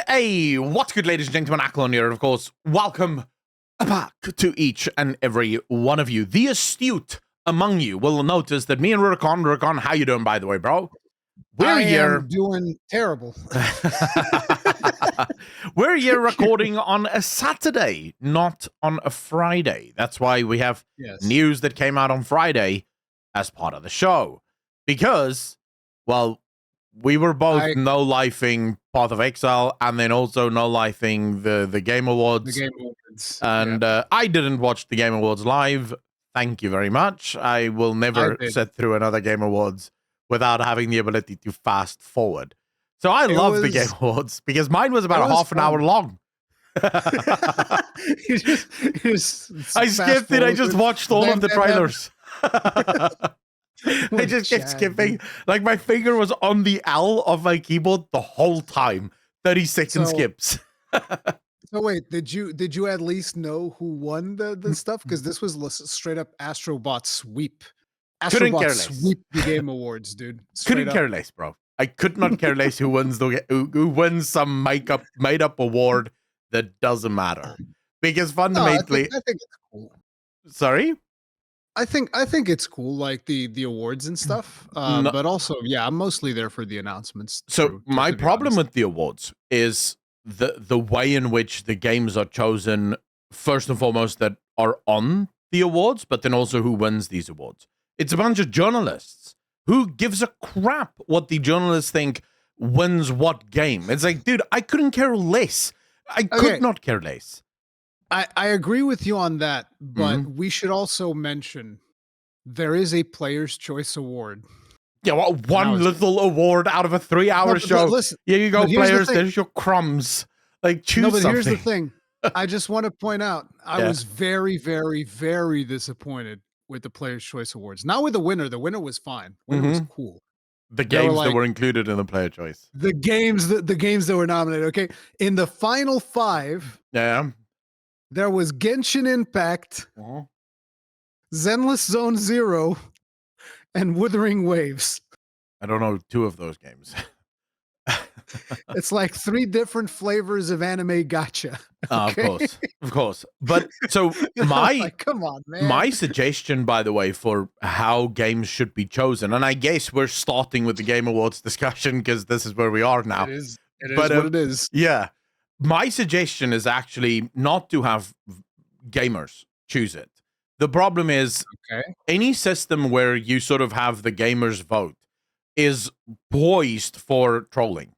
Hey, what's good, ladies and gentlemen? Acklon here, of course. Welcome back to each and every one of you. The astute among you will notice that me and Rurikon, how you doing, by the way, bro? I am doing terrible. We're here recording on a Saturday, not on a Friday. That's why we have news that came out on Friday as part of the show. Because, well, we were both no-lifing Path of Exile and then also no-lifing the Game Awards. The Game Awards. And I didn't watch the Game Awards live. Thank you very much. I will never sit through another Game Awards without having the ability to fast forward. So I love the Game Awards because mine was about half an hour long. I skipped it. I just watched all of the trailers. I just kept skipping. Like, my finger was on the L of my keyboard the whole time. 30-second skips. So wait, did you at least know who won the stuff? Because this was straight up Astrobot sweep. Couldn't care less. Sweep the Game Awards, dude. Couldn't care less, bro. I could not care less who wins who wins some made up award that doesn't matter. Because fundamentally, I think it's cool. Sorry? I think it's cool, like the awards and stuff. But also, yeah, I'm mostly there for the announcements. So my problem with the awards is the way in which the games are chosen, first and foremost, that are on the awards, but then also who wins these awards. It's a bunch of journalists. Who gives a crap what the journalists think wins what game? It's like, dude, I couldn't care less. I could not care less. I agree with you on that, but we should also mention there is a Player's Choice Award. Yeah, well, one little award out of a 3-hour show. Listen, here you go, players. There's your crumbs. Like, choose something. Here's the thing. I just want to point out, I was very, very, very disappointed with the Player's Choice Awards. Not with the winner. The winner was fine. The winner was cool. The games that were included in the Player Choice. The games that were nominated. Okay, in the final 5. Yeah. There was Genshin Impact, Zenless Zone Zero, and Wuthering Waves. I don't know 2 of those games. It's like 3 different flavors of anime gacha. Okay? Of course. But so come on, man. My suggestion, by the way, for how games should be chosen, and I guess we're starting with the Game Awards discussion because this is where we are now. It is what it is. Yeah. My suggestion is actually not to have gamers choose it. The problem is any system where you sort of have the gamers vote is poised for trolling.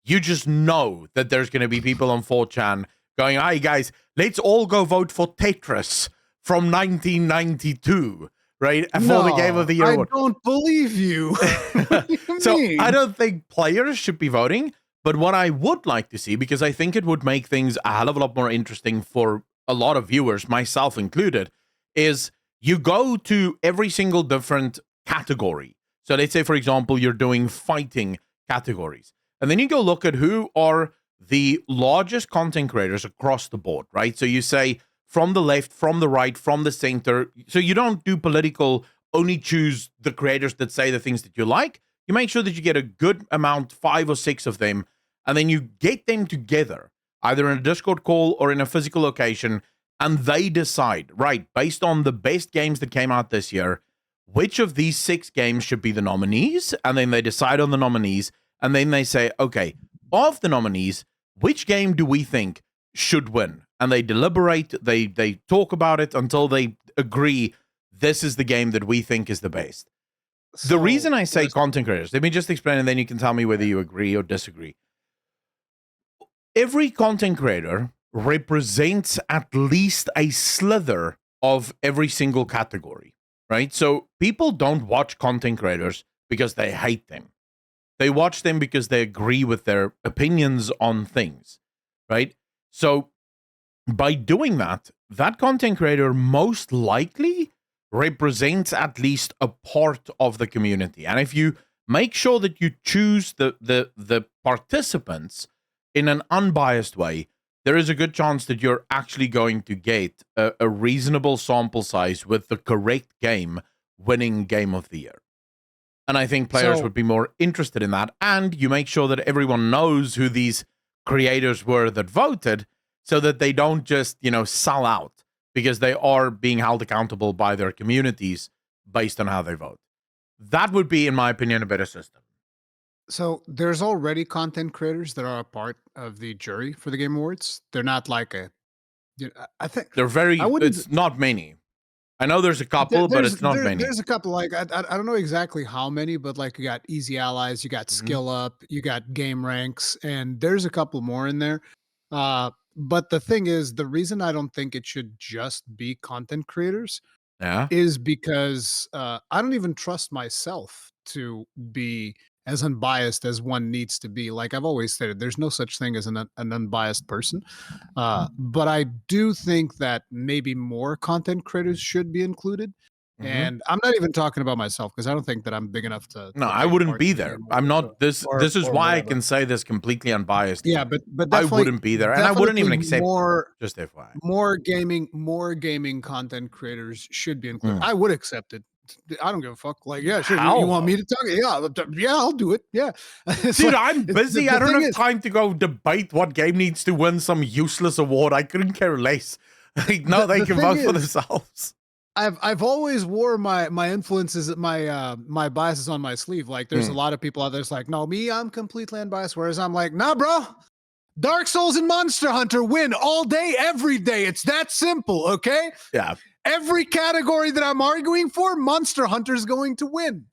You just know that there's going to be people on 4chan going, "Hi guys, let's all go vote for Tetris from 1992." Right? For the Game of the Year. I don't believe you. What do you mean? I don't think players should be voting. But what I would like to see, because I think it would make things a hell of a lot more interesting for a lot of viewers, myself included, is you go to every single different category. So let's say, for example, you're doing fighting categories. And then you go look at who are the largest content creators across the board, right? So you say from the left, from the right, from the center. So you don't do political, only choose the creators that say the things that you like. You make sure that you get a good amount, 5 or 6 of them, and then you get them together, either in a Discord call or in a physical location, and they decide, right, based on the best games that came out this year, which of these 6 games should be the nominees, and then they decide on the nominees, and then they say, okay, of the nominees, which game do we think should win? And they deliberate, they talk about it until they agree this is the game that we think is the best. So, the reason I say content creators, let me just explain, and then you can tell me whether you agree or disagree. Every content creator represents at least a slither of every single category, right? So people don't watch content creators because they hate them. They watch them because they agree with their opinions on things, right? So by doing that, that content creator most likely represents at least a part of the community. And if you make sure that you choose the participants in an unbiased way, there is a good chance that you're actually going to get a reasonable sample size with the correct game winning Game of the Year. And I think players would be more interested in that. And you make sure that everyone knows who these creators were that voted, so that they don't just, sell out, because they are being held accountable by their communities based on how they vote. That would be, in my opinion, a better system. So there's already content creators that are a part of the jury for the Game Awards. They're not like I think They're I wouldn't. it's not many. I know there's a couple, but it's not many. There's a couple, like I don't know exactly how many, but like you got Easy Allies, you got Mhm. Skill Up, you got Game Ranks, and there's a couple more in there. But the thing is, the reason I don't think it should just be content creators Yeah. is because I don't even trust myself to be as unbiased as one needs to be. Like I've always stated, there's no such thing as an unbiased person. But I do think that maybe more content creators should be included. Mhm. And I'm not even talking about myself because I don't think that I'm big enough No, to I take wouldn't part be in the there. Game I'm Awards not. This is or why I whatever. can say this completely unbiased. Yeah, but I definitely wouldn't be there, and I wouldn't even accept more it, just FYI. more gaming content creators should be included. Mm. I would accept it. I don't give a fuck. Like, yeah, sure. You How, want me though? to talk? Yeah, I'll do it. Yeah, It's Dude, like- I'm busy. the I don't thing have is, time to go debate what game needs to win some useless award. I couldn't care less. Like, no, they the can thing vote for is, themselves. I've always wore my influences, my biases on my sleeve. Like, there's a Mm. lot of people out there that's like, no, me, I'm completely unbiased. Whereas I'm like, nah, bro. Dark Souls and Monster Hunter win all day, every day. It's that simple, okay? Yeah. Every category that I'm arguing for, Monster Hunter's going to win.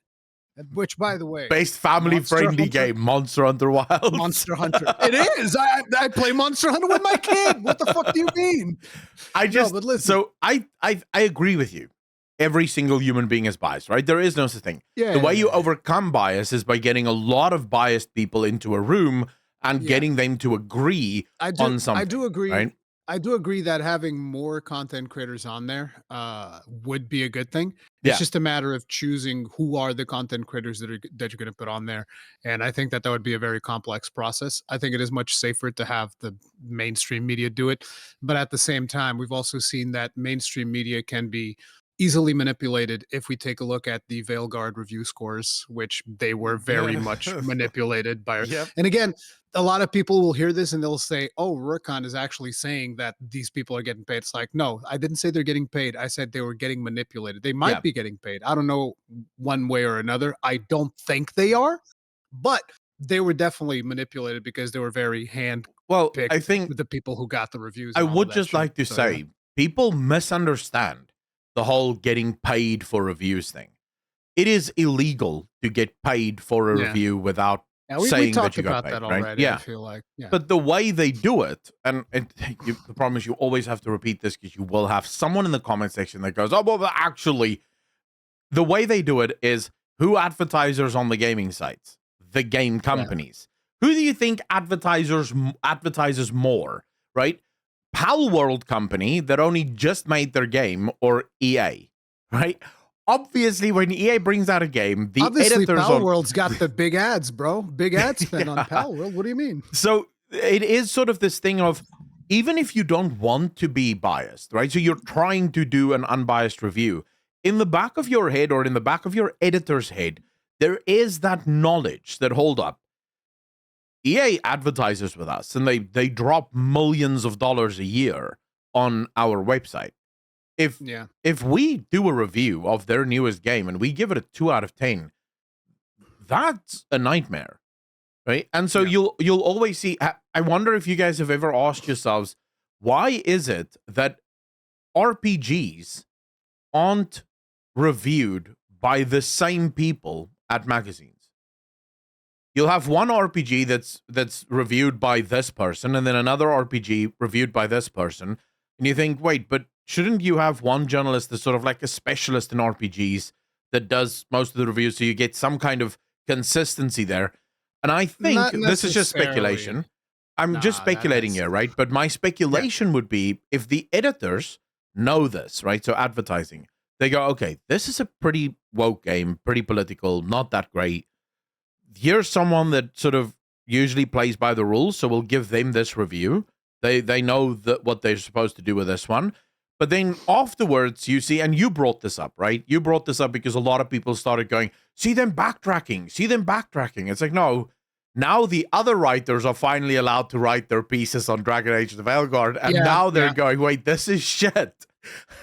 Which, by the way, Best family-friendly game, Monster Hunter Wilds. Monster Hunter. It is. I play Monster Hunter with my kid. What the fuck do you mean? But listen. So I agree with you. Every single human being is biased, right? There is no such thing. Yeah. The way you overcome bias is by getting a lot of biased people into a room and getting them to agree on something. I do agree. Right? I do agree that having more content creators on there would be a good thing. It's just a matter of choosing who are the content creators that you're going to put on there, and I think that would be a very complex process. I think it is much safer to have the mainstream media do it, but at the same time, we've also seen that mainstream media can be easily manipulated. If we take a look at the Veilguard review scores, which they were very much manipulated by. Yep. And again, a lot of people will hear this and they'll say, oh, Rurikon is actually saying that these people are getting paid. It's like, no, I didn't say they're getting paid. I said they were getting manipulated. They might be getting paid. I don't know, one way or another. I don't think they are, but they were definitely manipulated because they were very I think with the people who got the reviews. I would just like to say, people misunderstand the whole getting paid for reviews thing. It is illegal to get paid for a review without saying that you got paid, right? Already, Yeah. I feel like. Yeah. But the way they do it, and the problem is you always have to repeat this because you will have someone in the comment section that goes, oh, well, actually, the way they do it is who advertisers on the gaming sites? The game companies. Who do you think advertises more, right? Pal World company that only just made their game, or EA, right? Obviously, when EA brings out a game, the editors Pal World's got the big ads, bro. Big ad spend on Pal World. What do you mean? So it is sort of this thing of, even if you don't want to be biased, right? So you're trying to do an unbiased review. In the back of your head, or in the back of your editor's head, there is that knowledge that, hold up, EA advertises with us and they drop millions of dollars a year on our website. If we do a review of their newest game and we give it a 2 out of 10, that's a nightmare, right? And so you'll always see. I wonder if you guys have ever asked yourselves, why is it that RPGs aren't reviewed by the same people at magazines? You'll have one RPG that's reviewed by this person, and then another RPG reviewed by this person, and you think, wait, but shouldn't you have one journalist that's sort of like a specialist in RPGs that does most of the reviews, so you get some kind of consistency there? And I think this is just speculation. I'm just speculating here, right? But my speculation would be, if the editors know this, right? So advertising, they go, okay, this is a pretty woke game, pretty political, not that great. Here's someone that sort of usually plays by the rules, so we'll give them this review. They know what they're supposed to do with this one. But then afterwards, you see, and you brought this up, right? You brought this up because a lot of people started going, see them backtracking. It's like, no, Now the other writers are finally allowed to write their pieces on Dragon Age of Veilguard, and Yeah, now they're yeah. going, wait, this is shit.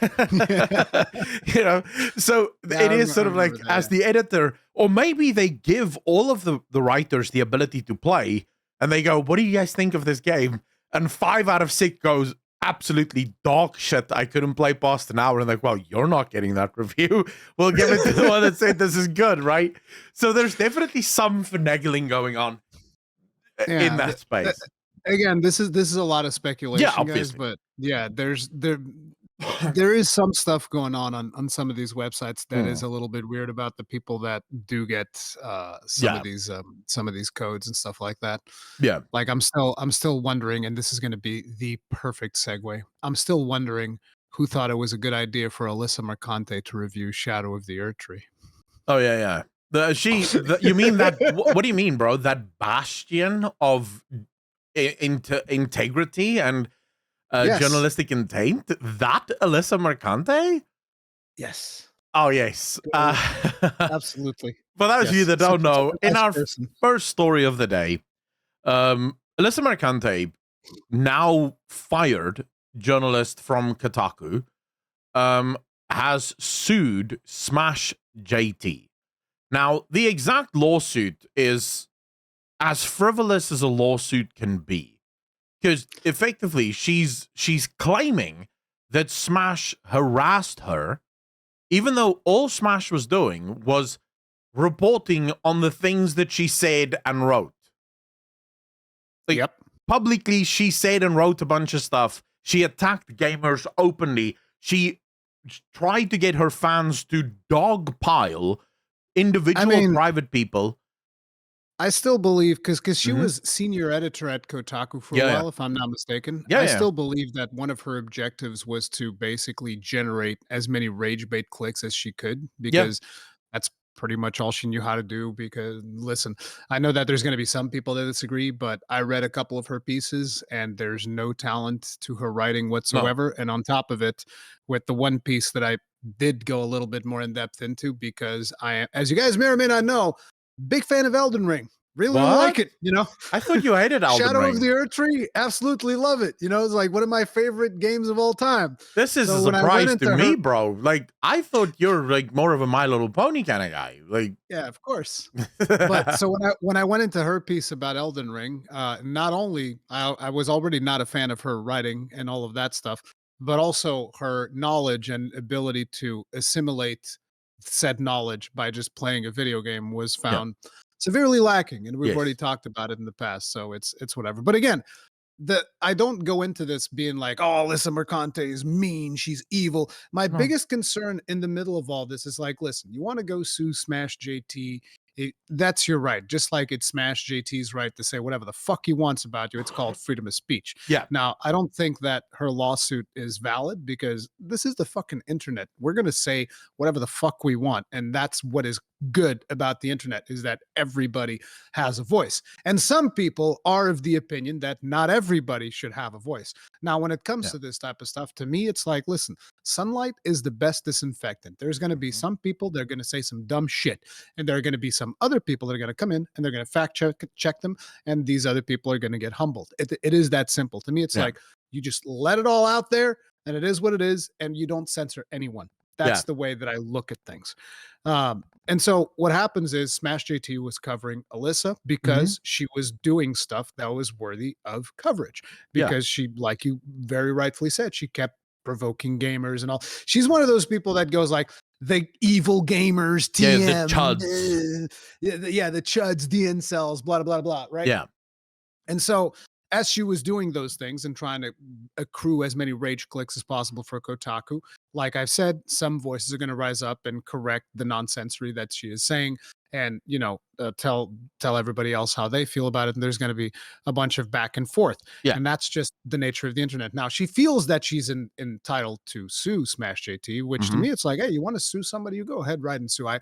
You know, so Yeah, it is I sort of remember like, that, as yeah. the editor, or maybe they give all of the writers the ability to play, and they go, what do you guys think of this game? And 5 out of 6 goes, absolutely dog shit. I couldn't play past an hour. And like, well, you're not getting that review. We'll give it to the one that said this is good, right? So there's definitely some finagling going on in Yeah, that space. again, this is a lot of Yeah, speculation, guys, obviously. but yeah, there is some stuff going on some of these websites that is a little bit weird about the people that do get some Yeah, of these codes and stuff like that. yeah. Like I'm still wondering, and this is going to be the perfect segue. I'm still wondering who thought it was a good idea for Alyssa Mercante to review Shadow of the Earth Tree. Oh, yeah, yeah. You mean that, what do you mean, bro? That bastion of integrity and Yes. journalistic intent? That Alyssa Mercante? Yes. Oh, yes. Absolutely. For those of you Yes. that don't Such know, a in nice our person. first story of the day, Alyssa Mercante, now fired journalist from Kotaku, has sued SmashJT. Now, the exact lawsuit is as frivolous as a lawsuit can be, because effectively she's claiming that Smash harassed her, even though all Smash was doing was reporting on the things that she said and wrote. Like, Yep. publicly, she said and wrote a bunch of stuff. She attacked gamers openly. She tried to get her fans to dogpile I individual mean, private people. I still believe because she Mhm. was senior editor at Kotaku for a Yeah, yeah. while, if I'm not mistaken. Yeah, I yeah. still believe that one of her objectives was to basically generate as many rage bait clicks as she could, Yeah. because that's pretty much all she knew how to do. Because listen, I know that there's going to be some people that disagree, but I read a couple of her pieces and there's no talent to her writing No. whatsoever. And on top of it, with the one piece that I did go a little bit more in depth into, because as you guys may or may not know, big fan of Elden Ring. Really, really like What? it, you know? I thought you hated Elden Shadow of the Ring. Earth Tree, absolutely love it. You know, it's like one of my favorite games of all time. This is a So when I went surprise to into me, her, bro. Like, I thought you're like more of a My Little Pony kind of guy. Like, yeah, of course. But so when I went into her piece about Elden Ring, not only I was already not a fan of her writing and all of that stuff, but also her knowledge and ability to assimilate said knowledge by just playing a video game was yeah, found severely lacking, and we've already yes, talked about it in the past. So it's whatever. But again, I don't go into this being like, oh, Alyssa Mercante is mean, she's evil. My no, biggest concern in the middle of all this is like, listen, you want to go sue Smash JT, that's your right. Just like it's Smash JT's right to say whatever the fuck he wants about you. It's called freedom of speech. yeah, Now, I don't think that her lawsuit is valid because this is the fucking internet. We're going to say whatever the fuck we want. And that's what is good about the internet, is that everybody has a voice. And some people are of the opinion that not everybody should have a voice. Now, when it comes yeah, to this type of stuff, to me, it's like, listen, sunlight is the best disinfectant. There's going to be mhm, some people that are going to say some dumb shit, and there are going to be some other people that are going to come in and they're going to fact check them, and these other people are going to get humbled. It is that simple. To me, it's yeah, like you just let it all out there, and it is what it is, and you don't censor anyone. yeah, That's the way that I look at things. And so what happens is Smash JT was covering Alyssa mhm, because she was doing stuff that was worthy of coverage, yeah, because she, like you very rightfully said, she kept provoking gamers and all. She's one of those people that goes like, the evil gamers, yeah. The TM, chuds. yeah, the chuds, the incels, blah, blah, blah, right? Yeah, And so as she was doing those things and trying to accrue as many rage clicks as possible for Kotaku, like I've said, some voices are going to rise up and correct the nonsensory that she is saying, and tell everybody else how they feel about it. And there's going to be a bunch of back and forth, yeah, and that's just the nature of the internet. Now she feels that she's entitled to sue Smash JT, which to mhm, me it's like, hey, you want to sue somebody, you go ahead, right, and sue. I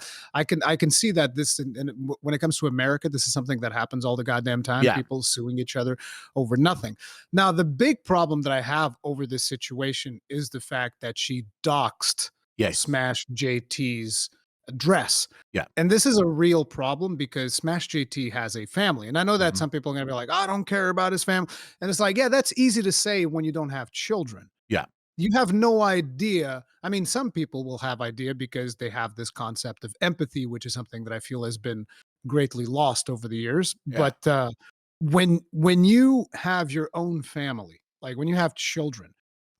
can see that this, and when it comes to America, this is something that happens all the goddamn time. yeah, People suing each other over nothing. Now, the big problem that I have over this situation is the fact that she doxed yes, Smash JT's address. Yeah. And this is a real problem because SmashJT has a family. And I know that Mhm. some people are going to be like, I don't care about his family. And it's like, yeah, that's easy to say when you don't have children. Yeah. You have no idea. I mean, some people will have idea because they have this concept of empathy, which is something that I feel has been greatly lost over the years. Yeah. But when you have your own family, like when you have children,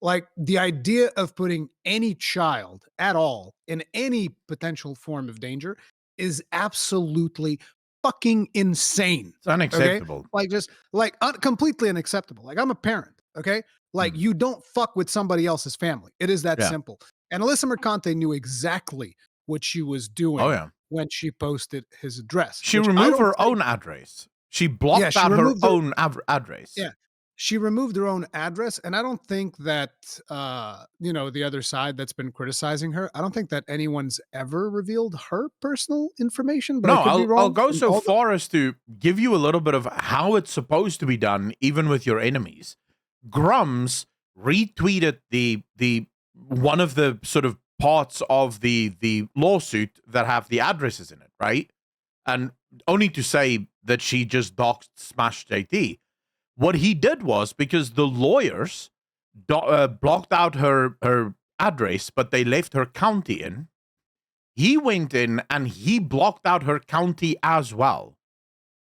like the idea of putting any child at all in any potential form of danger is absolutely fucking insane. It's Okay, unacceptable. like just like completely unacceptable. Like I'm a parent. Okay, like Mm. you don't fuck with somebody else's family. It is that Yeah. simple. And Alyssa Mercante knew exactly what she was Oh, doing yeah. when she posted his address, She which I removed don't her think. own address. She Yeah, blocked she out her removed her. own address. Yeah, she removed her own address, and I don't think that the other side that's been criticizing her. I don't think that anyone's ever revealed her personal information, but I No, could be I'll wrong. go And so all the far as to give you a little bit of how it's supposed to be done, even with your enemies. Grums retweeted the one of the sort of parts of the lawsuit that have the addresses in it, right? And only to say that she just doxed SmashJT. What he did was, because the lawyers blocked out her address, but they left her county in. He went in and he blocked out her county as well.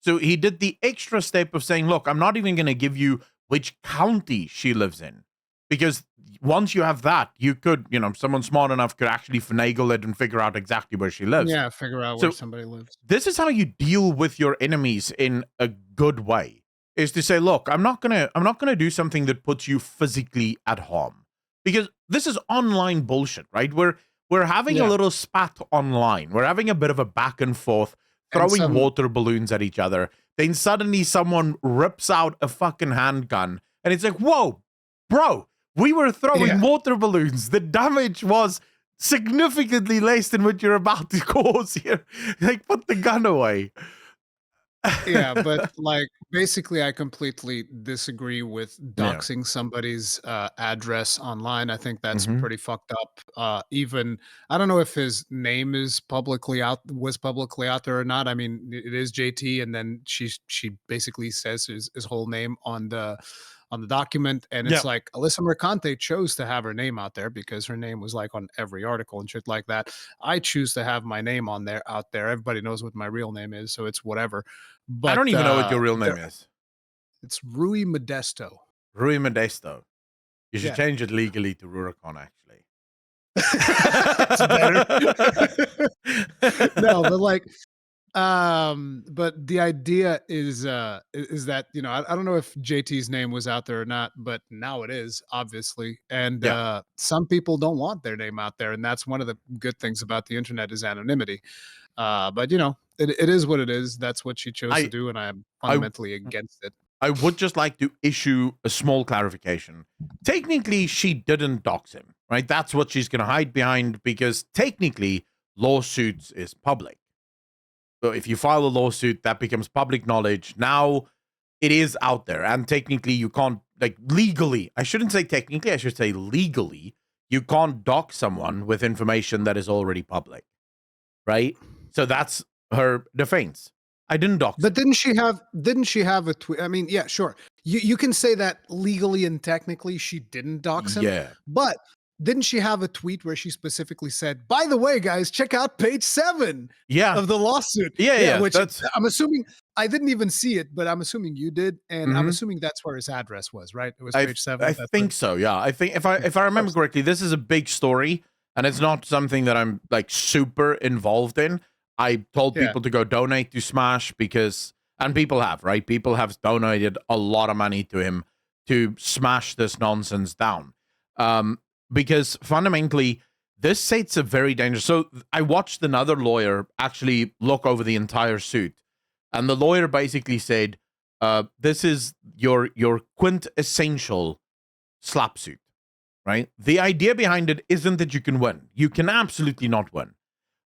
So he did the extra step of saying, look, I'm not even going to give you which county she lives in. Because once you have that, you could, someone smart enough could actually finagle it and figure out exactly where she lives. yeah, figure out where So somebody lives. this is how you deal with your enemies in a good way, is to say, look, I'm not gonna do something that puts you physically at harm, because this is online bullshit, right? We're having a Yeah, little spat online, we're having a bit of a back and forth, and throwing some water balloons at each other. Then suddenly someone rips out a fucking handgun and it's like, whoa, bro, we were throwing yeah. water balloons, the damage was significantly less than what you're about to cause here. Like, put the gun away. Yeah, but like basically, I completely disagree with Yeah. doxing somebody's address online. I think that's Hmm. pretty fucked up. Even I don't know if his name is publicly out there or not. I mean, it is JT, and then she basically says his whole name on the document, and Yeah. it's like Alyssa Mercante chose to have her name out there because her name was like on every article and shit like that. I choose to have my name on there out there. Everybody knows what my real name is, so it's whatever. I But don't even know what your real name is. it's Rui Modesto. Rui Modesto. You should Yeah. change it legally to Rurikon, actually. It's better. No, but like but the idea is that I don't know if JT's name was out there or not, but now it is, obviously. And Yeah. some people don't want their name out there, and that's one of the good things about the internet is anonymity. But it is what it is. That's what she chose to I do, and I'm I fundamentally against it. I would just like to issue a small clarification. Technically, she didn't dox him, right? That's what she's going to hide behind, because technically, lawsuits is public. So if you file a lawsuit, that becomes public knowledge. Now it is out there, and technically, you can't, like, legally. I shouldn't say technically. I should say legally. You can't dox someone with information that is already public, right? So that's her defense. I didn't dox But him. didn't she have a tweet? I mean, yeah, sure. You can say that legally and technically she didn't dox him, Yeah. but didn't she have a tweet where she specifically said, "By the way, guys, check out page 7 Yeah. of the lawsuit." Yeah. Yeah, Yeah. which That's. I'm assuming I didn't even see it, but I'm assuming you did, and I'm Mhm. assuming that's where his address was, right? It was I page 7. I That's where, think so. Yeah, I think if yeah, I of remember course. correctly, this is a big story, and it's not something that I'm like super involved in. I told Yeah. people to go donate to Smash, because, and people have, right? People have donated a lot of money to him to smash this nonsense down. Because fundamentally, this sets a very dangerous. So I watched another lawyer actually look over the entire suit, and the lawyer basically said, "This is your quintessential slap suit, right? The idea behind it isn't that you can win. You can absolutely not win,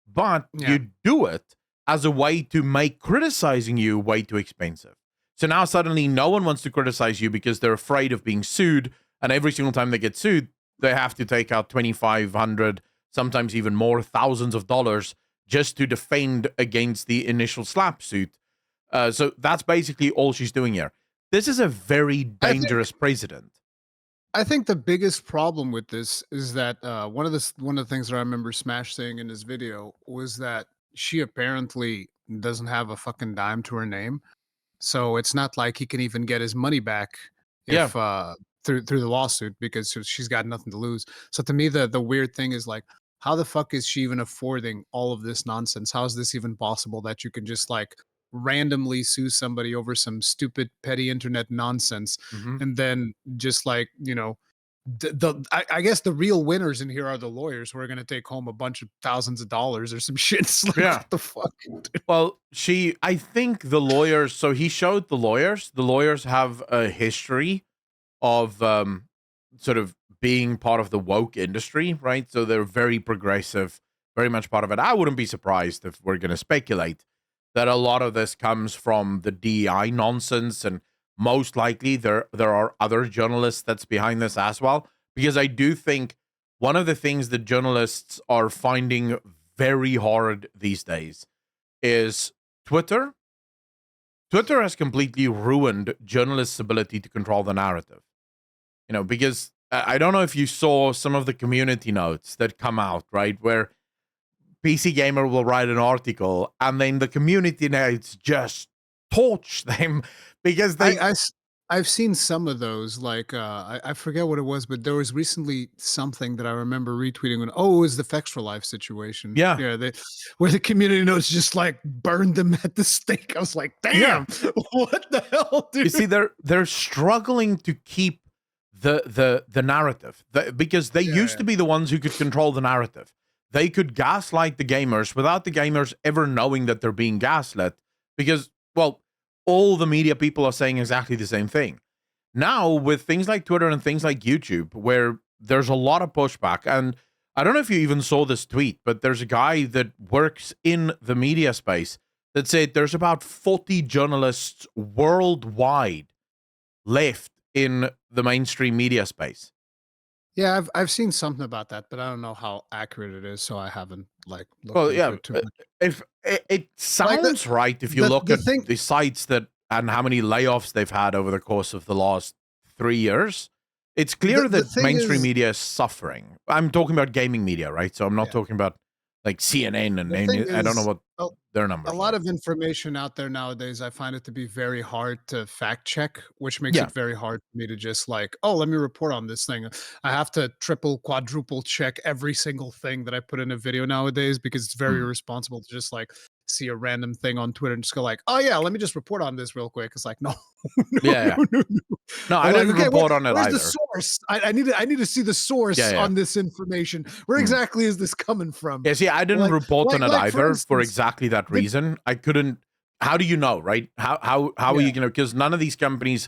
but Yeah. you do it as a way to make criticizing you way too expensive. So now suddenly no one wants to criticize you because they're afraid of being sued, and every single time they get sued, they have to take out 2,500, sometimes even more, thousands of dollars just to defend against the initial slap suit. So that's basically all she's doing here. This is a very I think dangerous precedent. I think the biggest problem with this is that one of the things that I remember Smash saying in his video was that she apparently doesn't have a fucking dime to her name. So it's not like he can even get his money back Yeah. if through the lawsuit because she's got nothing to lose. So to me, the weird thing is like, how the fuck is she even affording all of this nonsense? How is this even possible that you can just like randomly sue somebody over some stupid petty internet nonsense Hmm. and then just like I guess the real winners in here are the lawyers who are going to take home a bunch of thousands of dollars or some shit. It's like, Yeah. what the fuck? Well, I think the lawyers, so he showed the lawyers. The lawyers have a history of sort of being part of the woke industry, right? So they're very progressive, very much part of it. I wouldn't be surprised if we're going to speculate that a lot of this comes from the DEI nonsense, and most likely there are other journalists that's behind this as well. Because I do think one of the things that journalists are finding very hard these days is Twitter. Twitter has completely ruined journalists' ability to control the narrative. Because I don't know if you saw some of the community notes that come out, right? Where PC Gamer will write an article and then the community notes just torch them because they. I've seen some of those. Like I forget what it was, but there was recently something that I remember retweeting. When it was the Fextra Life situation. Yeah. Yeah, where the community notes just like burned them at the stake. I was like, damn, what the hell, dude? You see, they're struggling to keep the narrative because they used to be the ones who could control the narrative. They could gaslight the gamers without the gamers ever knowing that they're being gaslit because, well, all the media people are saying exactly the same thing. Now, with things like Twitter and things like YouTube, where there's a lot of pushback, and I don't know if you even saw this tweet, but there's a guy that works in the media space that said there's about 40 journalists worldwide left in the mainstream media space. Yeah, I've seen something about that, but I don't know how accurate it is, so I haven't like looked Well, into yeah, it too much. if it Like sounds right, if you look the at thing, the sites that and how many layoffs they've had over the course of the last 3 years, it's clear the that thing mainstream is, media is suffering. I'm talking about gaming media, right? So I'm not yeah, talking about like CNN the thing I don't know is, what a, their a numbers lot are. of information out there nowadays, I find it to be very hard to fact check, which makes Yeah. it very hard for me to just like, oh, let me report on this thing. I have to triple, quadruple check every single thing that I put in a video nowadays because it's very Mm. irresponsible to just like see a random thing on Twitter and just go like, oh yeah, let me just report on this real quick. It's like, no, no, Yeah, yeah. no, no, no. No, I'm I like, didn't okay, report on it where's the either. source? I need to see the Yeah, source yeah. on this information. Where Mm. exactly is this coming from? Yeah, see, I didn't report on it Like for either for instance, exactly that did reason. I couldn't. How do you know, right? How are yeah, you gonna? Because none of these companies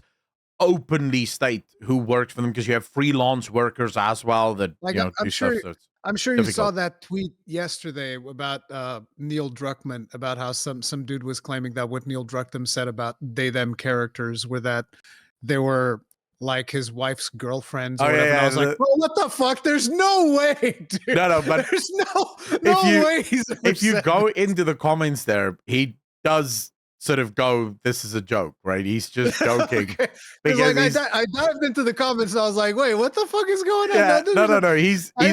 openly state who works for them. Because you have freelance workers as well that like do stuff. So it's I'm sure you saw difficult. that tweet yesterday about Neil Druckmann about how some dude was claiming that what Neil Druckmann said about they them characters were that they were like his wife's girlfriends Oh or yeah, whatever. And I yeah. was like, bro, what the fuck? There's no way, dude. No, no. But There's if no you way he's ever if you said go this. into the comments there, he does sort of go, "This is a joke," right? He's just joking Okay. Because because like he's I dived into the comments and I was like, wait, what the fuck is going on? yeah. No, There's no, no. He's I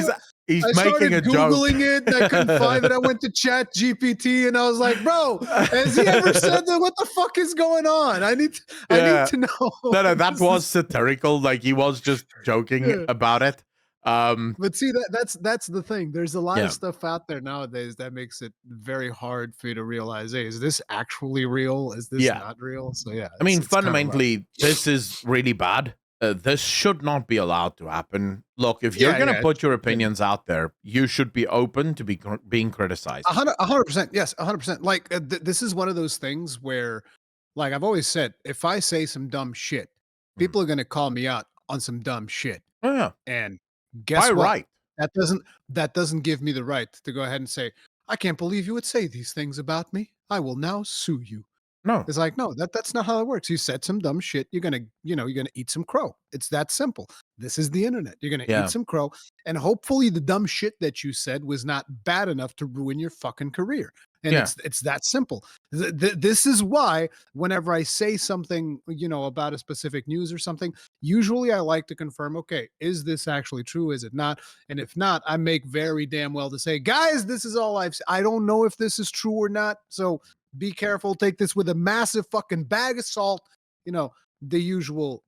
he's I making started a joke. Googling it and I couldn't find it. I went to Chat GPT and I was like, bro, has he ever said that? What the fuck is going on? I need Yeah. to know. No, no, that This was is satirical. Like he was just joking yeah. about it. Um, But see that's the thing. There's a lot of yeah, stuff out there nowadays that makes it very hard for you to realize, hey, is this actually real? Is this yeah. not real? So yeah, I mean, it's kind of rough. fundamentally, this is really bad. This should not be allowed to happen. Look, if you're Yeah, gonna yeah. put your Yeah. opinions out there, you should be open to being criticized. 100%. Yes, 100%. Like this is one of those things where, like I've always said, if I say some dumb shit, Mm. people are gonna call me out on some dumb shit. Oh yeah, And by guess what? right. That doesn't give me the right to go ahead and say, I can't believe you would say these things about me. I will now sue you. No, It's like, no, that's not how it works. You said some dumb shit. You're gonna, you're gonna eat some crow. It's that simple. This is the internet. You're gonna eat yeah, some crow. And hopefully the dumb shit that you said was not bad enough to ruin your fucking career. And it's that simple. This is why whenever I say something, about a specific news or something, usually I like to confirm, okay, is this actually true? Is it not? And if not, I make very damn well to say, guys, this is all I don't know if this is true or not. So be careful. Take this with a massive fucking bag of salt. The usual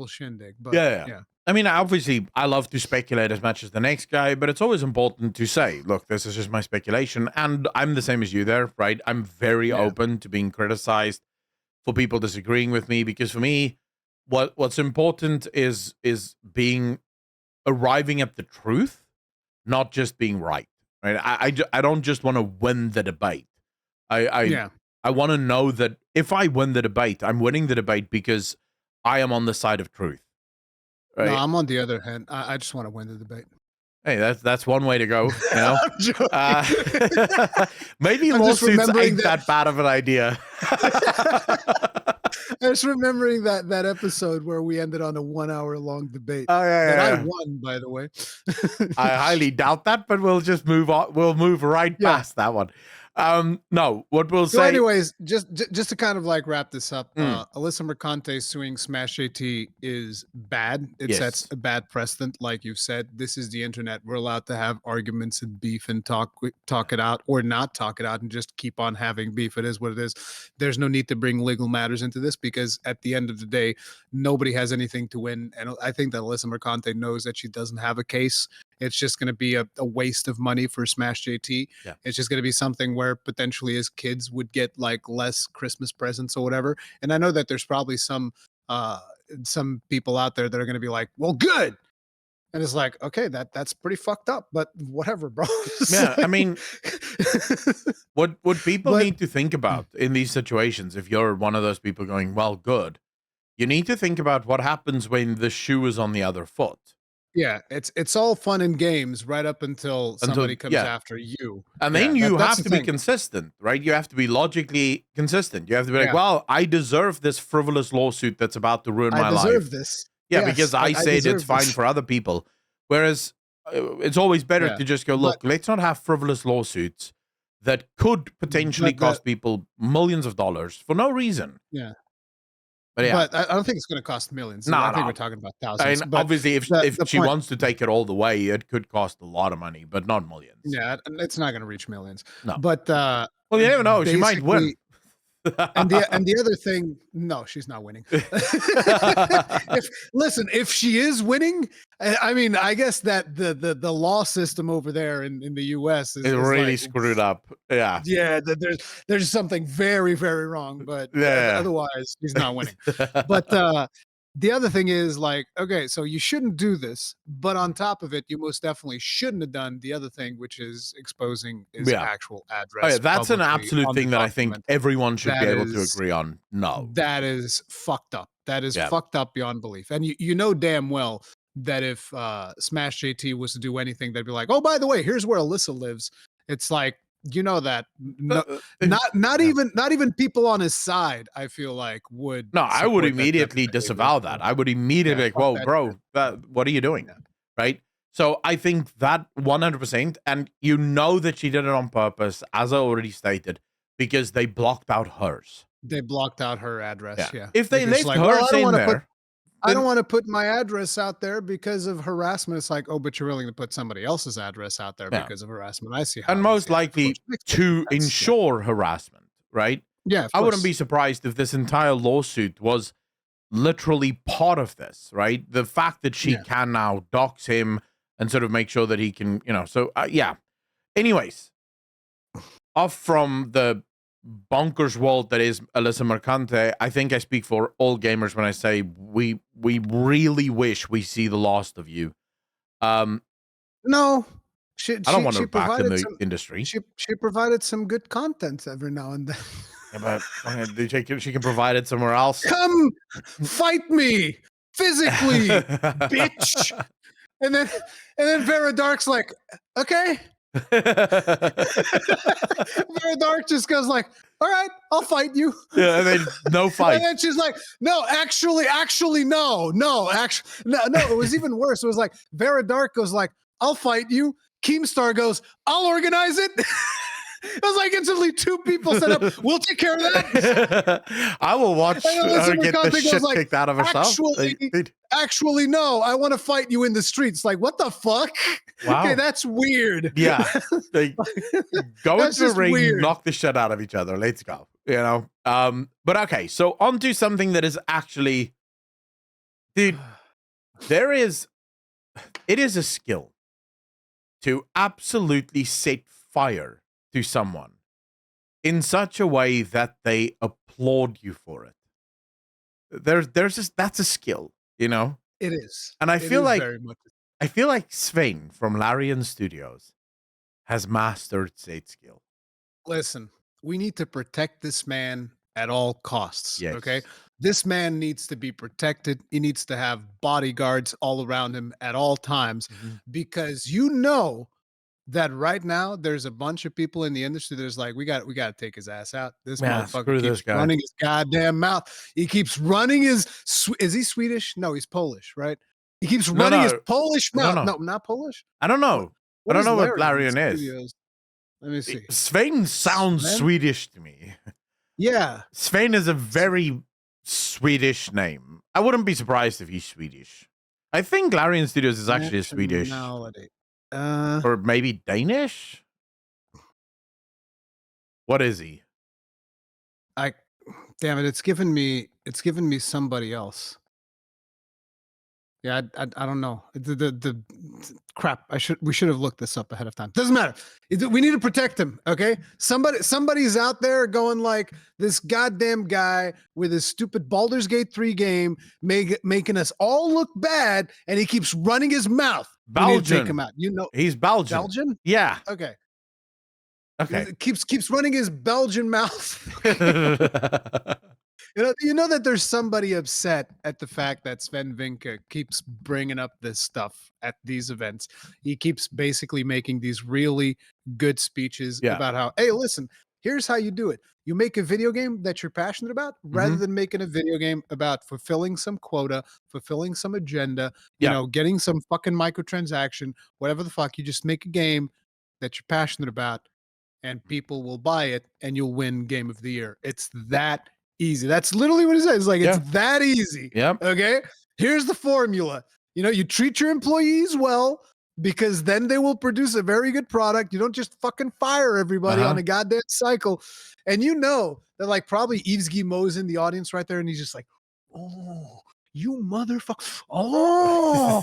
shindig. But yeah. I mean, obviously, I love to speculate as much as the next guy, but it's always important to say, look, this is just my speculation. And I'm the same as you there, right? I'm very open to being criticized for people disagreeing with me, because for me, what's important is arriving at the truth, not just being right. Right? I don't just want to win the debate. I want to know that if I win the debate, I'm winning the debate because I am on the side of truth. Right? No, I'm on the other hand. I just want to win the debate. Hey, that's one way to go. I'm joking. Maybe lawsuits ain't that bad of an idea. I was remembering that episode where we ended on a 1 hour long debate. Oh yeah. I won, by the way. I highly doubt that, but we'll just move on. We'll move right past that one. No, what we'll say. Anyways, just to kind of like wrap this up, Alyssa Mercante suing SmashJT is bad. It sets a bad precedent, like you said. This is the internet. We're allowed to have arguments and beef and talk it out, or not talk it out and just keep on having beef. It is what it is. There's no need to bring legal matters into this, because at the end of the day, nobody has anything to win. And I think that Alyssa Mercante knows that she doesn't have a case. It's just going to be a waste of money for SmashJT. Yeah. It's just going to be something where potentially his kids would get like less Christmas presents or whatever. And I know that there's probably some people out there that are going to be like, well, good. And it's like, okay, that's pretty fucked up, but whatever, bro. Yeah, I mean, what people need to think about in these situations, if you're one of those people going, well, good, you need to think about what happens when the shoe is on the other foot. Yeah, it's all fun and games right up until somebody comes after you. And then you have to be consistent, right? You have to be logically consistent. You have to be like, well, I deserve this frivolous lawsuit that's about to ruin my life. I deserve this. Yeah, because I said it's fine for other people. Whereas it's always better to just go, look, let's not have frivolous lawsuits that could potentially cost people millions of dollars for no reason. Yeah. But I don't think it's going to cost millions. No, I think we're talking about thousands. And obviously, if she wants to take it all the way, it could cost a lot of money, but not millions. Yeah, it's not going to reach millions. No. But well, you never know. She might win. and the other thing, no, she's not winning. If she is winning, I mean, I guess that the law system over there in the U.S. is really like, screwed up. Yeah, there's something very, very wrong. But otherwise, she's not winning. But the other thing is like, okay, so you shouldn't do this, but on top of it, you most definitely shouldn't have done the other thing, which is exposing his actual address. Oh, yeah, that's an absolute thing that I think everyone should be able to agree on. No, that is fucked up. That is fucked up beyond belief. And you know damn well that if SmashJT was to do anything, they'd be like, oh, by the way, here's where Alyssa lives. It's like, you know that not even people on his side, I feel like would. No, I would immediately disavow that. I would immediately like, whoa, bro, what are you doing? Right? So I think that 100%, and you know that she did it on purpose, as I already stated, because they blocked out hers. They blocked out her address. Yeah. If they left hers in there. I don't want to put my address out there because of harassment. It's like, oh, but you're willing to put somebody else's address out there because of harassment. I see how. And most likely to ensure harassment, right? Yeah. I wouldn't be surprised if this entire lawsuit was literally part of this, right? The fact that she can now dox him and sort of make sure that he can, so Anyways, off from the bonkers world that is Alyssa Mercante, I think I speak for all gamers when I say we really wish we see the last of you. No, I don't want her back in the industry. She provided some good content every now and then. Yeah, but she can provide it somewhere else. Come fight me physically, bitch. And then Vera Dark's like, okay. Very Dark just goes like, all right, I'll fight you. Yeah, and then no fight. And then she's like, no, actually, no. It was even worse. It was like Vera Dark goes like, I'll fight you. Keemstar goes, I'll organize it. It was like instantly two people set up. We'll take care of that. I will watch her get the shit like, kicked out of herself. Actually, no, I want to fight you in the streets. Like, what the fuck? Wow. Okay, that's weird. Yeah. Like, go That's into the just ring, weird. knock the shit out of each other. Let's go. You know? But okay, so on to something that is actually, dude, it is a skill to absolutely set fire to someone in such a way that they applaud you for it. That's a skill, you know? It is. And I feel like very much. I feel like Sven from Larian Studios has mastered said skill. Listen, we need to protect this man at all costs. Yes. Okay. This man needs to be protected. He needs to have bodyguards all around him at all times because you know that right now there's a bunch of people in the industry that's like, we got to take his ass out. This motherfucker keeps running his goddamn mouth. He keeps running his. Is he Swedish? No, he's Polish, right? He keeps running his Polish mouth. No, not Polish. I don't know. I don't know what Larian is. Let me see. Sven sounds Swedish to me. Yeah. Sven is a very Swedish name. I wouldn't be surprised if he's Swedish. I think Larian Studios is actually Swedish. Or maybe Danish? What is he? Damn it, it's given me somebody else. Yeah, I don't know. The crap. We should have looked this up ahead of time. Doesn't matter. We need to protect him. Okay. Somebody's out there going like, this goddamn guy with his stupid Baldur's Gate 3 game making us all look bad, and he keeps running his mouth. Belgian. We need to take him out. You know, he's Belgian. Belgian? Yeah. Okay. Okay. Keeps running his Belgian mouth. You know that there's somebody upset at the fact that Sven Vincke keeps bringing up this stuff at these events. He keeps basically making these really good speeches about how, hey, listen, here's how you do it. You make a video game that you're passionate about rather than making a video game about fulfilling some quota, fulfilling some agenda, you know, getting some fucking microtransaction, whatever the fuck. You just make a game that you're passionate about and people will buy it and you'll win Game of the Year. It's that easy. That's literally what it says. It's like, it's that easy. Yep. Okay. Here's the formula. You know, you treat your employees well because then they will produce a very good product. You don't just fucking fire everybody on a goddamn cycle. And you know that like probably Yves Guillemot's in the audience right there. And he's just like, oh, you motherfucker. Oh,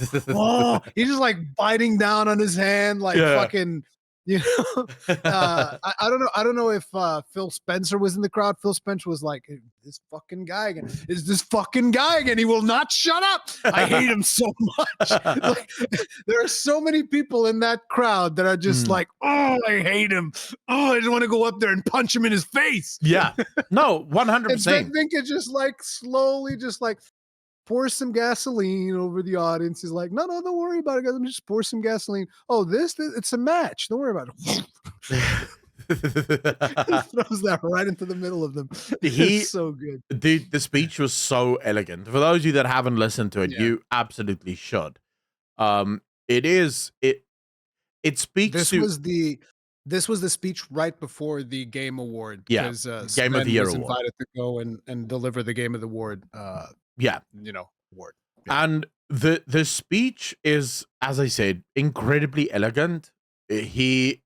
he's just like biting down on his hand, like fucking, you know, I don't know if Phil Spencer was in the crowd. Phil Spencer was like, this fucking guy again. Is this fucking guy again? He will not shut up. I hate him so much. Like, there are so many people in that crowd that are just like, oh, I hate him. Oh, I just want to go up there and punch him in his face. Yeah. No, 100%. And I think it just like slowly just like pour some gasoline over the audience. He's like, no, don't worry about it, guys. I'm just pour some gasoline. Oh, it's a match. Don't worry about it. Throws that right into the middle of them. It's so good. Dude, the speech was so elegant. For those of you that haven't listened to it, you absolutely should. It speaks This was the speech right before the Game Award. Yeah, Game of the Year was award. Invited to go and deliver the Game of the Award. Award. Yeah. And the speech is, as I said, incredibly elegant. He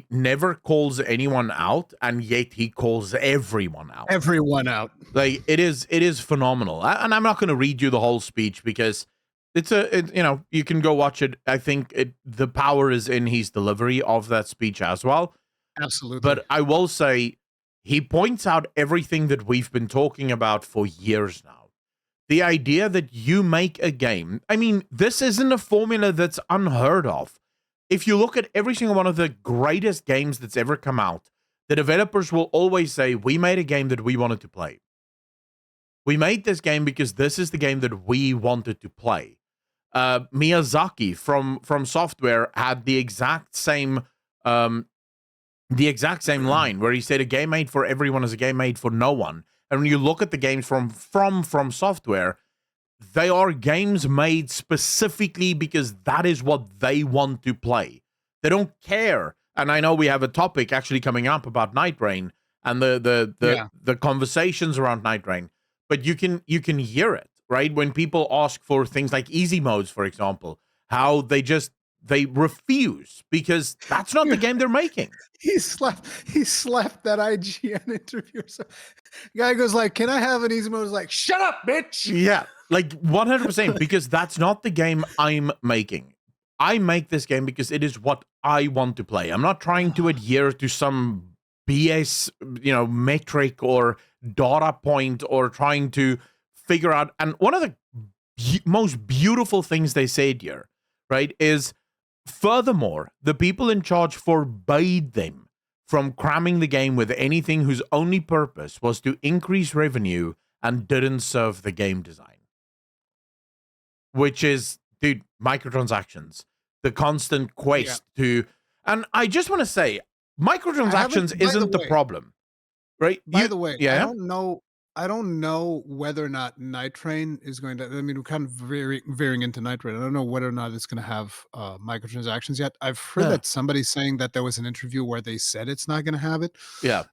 never calls anyone out, and yet he calls everyone out. Everyone out. Like it is phenomenal. And I'm not going to read you the whole speech because you can go watch it. I think the power is in his delivery of that speech as well. Absolutely. But I will say he points out everything that we've been talking about for years now. The idea that you make a game, I mean, this isn't a formula that's unheard of. If you look at every single one of the greatest games that's ever come out, the developers will always say, we made a game that we wanted to play. We made this game because this is the game that we wanted to play. Miyazaki from Software had the exact same the exact same line where he said a game made for everyone is a game made for no one. And when you look at the games from Software, they are games made specifically because that is what they want to play. They don't care. And I know we have a topic actually coming up about Nightreign and the conversations around Nightreign, but you can hear it, right? When people ask for things like easy modes, for example, how they refuse because that's not the game they're making. He slapped that IGN interviewer. So guy goes like, "Can I have an easy mode?" Is like, "Shut up, bitch." Yeah, like 100% because that's not the game I'm making. I make this game because it is what I want to play. I'm not trying to adhere to some BS, metric or data point or trying to figure out. And one of the most beautiful things they said here, right, is furthermore, the people in charge forbade them from cramming the game with anything whose only purpose was to increase revenue and didn't serve the game design. Which is, dude, microtransactions, the constant quest to, and I just want to say, microtransactions isn't the problem, right? By the way, I don't know whether or not Nightreign is going to. I mean, we're kind of veering into Nightreign. I don't know whether or not it's going to have microtransactions yet. I've heard that somebody's saying that there was an interview where they said it's not going to have it. Yeah.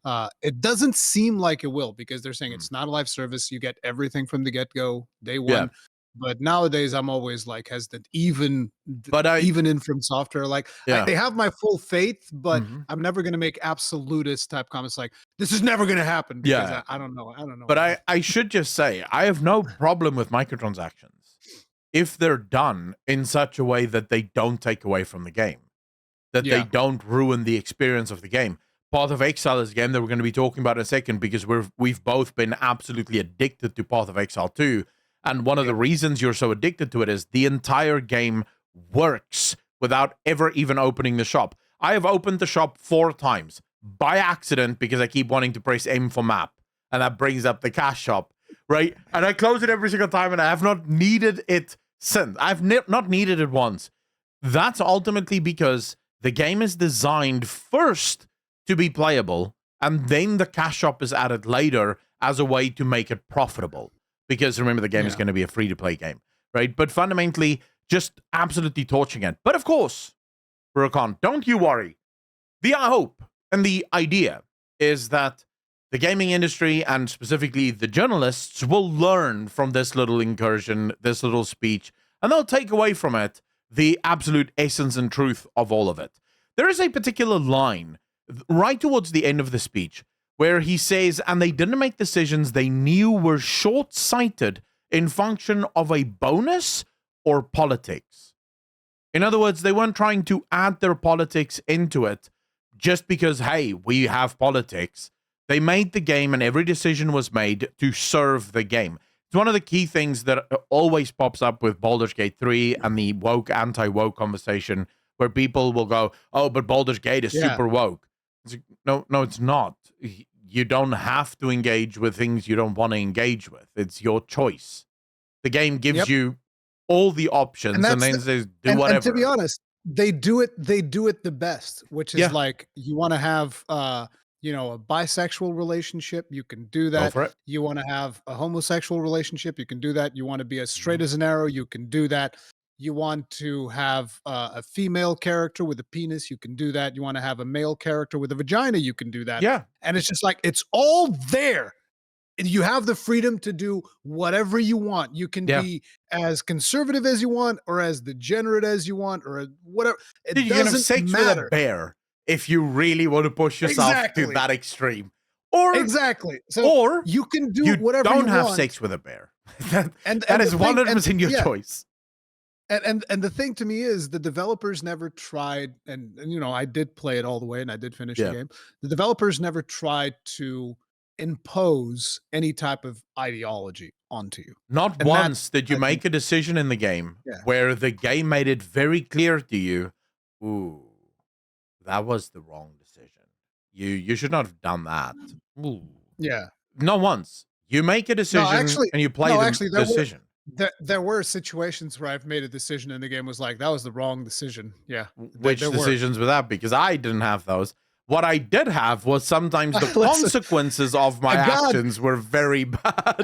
It doesn't seem like it will because they're saying it's not a live service. You get everything from the get-go, day one. Yeah. But nowadays, I'm always like hesitant, even in From Software. Like they have my full faith, but I'm never going to make absolutist type comments like this is never going to happen because I don't know. But I should just say I have no problem with microtransactions if they're done in such a way that they don't take away from the game, that they don't ruin the experience of the game. Path of Exile is a game that we're going to be talking about in a second because we've both been absolutely addicted to Path of Exile 2. And one of the reasons you're so addicted to it is the entire game works without ever even opening the shop. I have opened the shop 4 times by accident because I keep wanting to press M for map. And that brings up the cash shop, right? And I close it every single time and I have not needed it since. I've not needed it once. That's ultimately because the game is designed first to be playable and then the cash shop is added later as a way to make it profitable. Because remember, the game is going to be a free-to-play game, right? But fundamentally, just absolutely torching it. But of course, Mercante, don't you worry. The hope and the idea is that the gaming industry and specifically the journalists will learn from this little incursion, this little speech, and they'll take away from it the absolute essence and truth of all of it. There is a particular line right towards the end of the speech where he says, and they didn't make decisions they knew were short-sighted in function of a bonus or politics. In other words, they weren't trying to add their politics into it just because, hey, we have politics. They made the game and every decision was made to serve the game. It's one of the key things that always pops up with Baldur's Gate 3 and the woke, anti-woke conversation where people will go, oh, but Baldur's Gate is super woke. No, it's not. You don't have to engage with things you don't want to engage with. It's your choice. The game gives you all the options and then says do whatever. And to be honest, they do it the best, which is like you want to have a bisexual relationship, you can do that. Go for it. You want to have a homosexual relationship, you can do that. You want to be as straight as an arrow, you can do that. You want to have a female character with a penis, you can do that. You want to have a male character with a vagina, you can do that. Yeah. And it's just like, it's all there. You have the freedom to do whatever you want. You can be as conservative as you want or as degenerate as you want or whatever. It doesn't you can have sex matter. with a bear if you really want to push yourself to that extreme. Or you can do whatever you want. Don't have sex with a bear. that is 100% your choice. And the thing to me is the developers never tried, and I did play it all the way and I did finish the game. The developers never tried to impose any type of ideology onto you. Not once did you make a decision in the game where the game made it very clear to you, ooh, that was the wrong decision. You should not have done that. Ooh. Yeah. Not once. You make a decision and you play the decision. There were situations where I've made a decision and the game was like, that was the wrong decision. Yeah, Which there were. decisions were that? Because I didn't have those. What I did have was sometimes the Listen, consequences of my a god actions were very bad.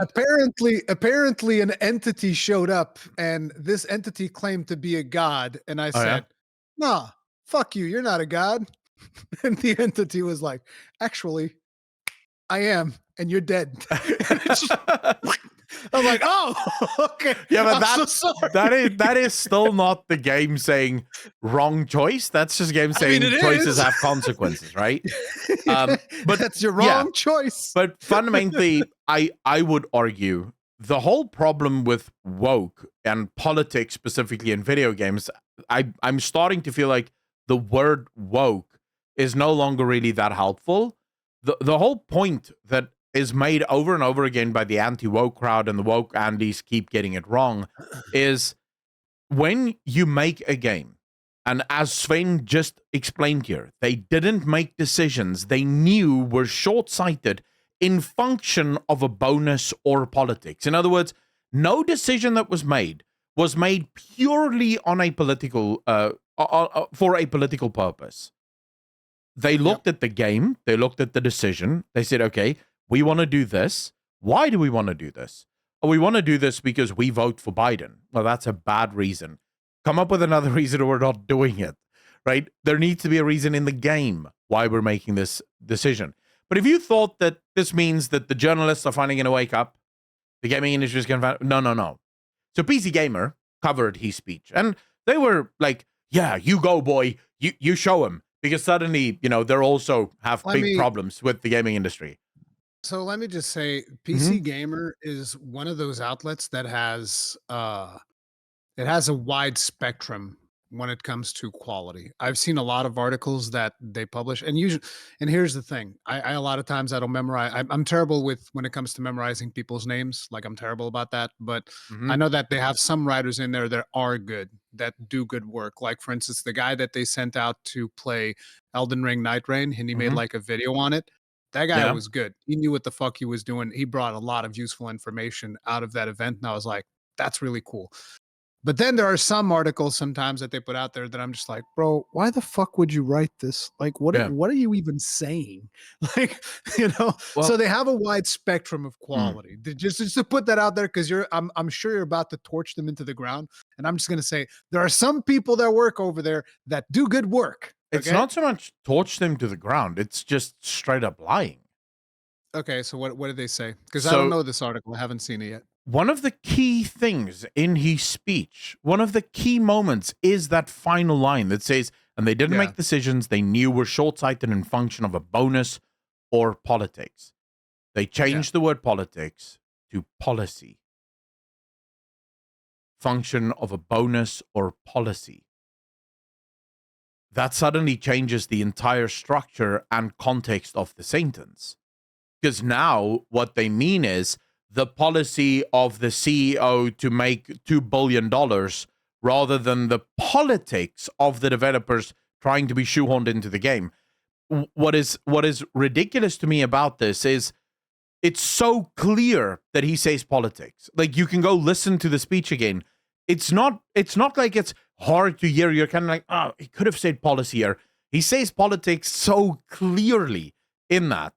apparently an entity showed up and this entity claimed to be a god, and I Oh yeah. said, nah, fuck you, you're not a god. And the entity was like, actually, I am, and you're dead. And it's just, I'm like, oh, okay. Yeah, but I'm so sorry. that is still not the game saying wrong choice. That's just game I mean, saying it choices is. have consequences, right? But That's your yeah, wrong choice. but fundamentally, I would argue the whole problem with woke and politics, specifically in video games, I'm starting to feel like the word woke is no longer really that helpful. The whole point that is made over and over again by the anti-woke crowd, and the woke Andes keep getting it wrong, is when you make a game, and as Sven just explained here, they didn't make decisions they knew were short-sighted in function of a bonus or politics. In other words, no decision that was made purely on a political for a political purpose. They looked at the game, they looked at the decision, they said, okay, we want to do this. Why do we want to do this? Oh, we want to do this because we vote for Biden. Well, that's a bad reason. Come up with another reason or we're not doing it, right? There needs to be a reason in the game why we're making this decision. But if you thought that this means that the journalists are finally going to wake up, the gaming industry is going to... No. So PC Gamer covered his speech, and they were like, yeah, you go, boy. You show him. Because suddenly, they're also have big problems with the gaming industry. So let me just say, PC Gamer is one of those outlets that has it has a wide spectrum when it comes to quality. I've seen a lot of articles that they publish, and usually, and here's the thing: I a lot of times I don't memorize. I'm terrible with when it comes to memorizing people's names. Like I'm terrible about that. But I know that they have some writers in there that are good, that do good work. Like for instance, the guy that they sent out to play Elden Ring Nightreign, and he made like a video on it. That guy was good. He knew what the fuck he was doing. He brought a lot of useful information out of that event, and I was like, that's really cool. But then there are some articles sometimes that they put out there that I'm just like, bro, why the fuck would you write this? Like, what are you even saying? Like, Well, so they have a wide spectrum of quality. Just to put that out there, because I'm sure you're about to torch them into the ground. And I'm just gonna say there are some people that work over there that do good work. It's not so much torch them to the ground, it's just straight up lying. Okay, so what did they say? Because I don't know this article. I haven't seen it yet. One of the key things in his speech, one of the key moments is that final line that says, and they didn't make decisions they knew were short-sighted in function of a bonus or politics. They changed the word politics to policy. Function of a bonus or policy. That suddenly changes the entire structure and context of the sentence. Because now what they mean is the policy of the CEO to make $2 billion rather than the politics of the developers trying to be shoehorned into the game. What is ridiculous to me about this is it's so clear that he says politics. Like, you can go listen to the speech again. It's not like it's hard to hear. You're kind of like, oh, he could have said policy here. He says politics so clearly in that.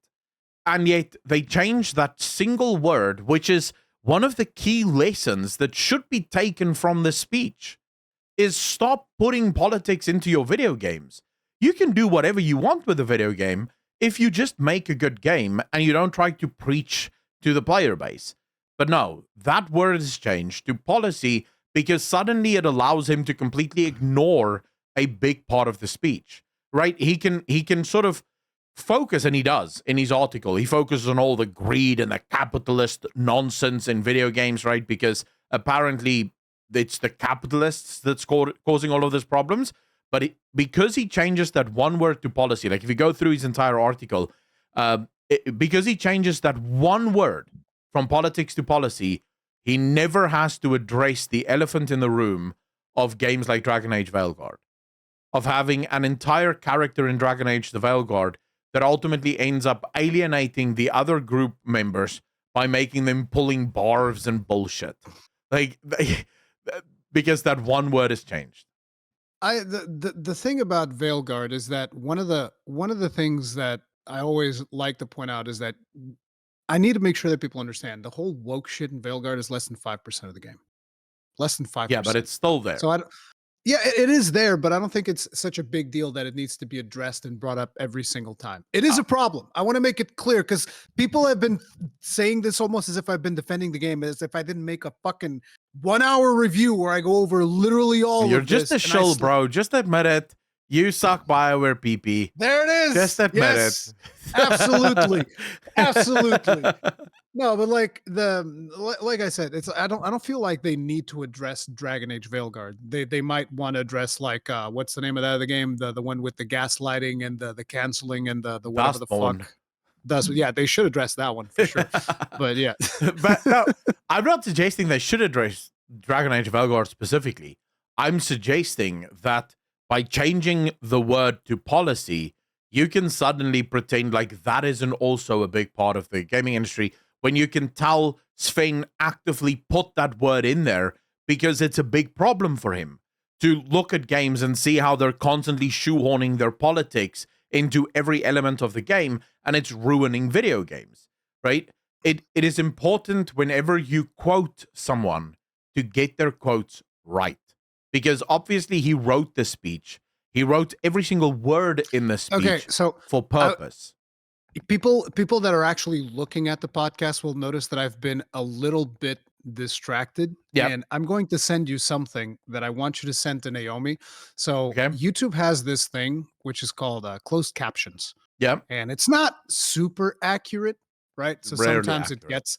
And yet they changed that single word, which is one of the key lessons that should be taken from this speech, is stop putting politics into your video games. You can do whatever you want with a video game if you just make a good game and you don't try to preach to the player base. But no, that word is changed to policy because suddenly it allows him to completely ignore a big part of the speech, right? He can sort of focus, and he does in his article. He focuses on all the greed and the capitalist nonsense in video games, right? Because apparently it's the capitalists that's causing all of these problems. But because he changes that one word to policy, like if you go through his entire article, because he changes that one word from politics to policy, he never has to address the elephant in the room of games like Dragon Age Veilguard, of having an entire character in Dragon Age the Veilguard that ultimately ends up alienating the other group members by making them pulling barbs and bullshit. Like, because that one word has changed. The thing about Veilguard is that one of the things that I always like to point out is that I need to make sure that people understand the whole woke shit in Veilguard is less than 5% of the game. Less than 5%. Yeah, but it's still there. So yeah, it is there, but I don't think it's such a big deal that it needs to be addressed and brought up every single time. It is a problem. I want to make it clear because people have been saying this almost as if I've been defending the game, as if I didn't make a fucking 1 hour review where I go over literally all You're of just this. a shill, bro. Just admit it. You suck BioWare PP. There it is. Just admit it. Absolutely. Absolutely. No, but like I said, I don't feel like they need to address Dragon Age Veilguard. They might want to address like what's the name of that other game? The one with the gaslighting and the canceling and the whatever the fuck. Yeah, they should address that one for sure. But yeah. But no, I'm not suggesting they should address Dragon Age Veilguard specifically. I'm suggesting that by changing the word to policy, you can suddenly pretend like that isn't also a big part of the gaming industry, when you can tell Sven actively put that word in there because it's a big problem for him to look at games and see how they're constantly shoehorning their politics into every element of the game, and it's ruining video games, right? It is important whenever you quote someone to get their quotes right, because obviously he wrote the speech. He wrote every single word in the speech for purpose. People that are actually looking at the podcast will notice that I've been a little bit distracted. Yep. And I'm going to send you something that I want you to send to Naomi. So YouTube has this thing which is called closed captions. Yeah. And it's not super accurate, right? So Rarely sometimes accurate.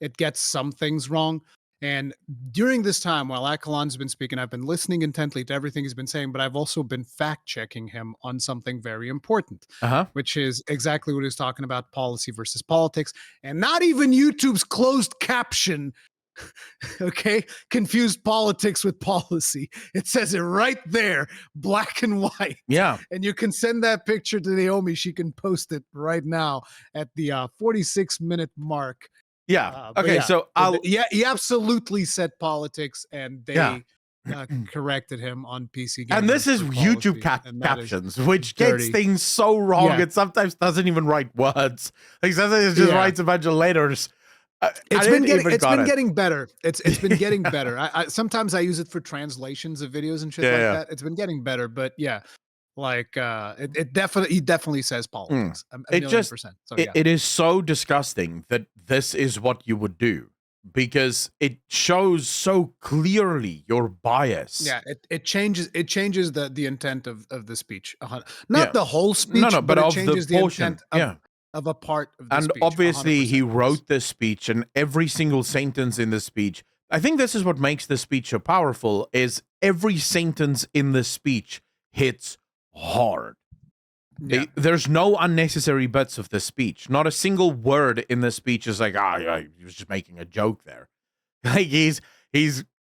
it gets some things wrong. And during this time, while Akalan's been speaking, I've been listening intently to everything he's been saying, but I've also been fact-checking him on something very important, which is exactly what he's talking about, policy versus politics. And not even YouTube's closed caption, confused politics with policy. It says it right there, black and white. Yeah. And you can send that picture to Naomi. She can post it right now at the 46-minute mark. Yeah. Okay. So he absolutely said politics, and they corrected him on PC Gamer. And this is YouTube captions, which gets things so wrong. Yeah. It sometimes doesn't even write words. Like sometimes it just writes a bunch of letters. It's been getting better. It's been getting better. I sometimes I use it for translations of videos and shit like that. It's been getting better, but yeah. Like he definitely says politics. It just it is so disgusting that this is what you would do, because it shows so clearly your bias. Yeah, it changes the intent of the speech. Not the whole speech, but it changes the intent of a part of the speech. And obviously he wrote this speech, and every single sentence in the speech, I think this is what makes the speech so powerful, is every sentence in the speech hits hard. There's no unnecessary bits of the speech. Not a single word in the speech is like, he was just making a joke there. Like he's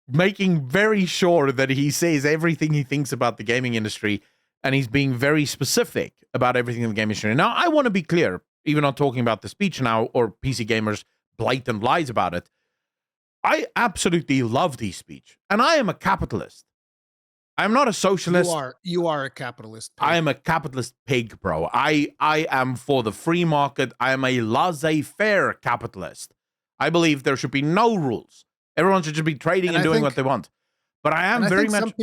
making very sure that he says everything he thinks about the gaming industry, and he's being very specific about everything in the gaming industry. Now, I want to be clear, even not talking about the speech now or PC Gamer's blatant lies about it. I absolutely love his speech, and I am a capitalist. I'm not a socialist. You are a capitalist pig. I am a capitalist pig, bro. I am for the free market. I am a laissez-faire capitalist. I believe there should be no rules. Everyone should just be trading and doing what they want. But I am very much...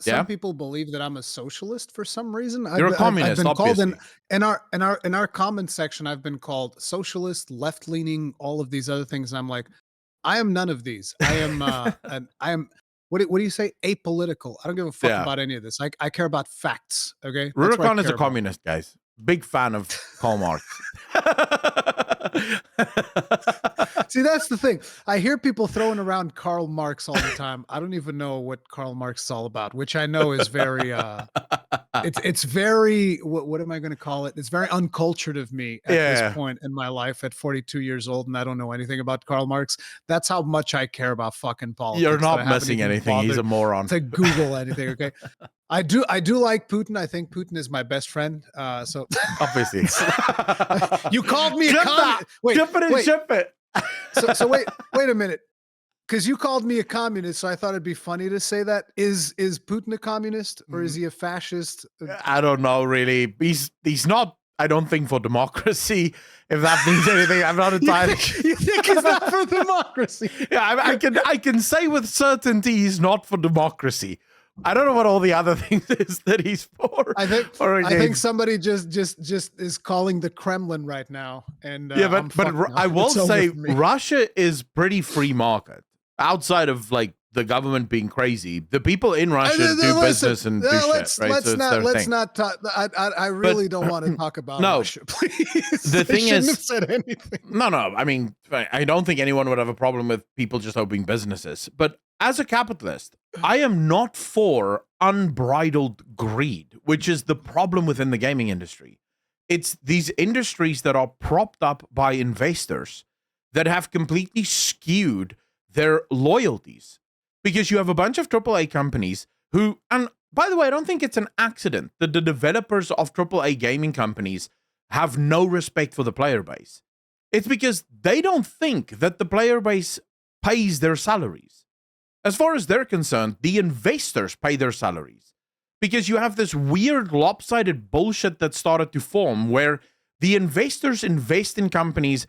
Some people believe that I'm a socialist for some reason. You're a communist, I've been obviously. Called in our comment section, I've been called socialist, left-leaning, all of these other things. And I'm like, I am none of these. I am What do you say? Apolitical. I don't give a fuck about any of this. I care about facts. Okay. Rurikon is a communist, guys. Big fan of Karl Marx. See, that's the thing. I hear people throwing around Karl Marx all the time. I don't even know what Karl Marx is all about, which I know is very it's very what am I going to call it? It's very uncultured of me at this point in my life at 42 years old, and I don't know anything about Karl Marx. That's how much I care about fucking politics. You're not missing anything. He's a moron. To Google anything, okay? I do like Putin. I think Putin is my best friend. So obviously, you called me a communist. Ship it. So wait a minute. because you called me a communist, so I thought it'd be funny to say that. Is Putin a communist or is he a fascist? I don't know, really. He's not, I don't think, for democracy, if that means anything. I'm not entirely You think he's not for democracy? Yeah, I can say with certainty he's not for democracy. I don't know what all the other things is that he's for. I think somebody just is calling the Kremlin right now. And yeah, but I will say Russia is pretty free market. Outside of like the government being crazy, the people in Russia do business and do shit, right? Let's not talk. I really don't want to talk about Russia, please. The thing is, have said anything. No. I mean, I don't think anyone would have a problem with people just opening businesses. But as a capitalist, I am not for unbridled greed, which is the problem within the gaming industry. It's these industries that are propped up by investors that have completely skewed their loyalties, because you have a bunch of AAA companies who, and by the way, I don't think it's an accident that the developers of AAA gaming companies have no respect for the player base. It's because they don't think that the player base pays their salaries. As far as they're concerned, the investors pay their salaries, because you have this weird lopsided bullshit that started to form where the investors invest in companies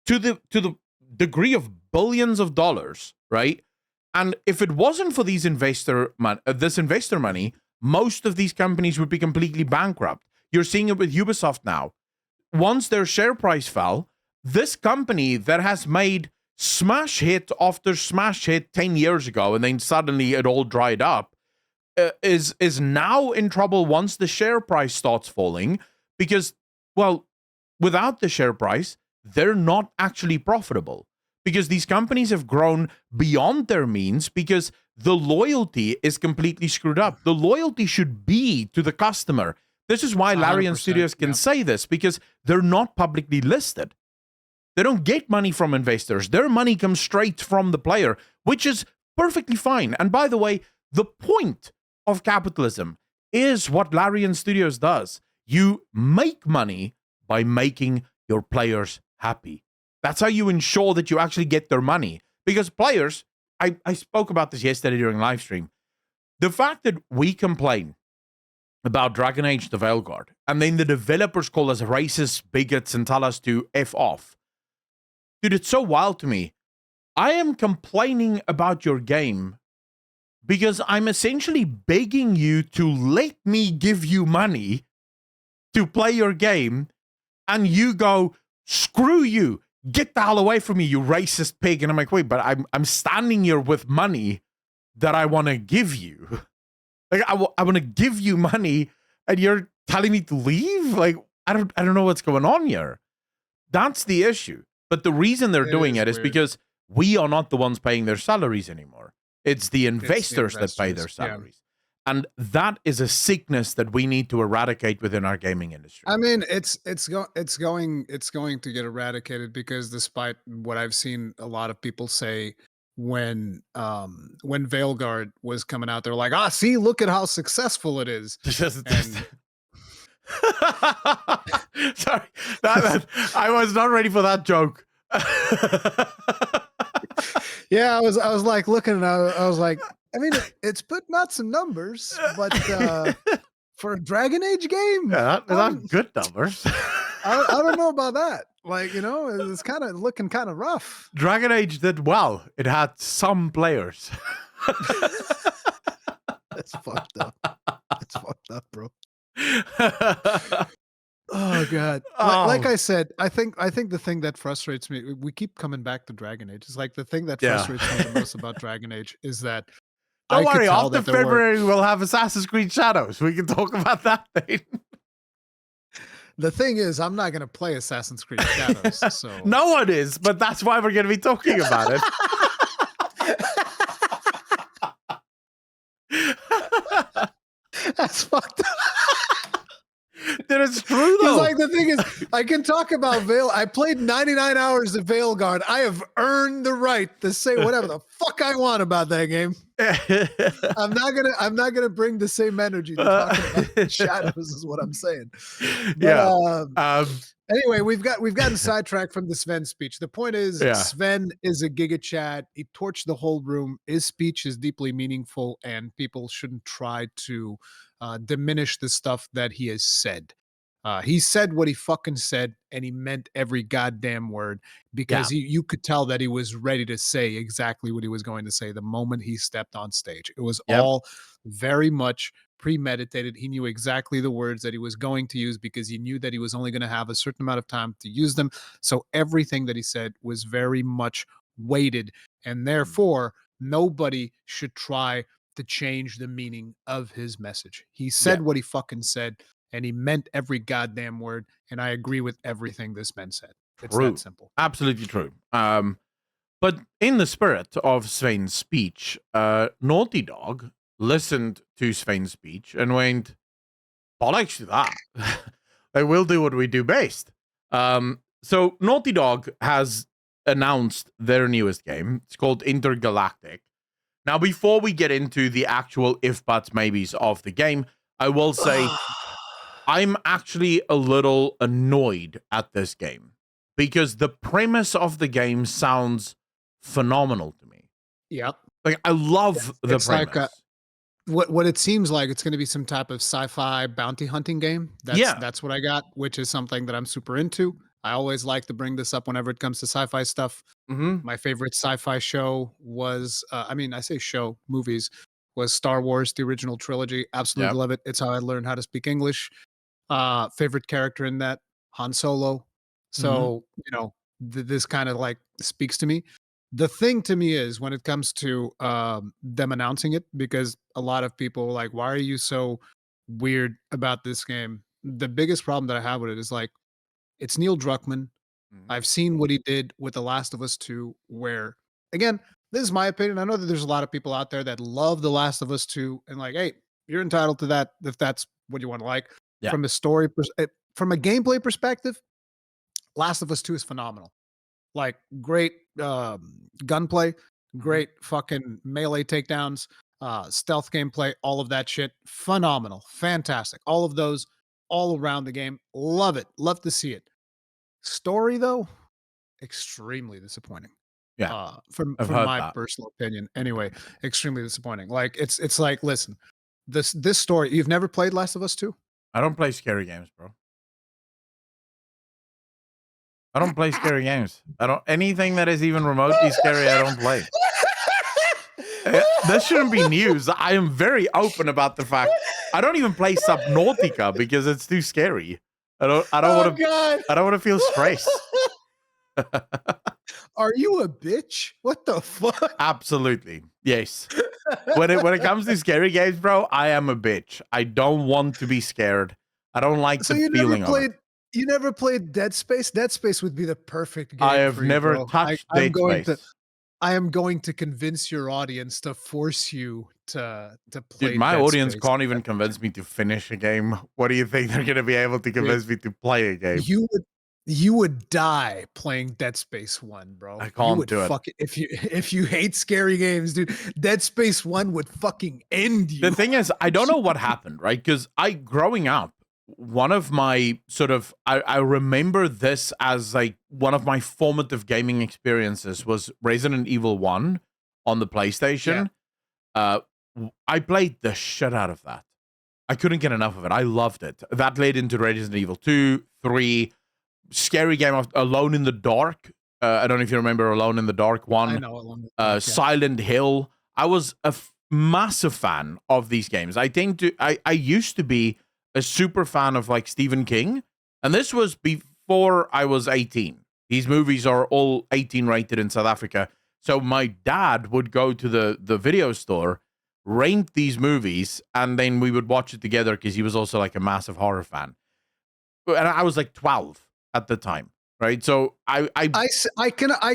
to the degree of billions of dollars, right? And if it wasn't for this investor money, most of these companies would be completely bankrupt. You're seeing it with Ubisoft now. Once their share price fell, this company that has made smash hit after smash hit 10 years ago, and then suddenly it all dried up, is now in trouble once the share price starts falling, because, well, without the share price, they're not actually profitable, because these companies have grown beyond their means because the loyalty is completely screwed up. The loyalty should be to the customer. This is why Larian Studios can say this, because they're not publicly listed. They don't get money from investors. Their money comes straight from the player, which is perfectly fine. And by the way, the point of capitalism is what Larian Studios does. You make money by making your players happy. That's how you ensure that you actually get their money. Because players, I spoke about this yesterday during live stream. The fact that we complain about Dragon Age the Veilguard, and then the developers call us racist bigots and tell us to F off. Dude, it's so wild to me. I am complaining about your game because I'm essentially begging you to let me give you money to play your game, and you go, screw you, get the hell away from me, you racist pig. And I'm like, wait, but I'm standing here with money that I want to give you. Like, I want to give you money, and you're telling me to leave? Like, I don't know what's going on here. That's the issue. But the reason they're doing it is because we are not the ones paying their salaries anymore. It's the investors that pay their salaries. Yeah. And that is a sickness that we need to eradicate within our gaming industry. I mean, it's going to get eradicated, because despite what I've seen a lot of people say when Veilguard was coming out, they're like, see, look at how successful it is. And sorry, I was not ready for that joke. Yeah, I was like looking, and I was like, I mean, it's putting out some numbers, but for a Dragon Age game, yeah, not good numbers. I don't know about that. Like, you know, it's kind of looking kind of rough. Dragon Age did well. It had some players. That's fucked up. That's fucked up, bro. Oh god. Like I said, I think the thing that frustrates me, we keep coming back to Dragon Age. It's like the thing that frustrates me the most about Dragon Age is that don't worry, after February we'll have Assassin's Creed Shadows. We can talk about that thing. The thing is, I'm not going to play Assassin's Creed Shadows. So no one is, but that's why we're going to be talking about it. That's fucked up. That is true, though. like the thing is, I can talk about Veil. I played 99 hours of Veilguard. I have earned the right to say whatever the fuck I want about that game. I'm not gonna bring the same energy to talking about Shadows, is what I'm saying. But, anyway, we've gotten sidetracked from the Sven speech. The point is, Sven is a giga chat. He torched the whole room. His speech is deeply meaningful, and people shouldn't try to diminish the stuff that he has said. He said what he fucking said, and he meant every goddamn word, because you could tell that he was ready to say exactly what he was going to say the moment he stepped on stage. It was all very much premeditated. He knew exactly the words that he was going to use because he knew that he was only going to have a certain amount of time to use them. So everything that he said was very much weighted, and therefore nobody should try to change the meaning of his message. He said what he fucking said, and he meant every goddamn word, and I agree with everything this man said. It's that simple. Absolutely true. But in the spirit of Sven's speech, Naughty Dog listened to Sven's speech and went, bollocks to that. They will do what we do best. So Naughty Dog has announced their newest game. It's called Intergalactic. Now, before we get into the actual if, buts, maybes of the game, I will say I'm actually a little annoyed at this game because the premise of the game sounds phenomenal to me. Yep. Like, I love the premise. Like what it seems like it's going to be some type of sci-fi bounty hunting game. That's what I got, which is something that I'm super into. I always like to bring this up whenever it comes to sci-fi stuff. My favorite sci-fi show was, I say show, movies, was Star Wars, the original trilogy. Absolutely love it. It's how I learned how to speak English. Favorite character in that, Han Solo. So, this kind of like speaks to me. The thing to me is when it comes to them announcing it, because a lot of people are like, why are you so weird about this game? The biggest problem that I have with it is like, it's Neil Druckmann. I've seen what he did with The Last of Us 2, where, again, this is my opinion. I know that there's a lot of people out there that love The Last of Us 2 and like, hey, you're entitled to that if that's what you want to like. From a story, from a gameplay perspective, Last of Us 2 is phenomenal. Like, great gunplay, great fucking melee takedowns, stealth gameplay, all of that shit. Phenomenal. Fantastic. All of those all around the game. Love it. Love to see it. Story, though, extremely disappointing. From my personal opinion. Anyway, extremely disappointing. Like, it's like, listen, this story, you've never played Last of Us 2? I don't play scary games, bro. I don't play scary games. Anything that is even remotely scary, I don't play. This shouldn't be news. I am very open about the fact I don't even play Subnautica because it's too scary. I don't want to feel stress. Are you a bitch? What the fuck? Absolutely. Yes. When it comes to scary games, bro, I am a bitch. I don't want to be scared. I don't like the feeling of it. You never played Dead Space? Dead Space would be the perfect game. I have never touched Dead Space. I am going to convince your audience to force you to play. Dude, my audience can't even convince me to finish a game. What do you think they're going to be able to convince me to play a game? You would die playing Dead Space 1, bro. I can't do it. If you hate scary games, dude, Dead Space 1 would fucking end you. The thing is, I don't know what happened, right? Because growing up, one of my I remember this as like one of my formative gaming experiences was Resident Evil 1 on the PlayStation. I played the shit out of that. I couldn't get enough of it. I loved it. That led into Resident Evil 2, 3, scary game of Alone in the Dark. I don't know if you remember Alone in the Dark 1. I know Alone in the Dark, Silent Hill. I was a massive fan of these games. I used to be a super fan of like Stephen King, and this was before I was 18. These movies are all 18 rated in South Africa. So my dad would go to the video store, rent these movies, and then we would watch it together because he was also like a massive horror fan. And I was like 12 at the time. right? So I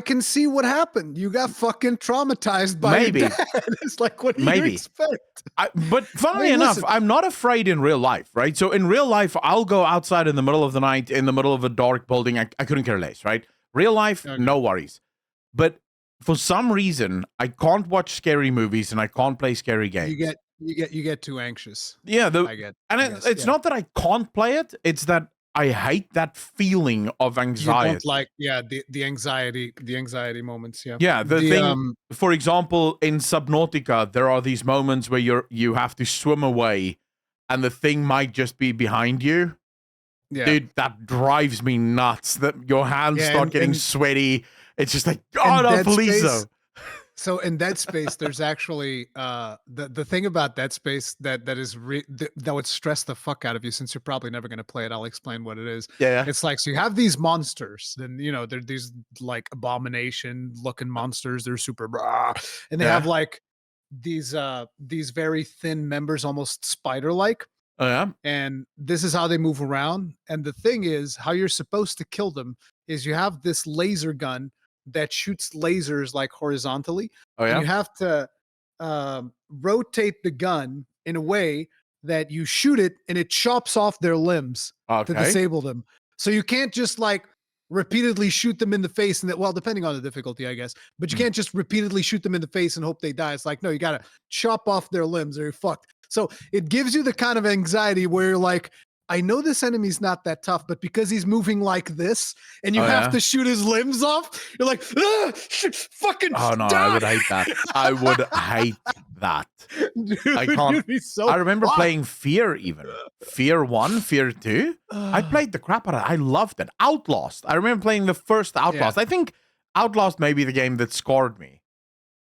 can see what happened. You got fucking traumatized by maybe your dad. It's like, what do you expect? But funnily mean, enough, listen. I'm not afraid in real life, right? So in real life, I'll go outside in the middle of the night, in the middle of a dark building. I couldn't care less, right? Real life, Okay. no worries. But for some reason, I can't watch scary movies and I can't play scary games. You get too anxious. Yeah, guess, it's yeah. not that I can't play it; it's that I hate that feeling of anxiety. You don't like, the anxiety moments. Yeah, Yeah, the thing. For example, in Subnautica, there are these moments where you have to swim away, and the thing might just be behind you. Yeah. Dude, that drives me nuts. That your hands start getting sweaty. It's just like, oh no, please though. So in Dead Space, there's actually the thing about Dead Space that would stress the fuck out of you, since you're probably never going to play it. I'll explain what it is. Yeah. It's like, so you have these monsters, and they're these like abomination looking monsters. They're super, and they have like these very thin members, almost spider like. Oh yeah. And this is how they move around. And the thing is, how you're supposed to kill them is you have this laser gun that shoots lasers like horizontally. Oh yeah. And you have to rotate the gun in a way that you shoot it and it chops off their limbs to disable them. So you can't just like repeatedly shoot them in the face, and well, depending on the difficulty, I guess, but you can't just repeatedly shoot them in the face and hope they die. It's like, no, you got to chop off their limbs or you're fucked. So it gives you the kind of anxiety where you're like, I know this enemy's not that tough, but because he's moving like this and you have to shoot his limbs off, you're like, fucking oh no, die! I would hate that. I would hate that. Dude, I can't. You'd be so I remember playing Fear, even Fear 1, Fear 2. I played the crap out of it. I loved it. Outlast. I remember playing the first Outlast. I think Outlast may be the game that scarred me,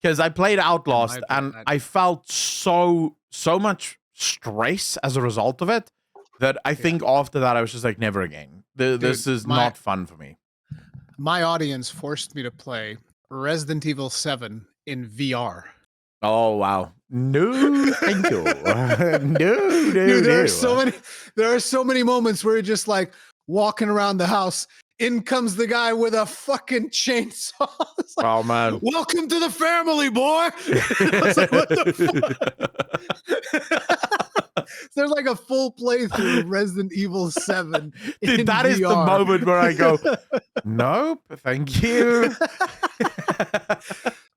because I played Outlast and I felt so much stress as a result of it, that I think after that I was just like, never again. This is not fun for me. My audience forced me to play Resident Evil 7 in VR. Oh wow. No, thank you. No. Dude, there are so many moments where you're just like walking around the house. In comes the guy with a fucking chainsaw. Like, oh man. Welcome to the family, boy. I was like, what the fuck? There's like a full playthrough of Resident Evil 7. Dude, that is the moment where I go, nope, thank you.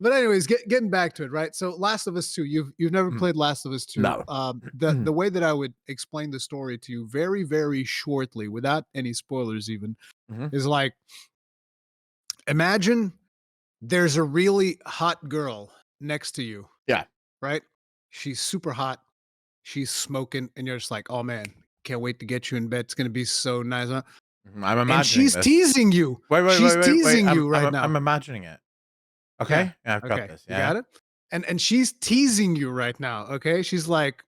But anyways, getting back to it, right? So Last of Us 2, you've never played Last of Us 2. No. The way that I would explain the story to you very, very shortly, without any spoilers even, is like, imagine there's a really hot girl next to you. Yeah. Right? She's super hot. She's smoking, and you're just like, oh man, can't wait to get you in bed. It's gonna be so nice. Huh? I'm imagining and she's teasing you. She's teasing you right now. I'm imagining it. Okay? Yeah, I've got this. Yeah. You got it? And she's teasing you right now. Okay. She's like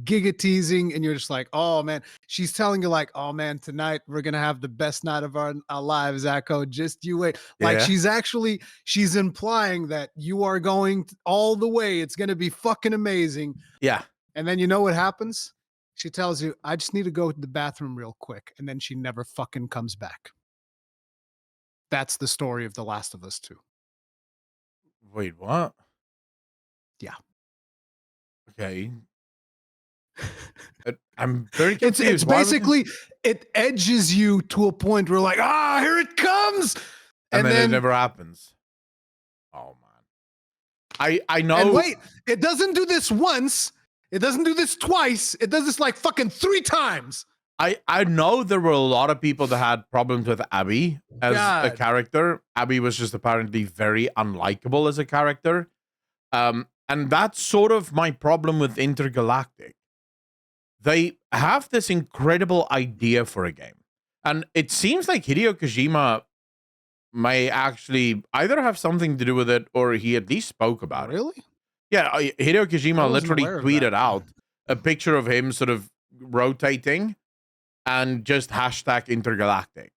giga teasing, and you're just like, oh man. She's telling you like, oh man, tonight we're gonna have the best night of our lives, Echo. Just you wait. Like she's implying that you are going all the way. It's gonna be fucking amazing. Yeah. And then you know what happens? She tells you, I just need to go to the bathroom real quick. And then she never fucking comes back. That's the story of The Last of Us 2. Wait, what? Yeah. Okay. I'm very confused. It's basically, it edges you to a point where like, here it comes. And then it never happens. Oh, man. I know. And wait, it doesn't do this once. It doesn't do this twice. It does this like fucking 3 times. I know there were a lot of people that had problems with Abby as a character. Abby was just apparently very unlikable as a character. And that's sort of my problem with Intergalactic. They have this incredible idea for a game. And it seems like Hideo Kojima may actually either have something to do with it, or he at least spoke about it. Really? Yeah, Hideo Kojima literally tweeted out a picture of him sort of rotating and just hashtag Intergalactic.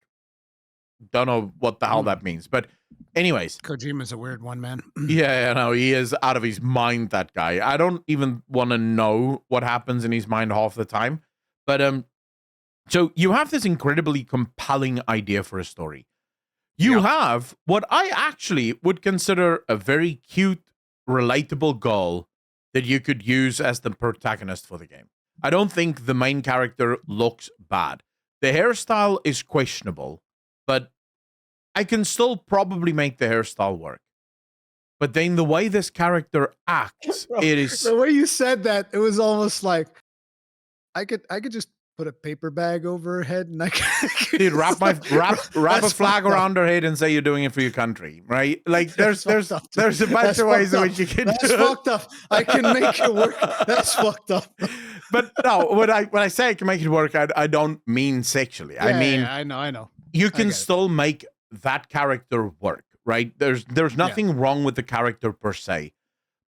Don't know what the hell that means. But anyways. Kojima's a weird one, man. Yeah, no, he is out of his mind, that guy. I don't even want to know what happens in his mind half the time. But so you have this incredibly compelling idea for a story. You have what I actually would consider a very cute, relatable girl that you could use as the protagonist for the game. I don't think the main character looks bad. The hairstyle is questionable, but I can still probably make the hairstyle work. But then the way this character acts, it is the way you said that. It was almost like I could just put a paper bag over her head and I could dude, wrap a flag around her head and say you're doing it for your country, right? Like there's a bunch of ways in which you can That's do fucked up. I can make it work. That's fucked up. But no, when I say I can make it work, I don't mean sexually. I mean, I know. You can still make that character work, right? There's nothing wrong with the character per se.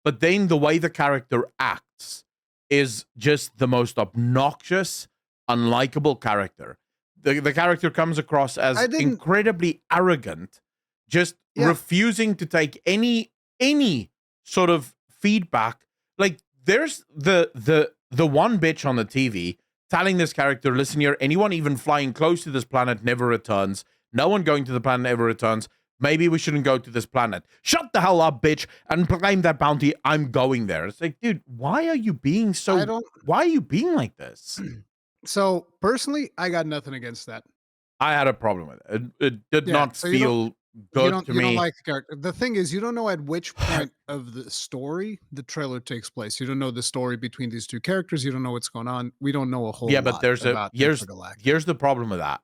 But then the way the character acts is just the most obnoxious, unlikable character. The character comes across as incredibly arrogant, just refusing to take any sort of feedback. Like there's the one bitch on the TV telling this character, listen here, anyone even flying close to this planet never returns. No one going to the planet ever returns. Maybe we shouldn't go to this planet. Shut the hell up, bitch, and claim that bounty. I'm going there. It's like, dude, why are you being so... Why are you being like this? So, personally, I got nothing against that. I had a problem with it. It did not feel good to me. You don't like the character. The thing is, you don't know at which point of the story the trailer takes place. You don't know the story between these two characters. You don't know what's going on. We don't know a whole lot. But here's the problem with that.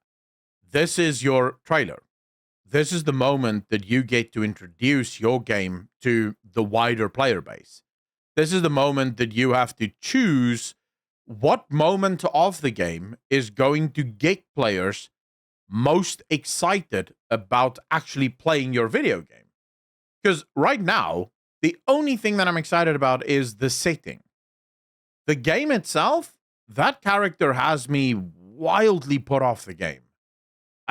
This is your trailer. This is the moment that you get to introduce your game to the wider player base. This is the moment that you have to choose what moment of the game is going to get players most excited about actually playing your video game. Because right now, the only thing that I'm excited about is the setting. The game itself, that character has me wildly put off the game.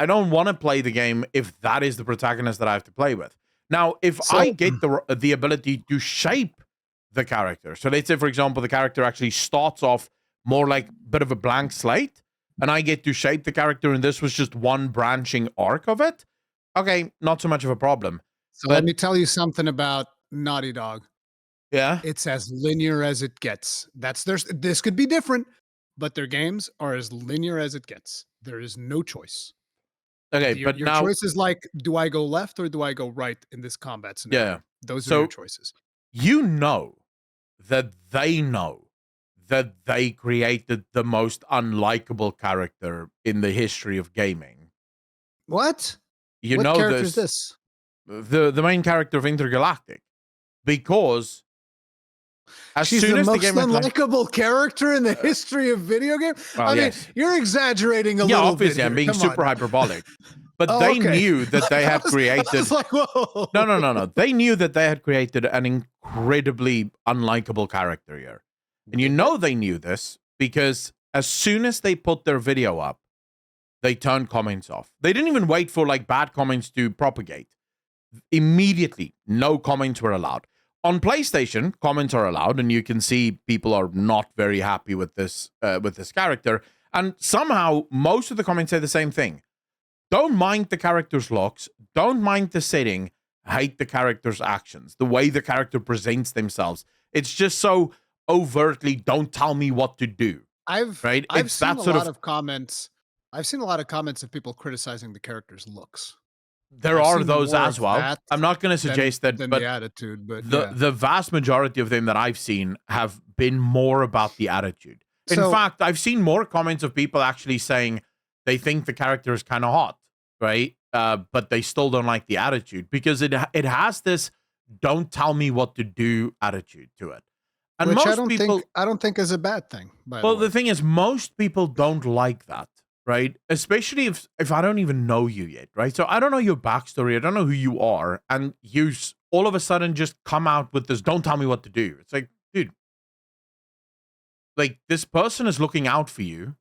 I don't want to play the game if that is the protagonist that I have to play with. Now, if I get the ability to shape the character, so let's say, for example, the character actually starts off more like a bit of a blank slate, and I get to shape the character, and this was just one branching arc of it, okay, not so much of a problem. So let me tell you something about Naughty Dog. Yeah? It's as linear as it gets. This could be different, but their games are as linear as it gets. There is no choice. Okay, but your choice is like, do I go left or do I go right in this combat scenario? Yeah. Those are your choices. You know that they created the most unlikable character in the history of gaming. What? What character is this? The main character of Intergalactic. Because she's the most unlikable character in the history of video games. Well, I mean, you're exaggerating a little bit. Yeah, obviously, I'm being super hyperbolic. But they knew that they had created... I was like, whoa. No. They knew that they had created an incredibly unlikable character here. And you know they knew this because as soon as they put their video up, they turned comments off. They didn't even wait for like bad comments to propagate. Immediately, no comments were allowed. On PlayStation, comments are allowed, and you can see people are not very happy with this character. And somehow, most of the comments say the same thing. Don't mind the character's looks. Don't mind the setting. Hate the character's actions. The way the character presents themselves. It's just so overtly, don't tell me what to do. I've seen a lot of comments. I've seen a lot of comments of people criticizing the character's looks. There are those as well. I'm not going to suggest that, but the attitude, but the vast majority of them that I've seen have been more about the attitude. In fact, I've seen more comments of people actually saying they think the character is kind of hot, right? But they still don't like the attitude because it has this "don't tell me what to do" attitude to it. And which most I don't think is a bad thing. Well, the thing is, most people don't like that. Right? Especially if I don't even know you yet, right? So I don't know your backstory. I don't know who you are. And you all of a sudden just come out with this, don't tell me what to do. It's like, dude, like this person is looking out for you.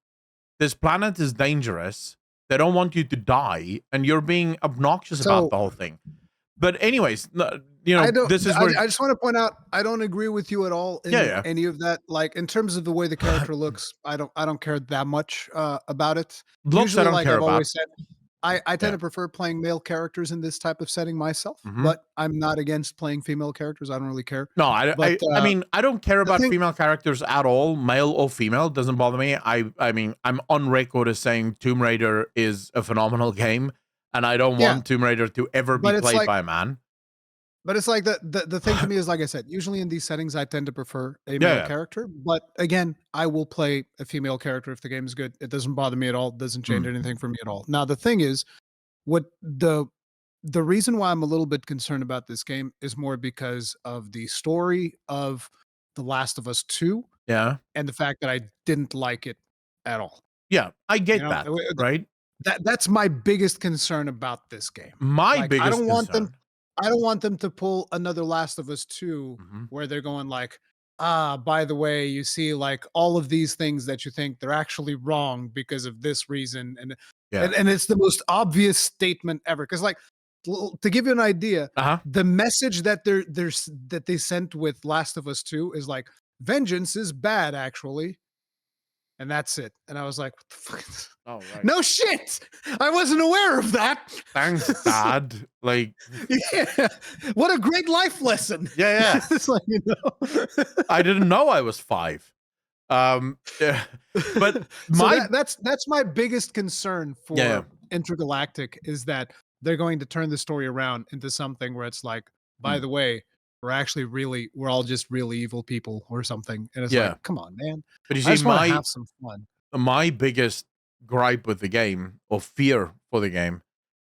This planet is dangerous. They don't want you to die. And you're being obnoxious about the whole thing. But anyways, you know, this is where I just want to point out, I don't agree with you at all in any of that. Like in terms of the way the character looks, I don't care that much about it. Looks, usually, I don't care about. I tend Yeah. to prefer playing male characters in this type of setting myself, Mhm. but I'm not against playing female characters. I don't really care. No, But I mean, I don't care the about thing, female characters at all, male or female, doesn't bother me. I mean, I'm on record as saying Tomb Raider is a phenomenal game, and I don't yeah, want Tomb Raider to ever be but it's played like by a man. the thing to me is, like I said, usually in these settings, I tend to prefer a Yeah, male yeah. character. But again, I will play a female character if the game is good. It doesn't bother me at all. It doesn't change Mm, anything for me at all. Now, the thing is, what the reason why I'm a little bit concerned about this game is more because of the story of The Last of Us 2 yeah. and the fact that I didn't like it at all. Yeah, I You get know, that, right? that's my biggest concern about this game. My Like, biggest concern. I don't want them to pull another Last of Us 2 Mhm. where they're going like, "Ah, by the way, you see, like, all of these things that you think they're actually wrong because of this reason," Yeah. and it's the most obvious statement ever. Because, like, to give you an idea, Uh-huh. the message that that they sent with Last of Us 2 is like, "Vengeance is bad, actually." And that's it. And I was like, "What the fuck is Oh, right. no shit! I wasn't aware of that." Thanks, Dad. Like, Yeah. What a great life lesson. yeah, yeah. It's like, you know. I didn't know I was 5. Yeah, but So my that's my biggest concern yeah, yeah. for Intergalactic is that they're going to turn the story around into something where it's like, by Mm, the way, we're all just really evil people or something. And it's like, yeah. come on, man. But you I see, just want to have some fun. my biggest gripe with the game, or fear for the game,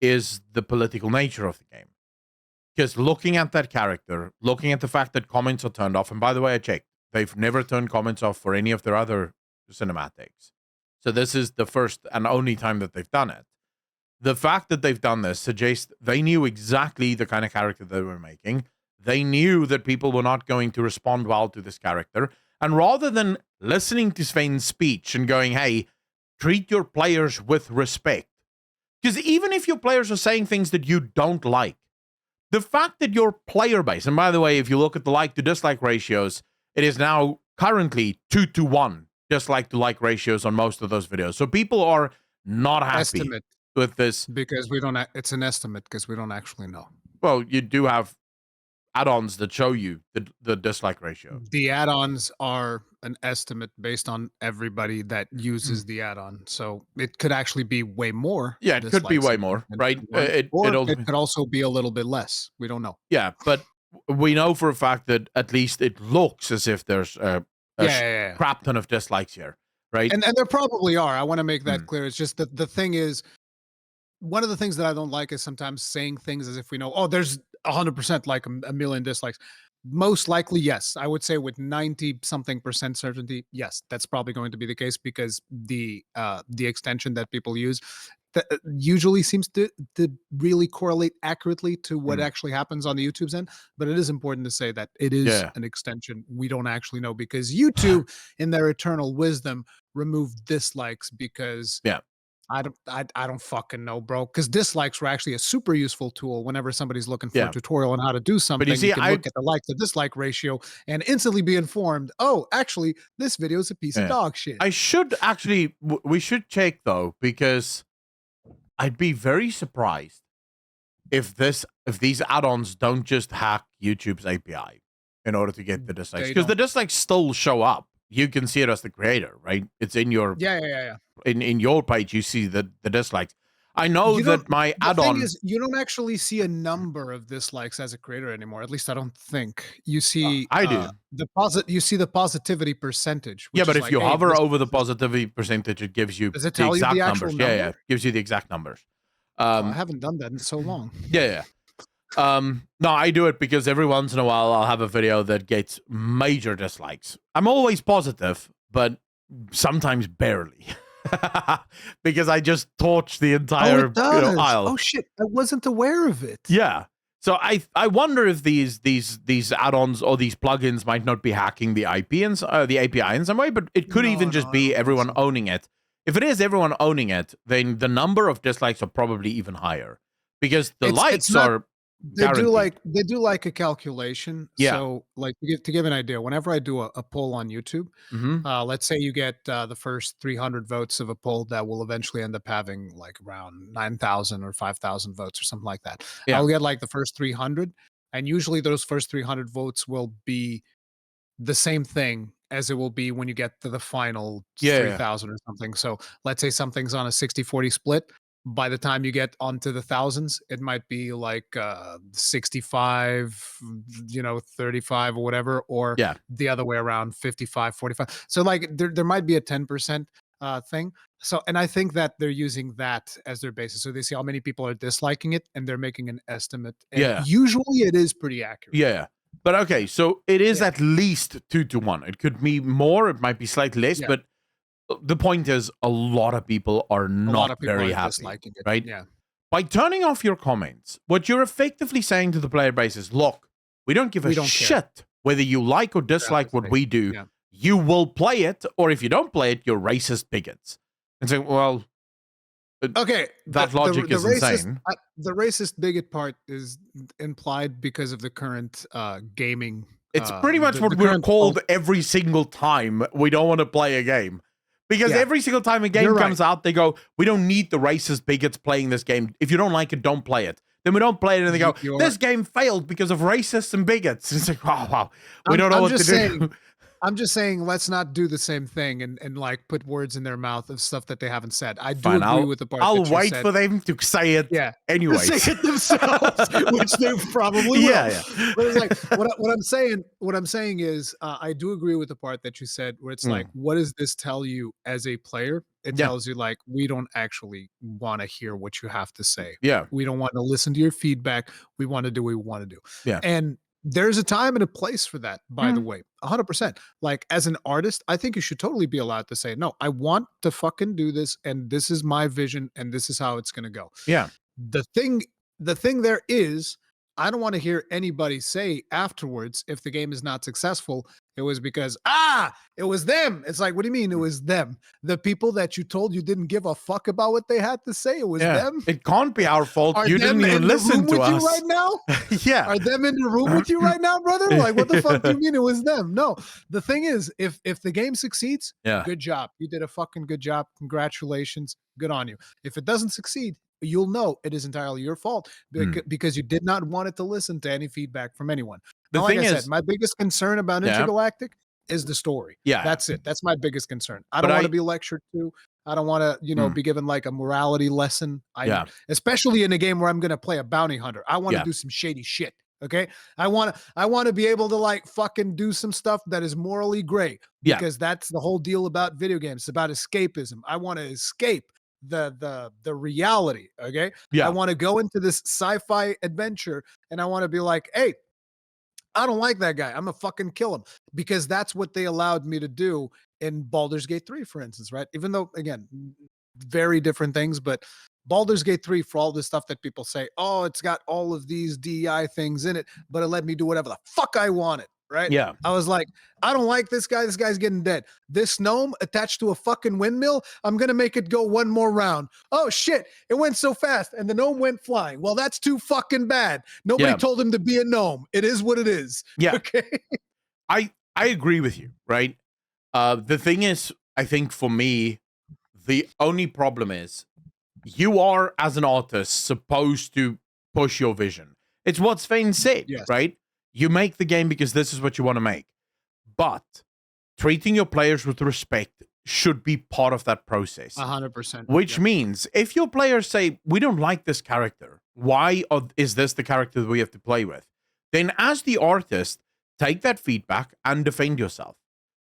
is the political nature of the game. Because looking at that character, looking at the fact that comments are turned off, and by the way, I checked, they've never turned comments off for any of their other cinematics. So this is the first and only time that they've done it. The fact that they've done this suggests they knew exactly the kind of character they were making. They knew that people were not going to respond well to this character. And rather than listening to Sven's speech and going, hey, treat your players with respect. Because even if your players are saying things that you don't like, the fact that your player base, and by the way, if you look at the like to dislike ratios, it is now currently 2-1 dislike to like ratios on most of those videos. So people are not happy Estimate, with this. because we don't it's an estimate because we don't actually know. Well, you do have add-ons that show you the dislike ratio. The add-ons are an estimate based on everybody that uses the add-on. So it could actually be way more. Yeah, it could be dislikes way than more, than right? one, It or all it could also be a little bit less. We don't know. yeah, but we know for a fact that at least it looks as if there's Yeah. crap ton of dislikes here, right? And there probably are. I want to make that Mm. clear. It's just that the thing is, one of the things that I don't like is sometimes saying things as if we know, oh, there's 100% like a million dislikes. Most likely, yes. I would say with 90 something percent certainty, yes, that's probably going to be the case because the extension that people use that usually seems to really correlate accurately to what Mm. actually happens on the YouTube's end. But it is important to say that it is Yeah. an extension. We don't actually know because YouTube, in their eternal wisdom, removed dislikes because Yeah. I don't fucking know, bro. Because dislikes were actually a super useful tool whenever somebody's looking for Yeah. a tutorial on how to do something. But you see, can look at the like to dislike ratio and instantly be informed, oh, actually, this video is a piece of Yeah. dog shit. I should actually, we should check though, because I'd be very surprised if these add-ons don't just hack YouTube's API in order to get the dislikes, They because the don't. dislikes still show up. You can see it as the creator, right? It's in your Yeah. in your page. You see the dislikes. I know You don't. that my The thing add-on. is, you don't actually see a number of dislikes as a creator anymore. At least I don't think you see. I do. You see the positivity percentage. Yeah, Which but is if like, you hey, hover this over the person- positivity percentage, it gives you does it the tell you exact the actual numbers. Yeah, number? it gives you the exact numbers. Oh, I haven't done that in so long. Yeah. No, I do it because every once in a while I'll have a video that gets major dislikes. I'm always positive, but sometimes barely. Because I just torch the entire it does. aisle. Oh shit! I wasn't aware of it. Yeah. So I wonder if these add-ons or these plugins might not be hacking the IP and the API in some way, but it could even just I be don't think everyone so. owning it. If it is everyone owning it, then the number of dislikes are probably even higher, because the It's likes not- are Guaranteed. They do like a calculation. Yeah. So like to give an idea, whenever I do a poll on YouTube, Mm-hmm. let's say you get the first 300 votes of a poll that will eventually end up having like around 9,000 or 5,000 votes or something like that. Yeah. I'll get like the first 300, and usually those first 300 votes will be the same thing as it will be when you get to the final Yeah. 3,000 or something. So let's say something's on a 60-40 split. By the time you get onto the thousands, it might be like 65, 35 or whatever, or Yeah. the other way around, 55-45. So like there might be a 10% thing. So, and I think that they're using that as their basis. So they see how many people are disliking it and they're making an estimate. And Yeah. usually it is pretty accurate. Yeah. But okay, so it is Yeah. at least 2-1. It could be more, it might be slightly less, Yeah. but the point is a lot of people are A lot not of people very are happy, disliking it. right? Yeah. By turning off your comments, what you're effectively saying to the player base is, look, we don't give a We don't care. shit whether you like or dislike what we do. Yeah. You will play it, or if you don't play it, you're racist bigots. And so, well, Okay, that logic is insane. The racist bigot part is implied because of the current gaming. It's pretty much what we're called every single time we don't want to play a game. Because every single time a game comes out, they go, we don't need the racist bigots playing this game. If you don't like it, don't play it. Then we don't play it, and they go, this game failed because of racists and bigots. It's like, wow. We don't know what to do. I'm just saying, let's not do the same thing and like put words in their mouth of stuff that they haven't said. I do agree with the part I'll that you wait said. for them to say it anyway. Say it themselves, which they probably will. Yeah. But it's like, what I'm saying is, I do agree with the part that you said, where it's like, what does this tell you as a player? It tells you like, we don't actually want to hear what you have to say. Yeah. We don't want to listen to your feedback. We want to do what we want to do. Yeah. And there's a time and a place for that, by the way, 100%. Like as an artist, I think you should totally be allowed to say, no, I want to fucking do this, and this is my vision, and this is how it's going to go. Yeah. The thing there is, I don't want to hear anybody say afterwards, if the game is not successful, it was because, it was them. It's like, what do you mean it was them? The people that you told you didn't give a fuck about what they had to say, it was them? It can't be our fault. Are You didn't even listen to us. You right now? Yeah. Are them in the room with you right now, brother? Like, what the fuck do you mean it was them? No. The thing is, if the game succeeds, good job. You did a fucking good job. Congratulations. Good on you. If it doesn't succeed, you'll know it is entirely your fault because you did not want it to listen to any feedback from anyone. The now, thing like I is, said, my biggest concern about Intergalactic is the story. Yeah. That's it. That's my biggest concern. I don't want to be lectured to. I don't want to, be given like a morality lesson. Especially in a game where I'm going to play a bounty hunter. I want to do some shady shit. Okay. I want to be able to like fucking do some stuff that is morally gray because that's the whole deal about video games. It's about escapism. I want to escape the reality. Okay. I want to go into this sci-fi adventure and I want to be like, hey, I don't like that guy. I'm gonna fucking kill him, because that's what they allowed me to do in Baldur's Gate 3, for instance, right? Even though, again, very different things, but Baldur's Gate 3, for all this stuff that people say, oh, it's got all of these DEI things in it, but it let me do whatever the fuck I wanted, right? Yeah. I was like, I don't like this guy. This guy's getting dead. This gnome attached to a fucking windmill, I'm going to make it go one more round. Oh, shit. It went so fast, and the gnome went flying. Well, that's too fucking bad. Nobody told him to be a gnome. It is what it is. Yeah. Okay. I agree with you, right? The thing is, I think for me, the only problem is you are, as an artist, supposed to push your vision. It's what Sven said, right? You make the game because this is what you want to make. But treating your players with respect should be part of that process. 100%. Which means if your players say, we don't like this character, why is this the character that we have to play with? Then as the artist, take that feedback and defend yourself.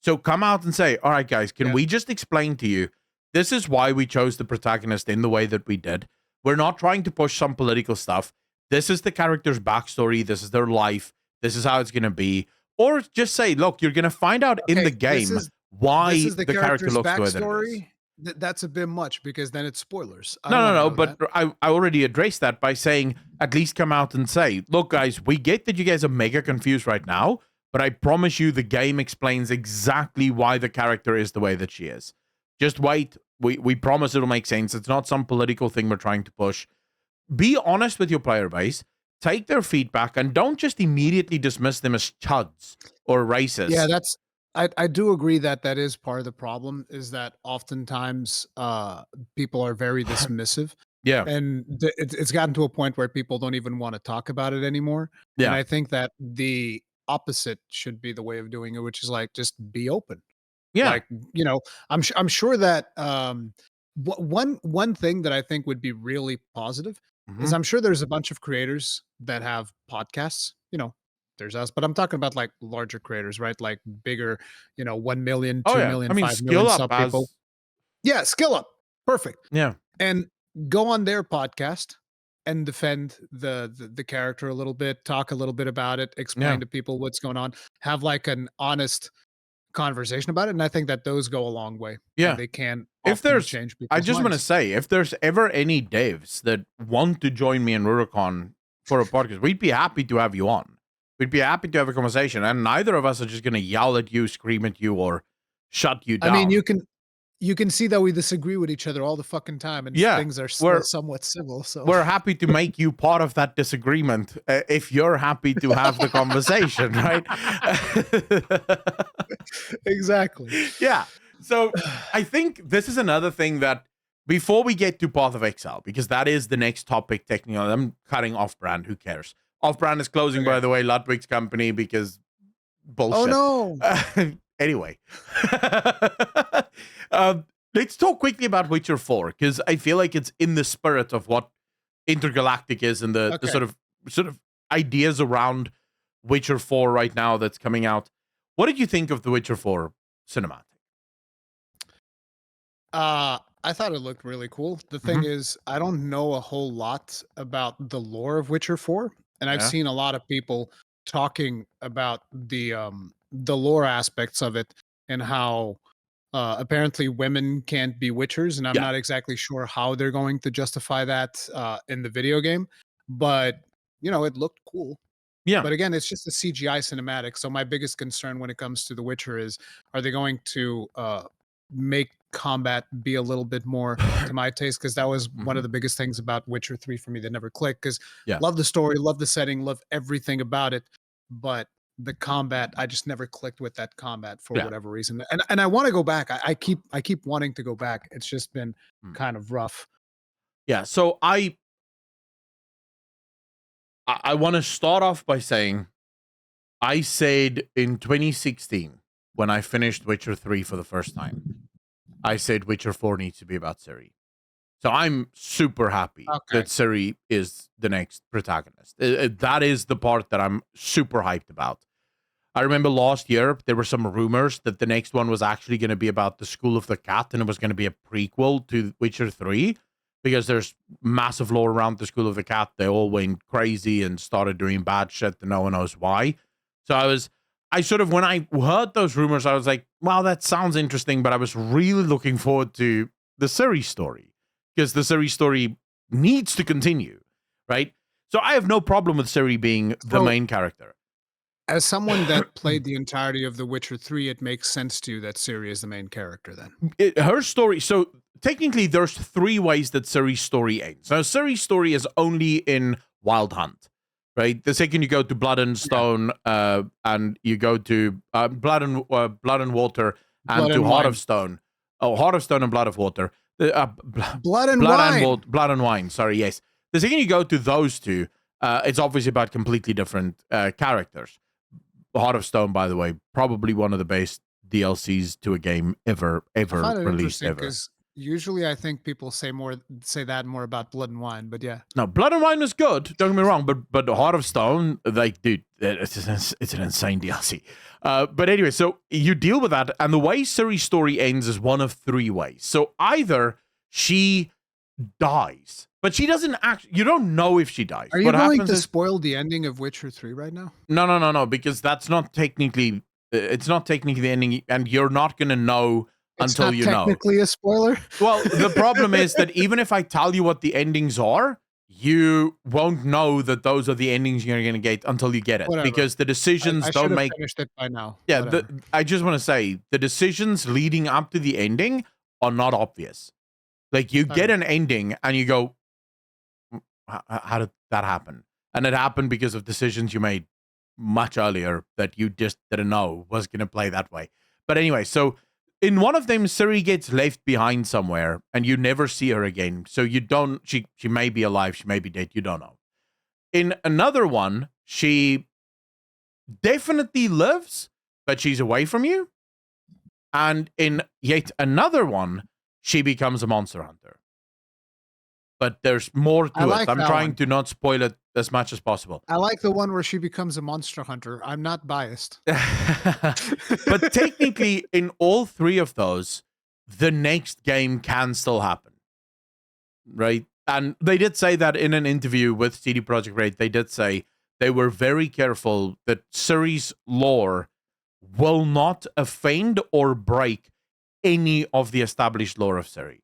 So come out and say, all right, guys, can we just explain to you, this is why we chose the protagonist in the way that we did. We're not trying to push some political stuff. This is the character's backstory. This is their life. This is how it's going to be. Or just say, look, you're going to find out in the game why the character looks the way that it is. That's a bit much, because then it's spoilers. No. But I already addressed that by saying, at least come out and say, look, guys, we get that you guys are mega confused right now, but I promise you the game explains exactly why the character is the way that she is. Just wait. We promise it'll make sense. It's not some political thing we're trying to push. Be honest with your player base. take their feedback and don't just immediately dismiss them as chuds or racist. Yeah, that's I do agree that that is part of the problem, is that oftentimes people are very dismissive, Yeah. and it's gotten to a point where people don't even want to talk about it anymore. And Yeah. I think that the opposite should be the way of doing it, which is like just be open. Yeah. Like, I'm sure that one thing that I think would be really positive is Mhm. I'm sure there's a bunch of creators that have podcasts. There's us, but I'm talking about like larger creators, right? Like bigger, 1 million, Oh, 2 yeah. I million, mean, 5 million Skill Up sub people. as Yeah, skill up. Perfect. yeah. And go on their podcast and defend the character a little bit, talk a little bit about it, Yeah. explain to people what's going on, have like an honest conversation about it, and I think that those go a long way, and Yeah. they can If often there's change I people's just want to minds. say, if there's ever any devs that want to join me in Rurikon for a podcast, we'd be happy to have you on. We'd be happy to have a conversation, and neither of us are just going to yell at you, scream at you, or shut you I mean, down. you can see that we disagree with each other all the fucking time, and Yeah, things are still we're somewhat civil, so we're happy to make you part of that disagreement if you're happy to have the conversation, right? exactly. Yeah. So I think this is another thing that before we get to Path of Exile, because that is the next topic, technically, I'm cutting off brand. Who cares? Off brand is closing, by Okay. the way, Ludwig's company, because Oh, bullshit. no. Anyway, let's talk quickly about Witcher 4, because I feel like it's in the spirit of what Intergalactic is and the Okay. sort of ideas around Witcher 4 right now that's coming out. What did you think of the Witcher 4 cinematic? I thought it looked really cool. The thing Mhm. is, I don't know a whole lot about the lore of Witcher 4, and I've Yeah. seen a lot of people talking about the lore aspects of it and how apparently women can't be witchers, and I'm Yeah. not exactly sure how they're going to justify that in the video game, but it looked cool. Yeah. But again, it's just a CGI cinematic. So my biggest concern when it comes to The Witcher is, are they going to make combat be a little bit more to my taste? Because that was one Mhm. of the biggest things about Witcher 3 for me that never clicked. Because Yeah. love the story, love the setting, love everything about it, but the combat, I just never clicked with that combat for Yeah. whatever reason. And I want to go back. I keep wanting to go back. It's just been Mm. kind of rough. Yeah. So I want to start off by saying I said in 2016 when I finished Witcher 3 for the first time, I said Witcher 4 needs to be about Ciri. So I'm super happy Okay. that Ciri is the next protagonist. That is the part that I'm super hyped about. I remember last year there were some rumors that the next one was actually going to be about the School of the Cat and it was going to be a prequel to Witcher 3 because there's massive lore around the School of the Cat. They all went crazy and started doing bad shit and no one knows why. So I sort of, when I heard those rumors, I was like, wow, that sounds interesting, but I was really looking forward to the Ciri story because the Ciri story needs to continue, right? So I have no problem with Ciri being the So main character. as someone that played the entirety of The Witcher 3, it makes sense to you that Ciri is the main character then. Her story, so technically there's three ways that Ciri's story ends. Now, Ciri's story is only in Wild Hunt, right? The second you go to Blood and Yeah. Stone, and you go to Blood and Water, and Blood to and Heart Wine. of Stone. Oh, Heart of Stone and Blood of Water. Blood and Wine. Blood and Wine. Sorry, yes. The second you go to those two, it's obviously about completely different characters. Heart of Stone, by the way, probably one of the best DLCs to a game ever I find it released interesting ever. because usually I think people say that more about Blood and Wine, but yeah. No, Blood and Wine was good. Don't get me wrong, but Heart of Stone, like, dude, it's an insane DLC. But anyway, so you deal with that, and the way Ciri's story ends is one of three ways. So either she dies, but she doesn't actually. You don't know if she dies. Are you What going happens to is spoil the ending of Witcher 3 right now? no, because that's not technically. It's not technically the ending, and you're not gonna know It's until not you know. technically a spoiler. Well, the problem is that even if I tell you what the endings are, you won't know that those are the endings you're going to get until you get it Whatever. because the decisions I should don't have make. finished it by now. Yeah, Whatever. I just want to say the decisions leading up to the ending are not obvious. Like you get Okay. an ending and you go, how did that happen? And it happened because of decisions you made much earlier that you just didn't know was going to play that way. But anyway, so in one of them, Ciri gets left behind somewhere and you never see her again. So you don't, she may be alive, she may be dead, you don't know. In another one, she definitely lives, but she's away from you. And in yet another one, she becomes a monster hunter. But there's more to it. I'm trying to not spoil it as much as possible. I like the one where she becomes a monster hunter. I'm not biased. But technically, in all three of those, the next game can still happen. Right? And they did say that in an interview with CD Projekt Red, they did say they were very careful that Ciri's lore will not offend or break any of the established lore of Ciri.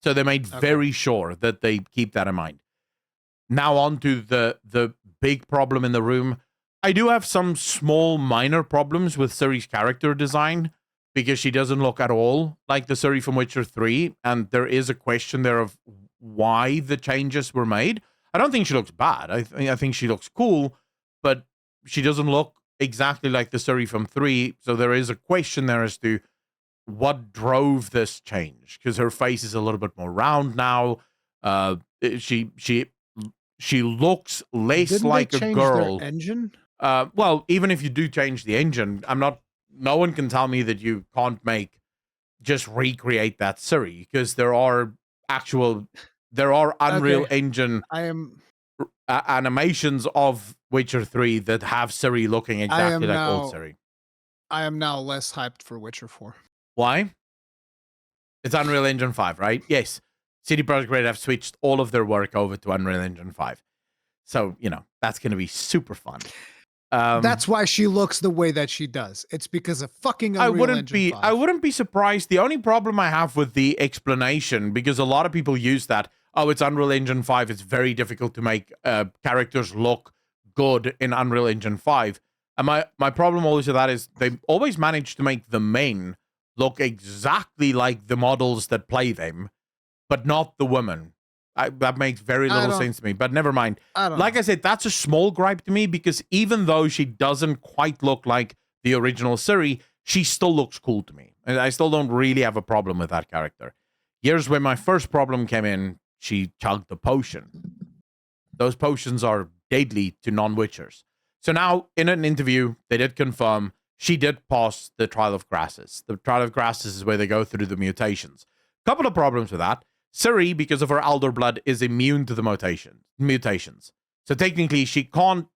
So they made very sure that they keep that in mind. Now on to the big problem in the room. I do have some small minor problems with Ciri's character design because she doesn't look at all like the Ciri from Witcher 3. And there is a question there of why the changes were made. I don't think she looks bad. I think she looks cool, but she doesn't look exactly like the Ciri from 3. So there is a question there as to what drove this change, because her face is a little bit more round now. She looks less like a girl. Their engine? Well, even if you do change the engine, no one can tell me that you can't just recreate that Ciri, because there are Unreal Engine animations of Witcher 3 that have Ciri looking exactly like old Ciri. I am now less hyped for Witcher 4. Why? It's Unreal Engine 5, right? Yes. CD Projekt Red have switched all of their work over to Unreal Engine 5. So, that's going to be super fun. That's why she looks the way that she does. It's because of fucking Unreal Engine 5. I wouldn't be surprised. The only problem I have with the explanation, because a lot of people use that, it's Unreal Engine 5, it's very difficult to make characters look good in Unreal Engine 5. And my problem always with that is they always manage to make the main look exactly like the models that play them, but not the women. That makes very little sense to me, but never mind. Like I said, that's a small gripe to me, because even though she doesn't quite look like the original Ciri, she still looks cool to me. And I still don't really have a problem with that character. Here's where my first problem came in. She chugged the potion. Those potions are deadly to non-Witchers. So now, in an interview, they did confirm she did pass the Trial of Grasses. The Trial of Grasses is where they go through the mutations. Couple of problems with that. Ciri, because of her elder blood, is immune to the mutations. So technically, she can't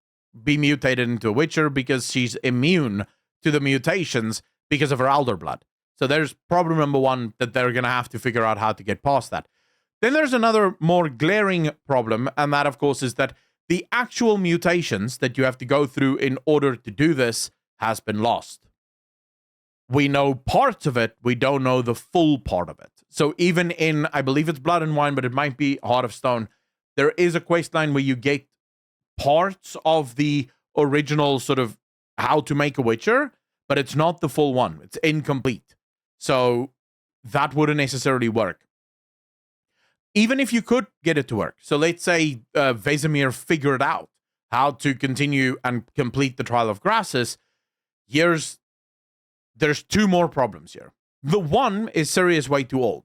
be mutated into a Witcher because she's immune to the mutations because of her elder blood. So there's problem number one that they're going to have to figure out how to get past that. Then there's another more glaring problem, and that, of course, is that the actual mutations that you have to go through in order to do this has been lost. We know parts of it, we don't know the full part of it. So even in, I believe it's Blood and Wine, but it might be Heart of Stone, there is a quest line where you get parts of the original sort of how to make a Witcher, but it's not the full one. It's incomplete. So that wouldn't necessarily work. Even if you could get it to work. So let's say Vesemir figured out how to continue and complete the Trial of Grasses. There's two more problems here. The one is Ciri is way too old.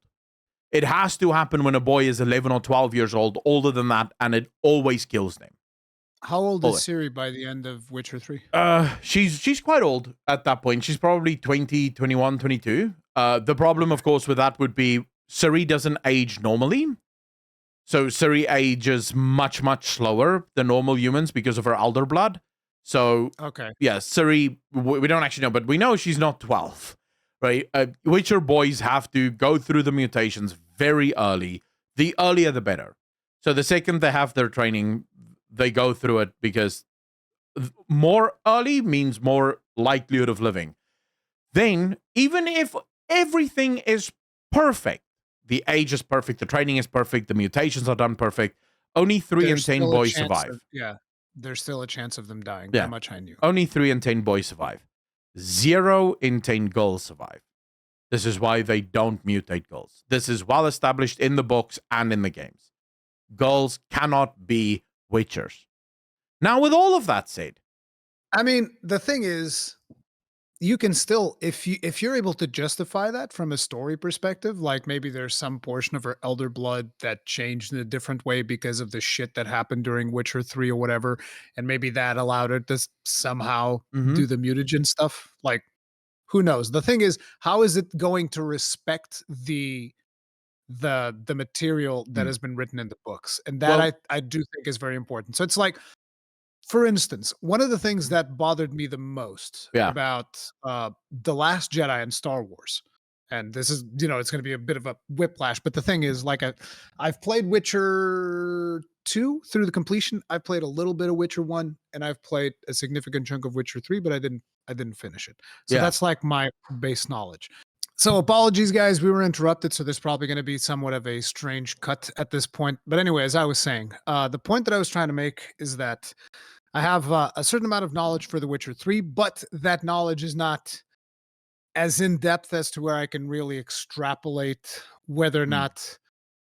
It has to happen when a boy is 11 or 12 years old, older than that, and it always kills them. How old is Ciri by the end of Witcher 3? She's quite old at that point. She's probably 20, 21, 22. The problem, of course, with that would be Ciri doesn't age normally. So Ciri ages much, much slower than normal humans because of her elder blood. So, yeah, Ciri, we don't actually know, but we know she's not 12, right? Witcher boys have to go through the mutations very early. The earlier, the better. So the second they have their training, they go through it, because more early means more likelihood of living. Then, even if everything is perfect, the age is perfect, the training is perfect, the mutations are done perfect, only 3 in 10 boys survive. There's still a chance of them dying. How much I knew. Only 3 in 10 boys survive. 0 in 10 girls survive. This is why they don't mutate girls. This is well established in the books and in the games. Girls cannot be Witchers. Now, with all of that said, I mean, the thing is, you can still, if you're able to justify that from a story perspective, like maybe there's some portion of her elder blood that changed in a different way because of the shit that happened during Witcher 3 or whatever, and maybe that allowed her to somehow do the mutagen stuff. Like, who knows? The thing is, how is it going to respect the material that has been written in the books? And that well, I do think is very important. So it's like, for instance, one of the things that bothered me the most yeah, about The Last Jedi and Star Wars, and this is, it's going to be a bit of a whiplash, but the thing is, like, I've played Witcher 2 through the completion. I played a little bit of Witcher 1, and I've played a significant chunk of Witcher 3, but I didn't finish it. So yeah. that's like my base knowledge. So apologies, guys. We were interrupted, so there's probably going to be somewhat of a strange cut at this point. But anyway, as I was saying, the point that I was trying to make is that I have a certain amount of knowledge for The Witcher 3, but that knowledge is not as in depth as to where I can really extrapolate whether or not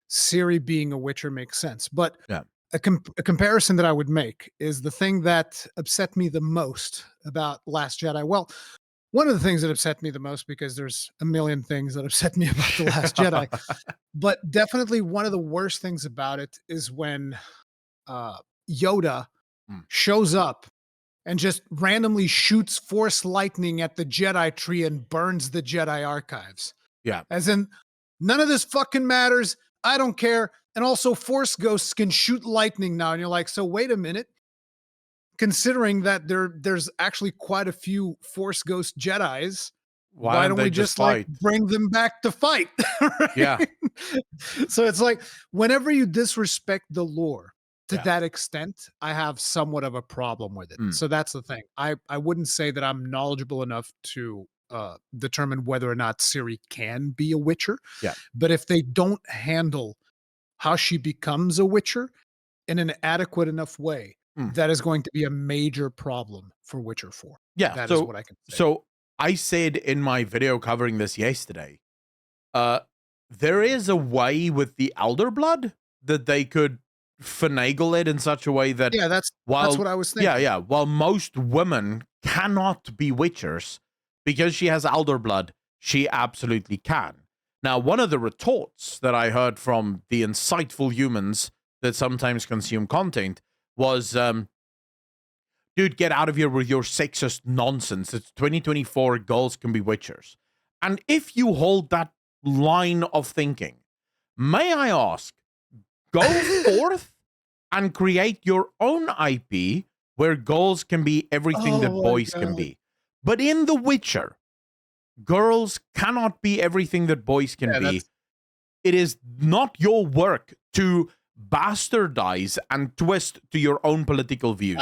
Ciri being a Witcher makes sense. But Yeah. a comparison that I would make is the thing that upset me the most about Last Jedi. Well, one of the things that upset me the most, because there's a million things that upset me about The Last Jedi, but definitely one of the worst things about it is when Yoda shows up and just randomly shoots force lightning at the Jedi tree and burns the Jedi archives. Yeah. As in, none of this fucking matters. I don't care. And also, force ghosts can shoot lightning now. And you're like, so wait a minute. Considering that there's actually quite a few force ghost Jedis, why don't they we just just like fight? bring them back to fight? Right? Yeah. So it's like, whenever you disrespect the lore to Yeah. that extent, I have somewhat of a problem with it. So that's the thing. I wouldn't say that I'm knowledgeable enough to determine whether or not Ciri can be a Witcher. Yeah. But if they don't handle how she becomes a Witcher in an adequate enough way, that is going to be a major problem for Witcher 4. Yeah. That is what I can say. So I said in my video covering this yesterday, there is a way with the Elder Blood that they could finagle it in such a way that that's what I was thinking. Yeah. While most women cannot be Witchers, because she has Elder Blood, she absolutely can. Now, one of the retorts that I heard from the insightful humans that sometimes consume content was, dude, get out of here with your sexist nonsense. It's 2024, girls can be Witchers. And if you hold that line of thinking, may I ask, go forth and create your own IP where girls can be everything that boys can be. But in The Witcher, girls cannot be everything that boys can be. It is not your work to bastardize and twist to your own political views.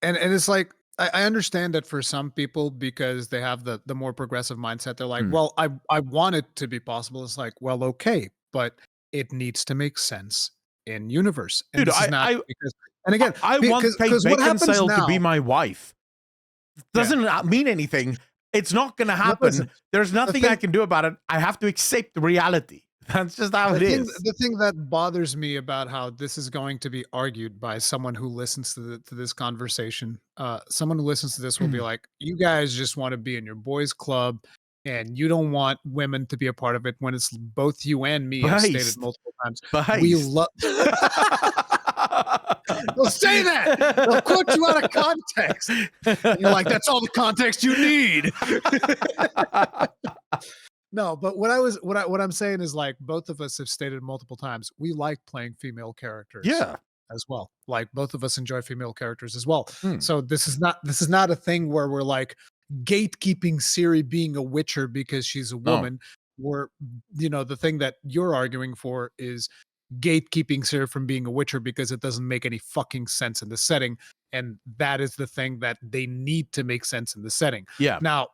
And it's like, I understand that for some people, because they have the more progressive mindset, they're like, well, I want it to be possible. It's like, well, okay, but it needs to make sense in universe. And Dude, this is not because, and again, I want Kate what happens Beckinsale now, to be my wife. Doesn't mean anything. It's not going to happen. listen, There's nothing I can do about it. I have to accept reality. That's just how it is. The thing that bothers me about how this is going to be argued by someone who listens to this conversation, someone who listens to this will be like, you guys just want to be in your boys' club and you don't want women to be a part of it, when it's both you and me, as stated multiple times. We love. They'll say that. They'll quote you out of context. And you're like, that's all the context you need. No, but what I'm saying is, like, both of us have stated multiple times, we like playing female characters. Yeah. As well. Like, both of us enjoy female characters as well. So this is not a thing where we're like gatekeeping Ciri being a Witcher because she's a woman. We're, the thing that you're arguing for is gatekeeping Ciri from being a Witcher because it doesn't make any fucking sense in the setting. And that is the thing that they need to make sense in the setting. Yeah. Now,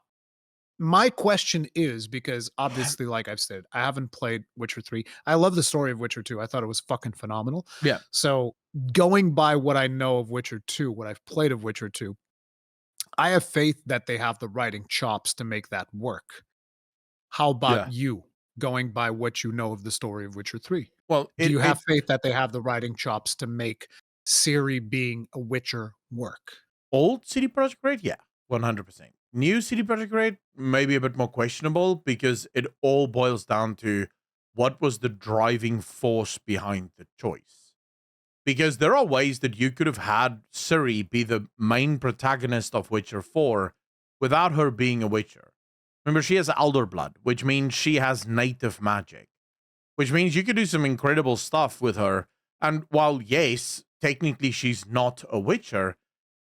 my question is, because obviously, like I've said, I haven't played Witcher 3. I love the story of Witcher 2. I thought it was fucking phenomenal. Yeah. So going by what I know of Witcher 2, what I've played of Witcher 2, I have faith that they have the writing chops to make that work. How about you, going by what you know of the story of Witcher 3? Well, do you have faith that they have the writing chops to make Ciri being a Witcher work? Old CD Projekt Red, yeah, 100%. New CD Projekt Red, maybe a bit more questionable because it all boils down to what was the driving force behind the choice. Because there are ways that you could have had Ciri be the main protagonist of Witcher 4 without her being a Witcher. Remember, she has Elder Blood, which means she has native magic, which means you could do some incredible stuff with her. And while, yes, technically she's not a Witcher,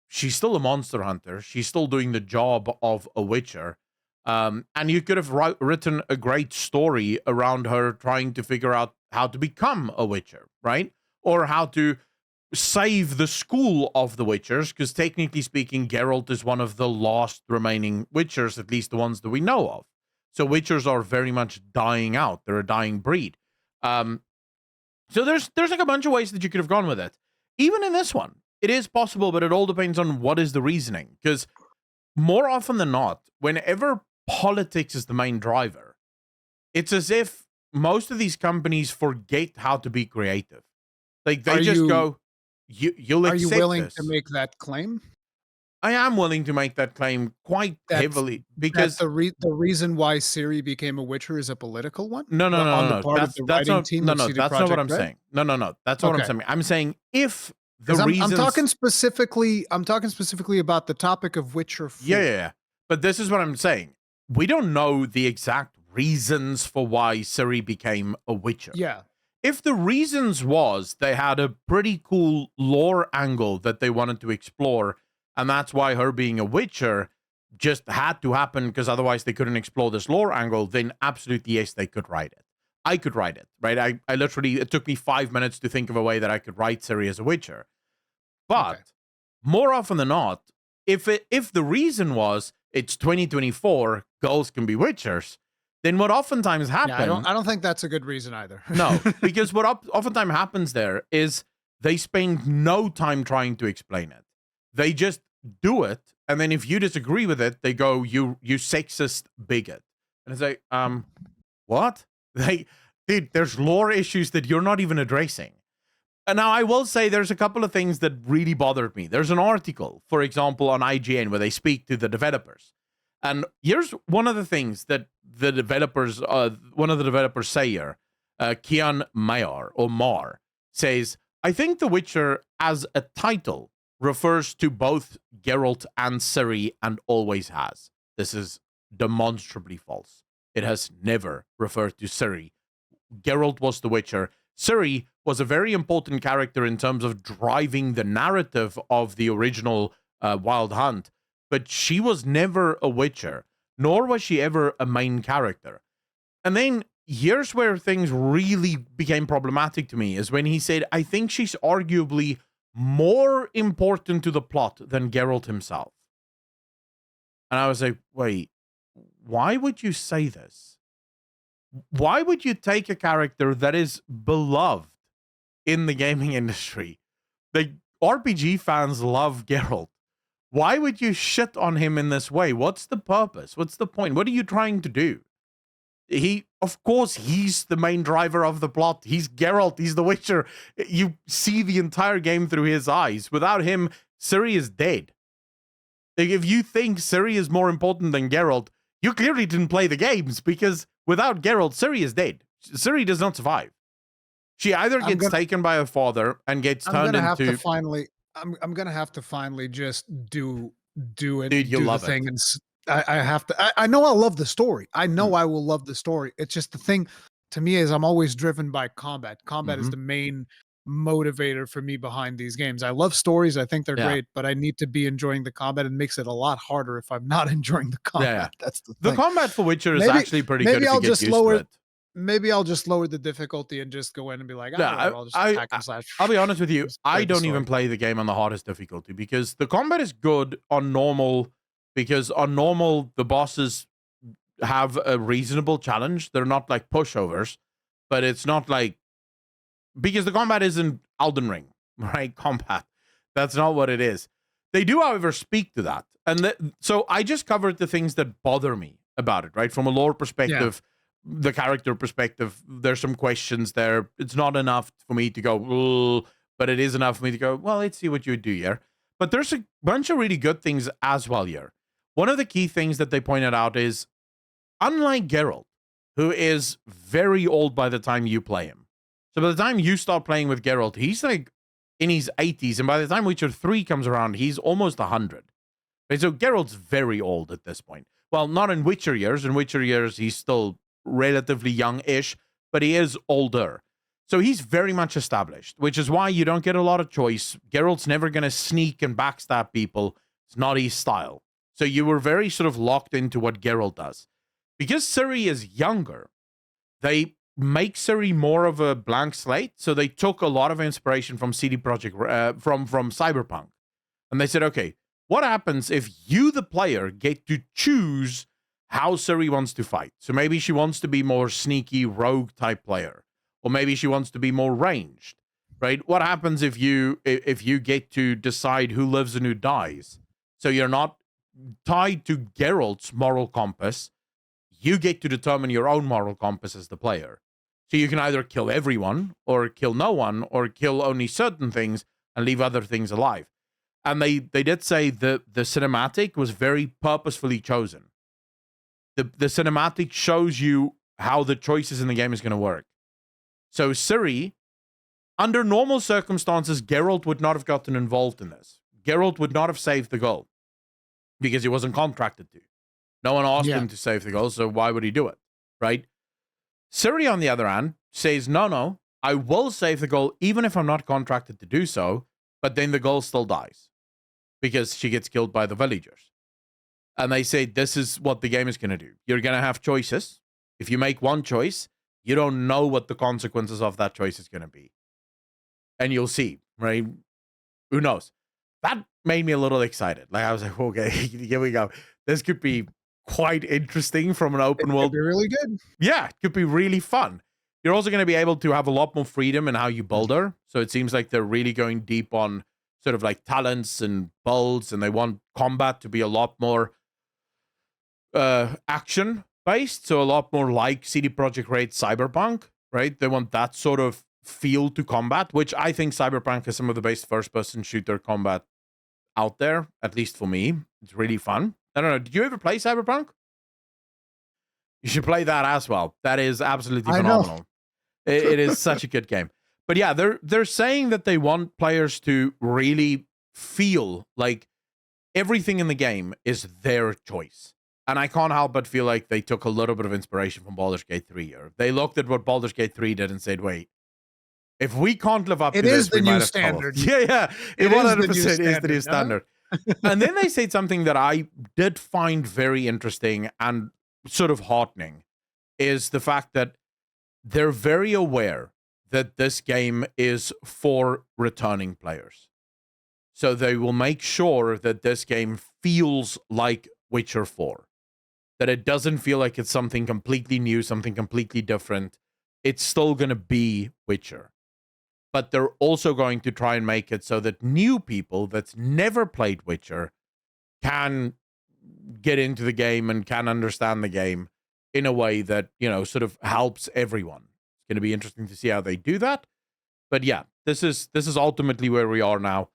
she's still a monster hunter. She's still doing the job of a Witcher. And you could have written a great story around her trying to figure out how to become a Witcher, right? Or how to save the school of the Witchers, because technically speaking, Geralt is one of the last remaining Witchers, at least the ones that we know of. So Witchers are very much dying out. They're a dying breed. So there's like a bunch of ways that you could have gone with it. Even in this one, it is possible, but it all depends on what is the reasoning. Because more often than not, whenever politics is the main driver, it's as if most of these companies forget how to be creative. Like they just go, you'll accept this. Are you willing to make that claim? I am willing to make that claim quite heavily because the reason why Ciri became a Witcher is a political one. No. That's not what I'm saying. No. That's not what I'm saying. I'm saying if the reasons... I'm talking specifically about the topic of Witcher 4. Yeah. But this is what I'm saying. We don't know the exact reasons for why Ciri became a Witcher. Yeah. If the reasons was they had a pretty cool lore angle that they wanted to explore, and that's why her being a Witcher just had to happen because otherwise they couldn't explore this lore angle, then absolutely yes, they could write it. I could write it, right? I literally, it took me 5 minutes to think of a way that I could write Ciri as a Witcher. But more often than not, if the reason was it's 2024, girls can be Witchers, then what oftentimes happens... Yeah, I don't think that's a good reason either. No, because what oftentimes happens there is they spend no time trying to explain it. They just do it, and then if you disagree with it, they go, you sexist bigot. And it's like, what? Dude, there's lore issues that you're not even addressing. And now I will say there's a couple of things that really bothered me. There's an article, for example, on IGN where they speak to the developers. And here's one of the things that the developers, one of the developers say here, Kian Mar, says, I think The Witcher as a title refers to both Geralt and Ciri and always has. This is demonstrably false. It has never referred to Ciri. Geralt was the Witcher. Ciri was a very important character in terms of driving the narrative of the original Wild Hunt, but she was never a Witcher, nor was she ever a main character. And then here's where things really became problematic to me, is when he said, I think she's arguably more important to the plot than Geralt himself. And I was like, wait, why would you say this? Why would you take a character that is beloved in the gaming industry? The RPG fans love Geralt. Why would you shit on him in this way? What's the purpose? What's the point? What are you trying to do? Of course, he's the main driver of the plot. He's Geralt. He's the Witcher. You see the entire game through his eyes. Without him, Ciri is dead. If you think Ciri is more important than Geralt, you clearly didn't play the games, because without Geralt, Ciri is dead. Ciri does not survive. She either gets taken by her father and gets turned into... I'm gonna have to finally just do it. Dude, you'll love thing, it. and I have to. I know I'll love the story. I know I will love the story. It's just the thing to me is I'm always driven by combat. Combat is the main motivator for me behind these games. I love stories. I think they're great, but I need to be enjoying the combat. It makes it a lot harder if I'm not enjoying the combat. That's the thing. The combat for Witcher is actually pretty good if you get used to it. Maybe I'll just lower the difficulty and just go in and be like, I'll just attack and slash. I'll be honest with you, I don't even play the game on the hardest difficulty, because the combat is good on normal, because on normal, the bosses have a reasonable challenge. They're not like pushovers, but it's not like, because the combat isn't Elden Ring, right? Combat. That's not what it is. They do, however, speak to that. And so I just covered the things that bother me about it, right? From a lore perspective, the character perspective, there's some questions there. It's not enough for me to go, but it is enough for me to go, well, let's see what you do here. But there's a bunch of really good things as well here. One of the key things that they pointed out is, unlike Geralt, who is very old by the time you play him. So by the time you start playing with Geralt, he's like in his 80s, and by the time Witcher 3 comes around, he's almost 100. Right? So Geralt's very old at this point. Well, not in Witcher years. In Witcher years, he's still relatively young-ish, but he is older. So he's very much established, which is why you don't get a lot of choice. Geralt's never going to sneak and backstab people. It's not his style. So you were very sort of locked into what Geralt does. Because Ciri is younger, they make Ciri more of a blank slate. So they took a lot of inspiration from CD Projekt, from Cyberpunk. And they said, okay, what happens if you, the player, get to choose how Ciri wants to fight? So maybe she wants to be more sneaky rogue type player, or maybe she wants to be more ranged, right? What happens if you get to decide who lives and who dies? So you're not tied to Geralt's moral compass. You get to determine your own moral compass as the player. So you can either kill everyone, or kill no one, or kill only certain things and leave other things alive. And they did say the cinematic was very purposefully chosen. The cinematic shows you how the choices in the game is going to work. So Ciri, under normal circumstances, Geralt would not have gotten involved in this. Geralt would not have saved the girl because he wasn't contracted to. No one asked him to save the girl, so why would he do it, right? Ciri, on the other hand, says, no, I will save the girl even if I'm not contracted to do so, but then the girl still dies because she gets killed by the villagers. And they say this is what the game is going to do. You're going to have choices. If you make one choice, you don't know what the consequences of that choice is going to be. And you'll see, right? Who knows? That made me a little excited. Like, I was like, okay, here we go. This could be quite interesting from an open world. It could be really good. Yeah, it could be really fun. You're also going to be able to have a lot more freedom in how you build her. So it seems like they're really going deep on sort of like talents and builds, and they want combat to be a lot more action based, so a lot more like CD Projekt Red Cyberpunk, right? They want that sort of feel to combat, which I think Cyberpunk is some of the best first-person shooter combat out there, at least for me. It's really fun. I don't know, did you ever play Cyberpunk? You should play that as well. That is absolutely phenomenal. It is such a good game. But yeah, they're saying that they want players to really feel like everything in the game is their choice. And I can't help but feel like they took a little bit of inspiration from Baldur's Gate 3 here. They looked at what Baldur's Gate 3 did and said, wait, if we can't live up to this, we might have standard. Yeah. It 100% is the new standard. And then they said something that I did find very interesting and sort of heartening, is the fact that they're very aware that this game is for returning players. So they will make sure that this game feels like Witcher 4. That it doesn't feel like it's something completely new, something completely different. It's still going to be Witcher. But they're also going to try and make it so that new people that's never played Witcher can get into the game and can understand the game in a way that, you know, sort of helps everyone. It's going to be interesting to see how they do that. But yeah, this is ultimately where we are now.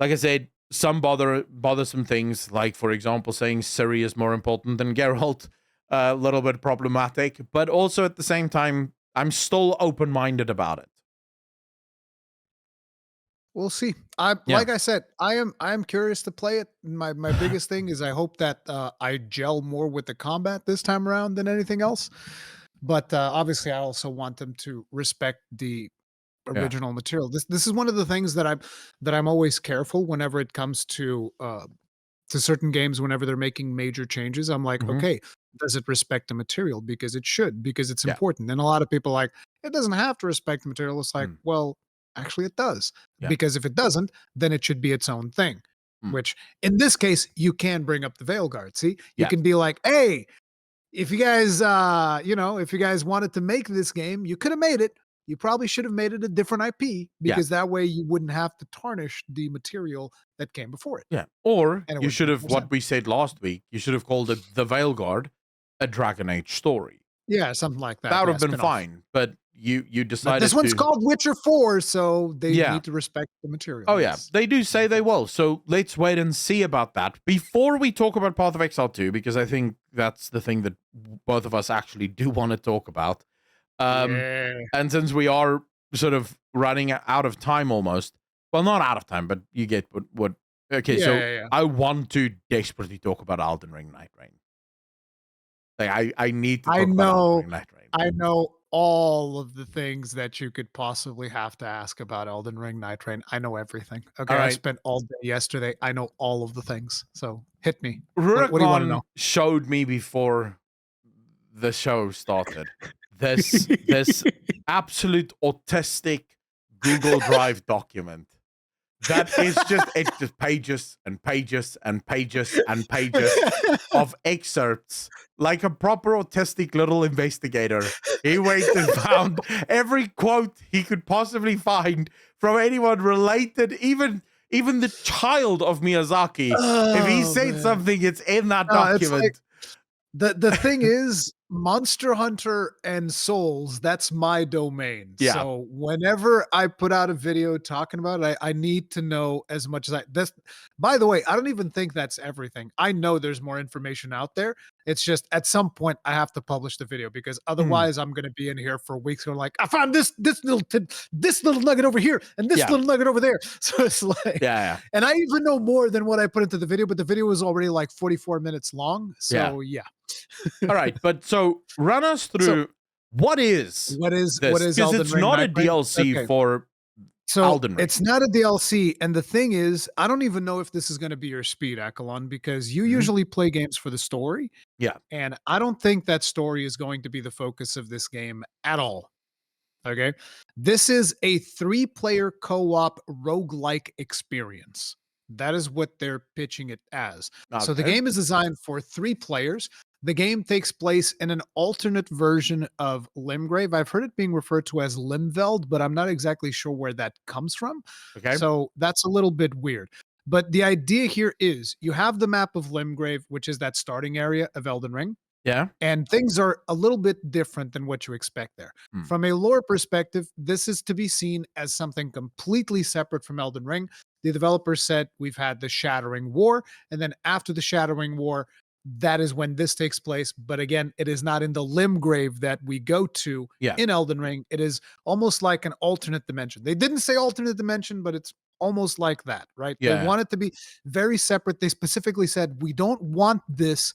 Like I said, some bothersome things, like, for example, saying Ciri is more important than Geralt, a little bit problematic. But also at the same time, I'm still open-minded about it. We'll see. Like I said, I am curious to play it. My biggest thing is I hope that I gel more with the combat this time around than anything else. But obviously, I also want them to respect the original material. This is one of the things that I'm always careful whenever it comes to certain games. Whenever they're making major changes, I'm like, okay, does it respect the material? Because it should, because it's important. And a lot of people are like, it doesn't have to respect the material. It's like, well, actually it does. Because if it doesn't, then it should be its own thing. Which in this case, you can bring up the Veilguard. See, you can be like, hey, if you guys, if you guys wanted to make this game, you could have made it. You probably should have made it a different IP, because that way you wouldn't have to tarnish the material that came before it. Yeah. Or you should have, what we said last week, you should have called it The Veilguard, a Dragon Age story. Yeah, something like that. That would have been fine. But you But decided this one's to. called Witcher 4, so they Yeah. need to respect the material. Oh, yeah. Yes. They do say they will. So let's wait and see about that. Before we talk about Path of Exile 2, because I think that's the thing that both of us actually do want to talk about. Yeah. And since we are sort of running out of time almost, well, not out of time, but you get what okay, Yeah, so yeah, yeah. I want to desperately talk about Elden Ring Nightreign. Like, I need to talk about Elden Ring Nightreign. I know all of the things that you could possibly have to ask about Elden Ring Nightreign. I know everything. Okay, All I right. spent all day yesterday. I know all of the things. So hit me. Rurikon What do you want to know? showed me before the show started this absolute autistic Google Drive document that is it's just pages and pages and pages and pages of excerpts, like a proper autistic little investigator. He went and found every quote he could possibly find from anyone related, even the child of Miyazaki. If he said something, it's in that document. The thing is, Monster Hunter and Souls, that's my domain. Yeah. So whenever I put out a video talking about it, I need to know as much as this. By the way, I don't even think that's everything. I know there's more information out there. It's just at some point I have to publish the video because otherwise I'm going to be in here for weeks going like, I found this little nugget over here and this little nugget over there. So it's like, yeah. And I even know more than what I put into the video, but the video was already like 44 minutes long. So yeah. All right, but so run us through what is this? Because it's not a DLC for Elden Ring. It's not a DLC, and the thing is, I don't even know if this is going to be your speed, Akalon, because you usually play games for the story. Yeah, and I don't think that story is going to be the focus of this game at all. Okay, this is a 3-player co-op roguelike experience. That is what they're pitching it as. Okay. So the game is designed for 3 players. The game takes place in an alternate version of Limgrave. I've heard it being referred to as Limveld, but I'm not exactly sure where that comes from. Okay. So that's a little bit weird. But the idea here is you have the map of Limgrave, which is that starting area of Elden Ring. Yeah. And things are a little bit different than what you expect there. From a lore perspective, this is to be seen as something completely separate from Elden Ring. The developers said we've had the Shattering War, and then after the Shattering War, that is when this takes place. But again, it is not in the Limgrave that we go to in Elden Ring. It is almost like an alternate dimension. They didn't say alternate dimension, but it's almost like that, right? Yeah. They want it to be very separate. They specifically said, we don't want this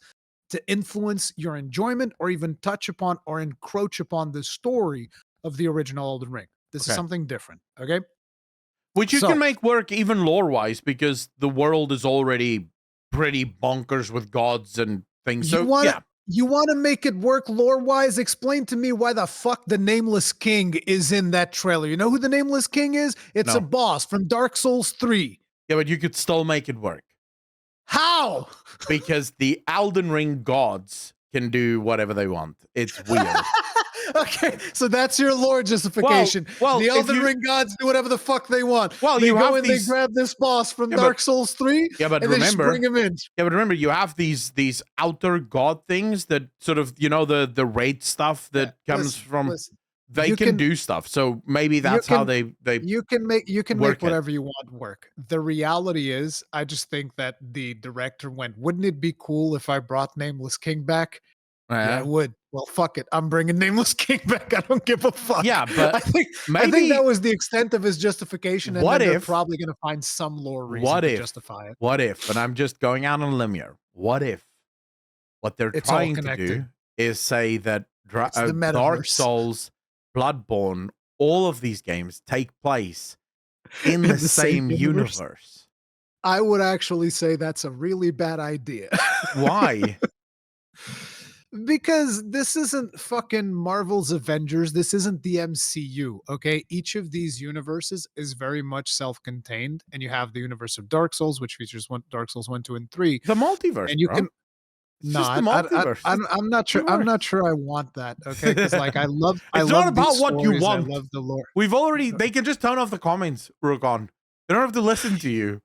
to influence your enjoyment or even touch upon or encroach upon the story of the original Elden Ring. This is something different, okay? Which you can make work even lore-wise because the world is already pretty bonkers with gods and things. So, you want to make it work lore-wise? Explain to me why the fuck the Nameless King is in that trailer. You know who the Nameless King is? It's a boss from Dark Souls 3. Yeah, but you could still make it work. How? Because the Elden Ring gods can do whatever they want. It's weird. Okay, so that's your lore justification. Well, the Elden Ring gods do whatever the fuck they want. Well, they go and they grab this boss from Dark Souls 3. Yeah, but and remember, they just bring him in. Yeah, but remember, you have these outer god things that sort of, the raid stuff that comes from. They can do stuff, so maybe that's how they you can make whatever you want work. The reality is, I just think that the director went, wouldn't it be cool if I brought Nameless King back? Yeah, it would. Well, fuck it. I'm bringing Nameless King back. I don't give a fuck. Yeah, but I think that was the extent of his justification, and they're probably going to find some lore reason to justify it. What if, and I'm just going out on a limb here, what if what they're trying to do is say that Dark Souls, Bloodborne, all of these games take place in the same universe? I would actually say that's a really bad idea. Why? Because this isn't fucking Marvel's Avengers. This isn't the MCU, okay? Each of these universes is very much self-contained, and you have the universe of Dark Souls, which features Dark Souls 1, 2, and 3. The multiverse, and you can. No, I'm not sure. I'm not sure I want that. Okay, because like I love. It's not about what you want. I love the lore. They can just turn off the comments, Rurikon. They don't have to listen to you.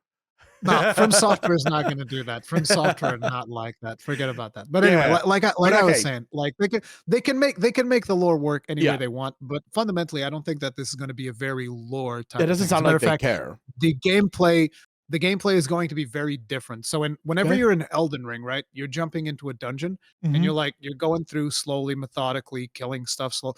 No, From Software is not going to do that. From Software, not like that. Forget about that. But anyway, Yeah. like But I was okay. saying, like they can make the lore work any way Yeah. they want. But fundamentally, I don't think that this is going to be a very lore type It of doesn't thing. As a sound matter like of they fact, care. the gameplay is going to be very different. So whenever Okay. you're in Elden Ring, right, you're jumping into a dungeon and Mhm. you're going through slowly, methodically, killing stuff slow.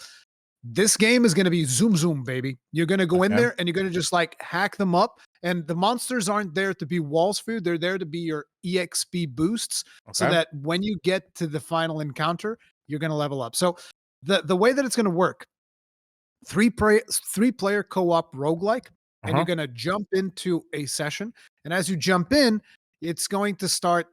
This game is going to be zoom zoom, baby. You're going to go in Okay. there and you're going to just like hack them up, and the monsters aren't there to be walls food. They're there to be your EXP boosts, so Okay. that when you get to the final encounter, you're going to level up. So the way that it's going to work, three player co-op roguelike, and you're Uh-huh. going to jump into a session, and as you jump in, it's going to start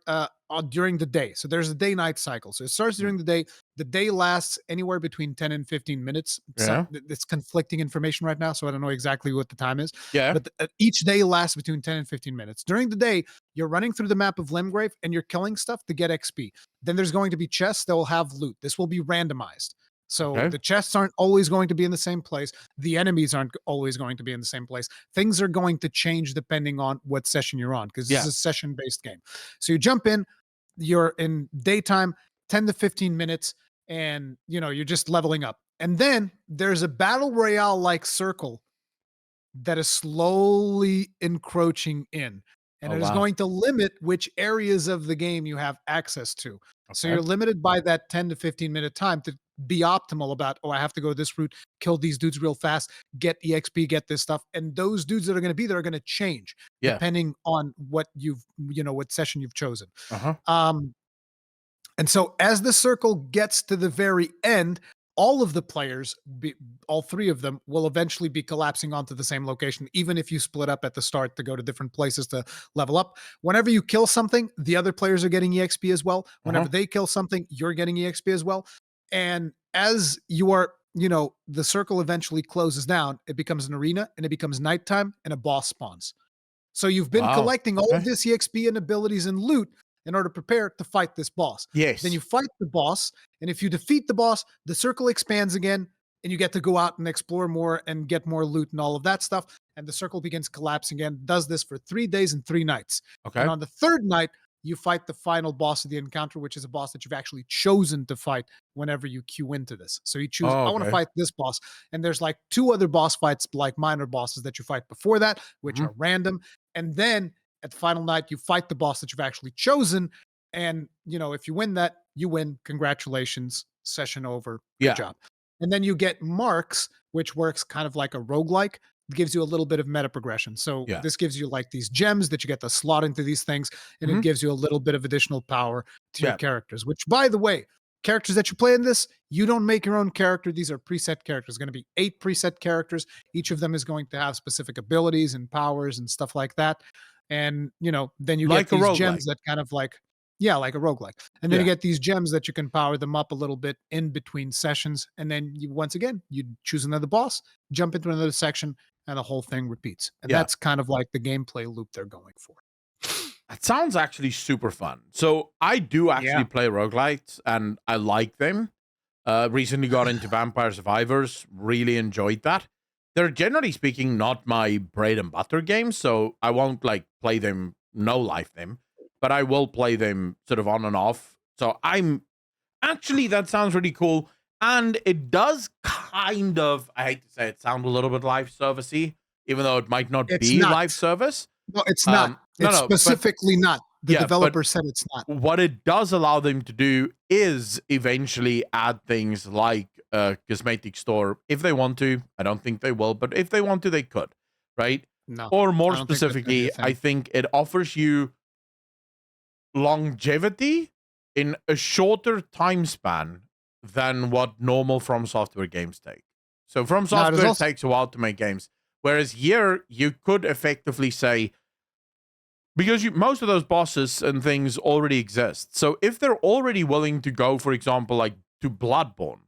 during the day. So there's a day night cycle. So it starts Mm. during the day. The day lasts anywhere between 10 and 15 minutes. Yeah. It's conflicting information right now, so I don't know exactly what the time is. Yeah. But each day lasts between 10 and 15 minutes. During the day, you're running through the map of Limgrave and you're killing stuff to get XP. Then there's going to be chests that will have loot. This will be randomized. So Okay. the chests aren't always going to be in the same place. The enemies aren't always going to be in the same place. Things are going to change depending on what session you're on, because this Yeah. is a session-based game. So you jump in, you're in daytime, 10 to 15 minutes, and you're just leveling up. And then there's a battle royale like circle that is slowly encroaching in, and Oh, it is wow. going to limit which areas of the game you have access to. So Okay. you're limited by that 10 to 15 minute time to be optimal about, I have to go this route, kill these dudes real fast, get EXP, get this stuff. And those dudes that are going to be there are going to change Yeah. depending on what what session you've chosen. Uh-huh. And so as the circle gets to the very end, all of the players, all three of them, will eventually be collapsing onto the same location, even if you split up at the start to go to different places to level up. Whenever you kill something, the other players are getting EXP as well. Whenever they kill something, you're getting EXP as well. And as you are, the circle eventually closes down, it becomes an arena, and it becomes nighttime, and a boss spawns. So you've been Wow. collecting all of Okay. this EXP and abilities and loot in order to prepare to fight this boss. Then you Yes. fight the boss, and if you defeat the boss, the circle expands again, and you get to go out and explore more and get more loot and all of that stuff. And the circle begins collapsing again. Does this for 3 days and 3 nights. And Okay. on the third night, you fight the final boss of the encounter, which is a boss that you've actually chosen to fight whenever you queue into this. So you choose, Oh, I want to okay. fight this boss. And there's like 2 other boss fights, like minor bosses that you fight before that, which Mhm. are random. And then at the final night, you fight the boss that you've actually chosen. And, if you win that, you win. Congratulations. Session over. Good Yeah. job. And then you get marks, which works kind of like a roguelike. It gives you a little bit of meta progression. So Yeah. this gives you like these gems that you get to slot into these things, and it Mhm. gives you a little bit of additional power to your Yeah. characters, which, by the way, characters that you play in this, you don't make your own character. These are preset characters. Going to be 8 preset characters. Each of them is going to have specific abilities and powers and stuff like that. And, then you get Like a these roguelike. gems that kind of like, yeah, like a roguelike. And then you Yeah. get these gems that you can power them up a little bit in between sessions. And then once again, you choose another boss, jump into another section, and the whole thing repeats. And Yeah. that's kind of like the gameplay loop they're going for. That sounds actually super fun. So I do actually Yeah. play roguelites and I like them. Recently got into Vampire Survivors, really enjoyed that. They're generally speaking not my bread and butter games, so I won't like play them, no life them, but I will play them sort of on and off. So I'm actually, that sounds really cool. And it does kind of, I hate to say it, sound a little bit live servicey, even though it might not It's be not. live service. No, it's not. No, It's no, but specifically not. The yeah, but developer said it's not. what it does allow them to do is eventually add things like cosmetic store if they want to. I don't think they will, but if they want to, they could, right? No, Or more I don't think that's gonna be a specifically, I thing. think it offers you longevity in a shorter time span than what normal From Software games take. So From Now, it is Software also takes a while to make games, whereas here you could effectively say, because most of those bosses and things already exist. So if they're already willing to go, for example, like to Bloodborne,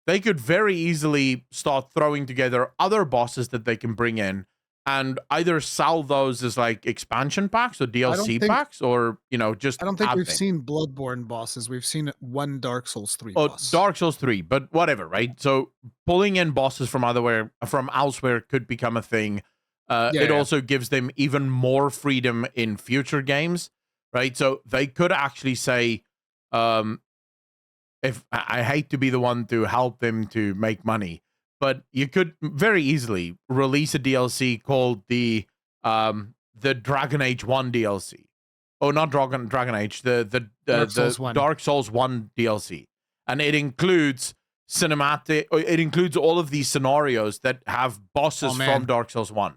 they could very easily start throwing together other bosses that they can bring in and either sell those as like expansion packs or I don't DLC think packs, or just I don't think add we've them. seen Bloodborne bosses. We've seen one Dark Souls 3 Oh, boss. Dark Souls 3, but whatever, right? So pulling in bosses from elsewhere could become a thing. Yeah, it yeah. also gives them even more freedom in future games, right? So they could actually say, um, if I hate to be the one to help them to make money, but you could very easily release a DLC called the Dragon Age 1 DLC. Oh, not Dragon Age, Dark Souls the 1. Dark Souls 1 DLC. And it includes it includes all of these scenarios that have Oh bosses from man, Dark Souls 1.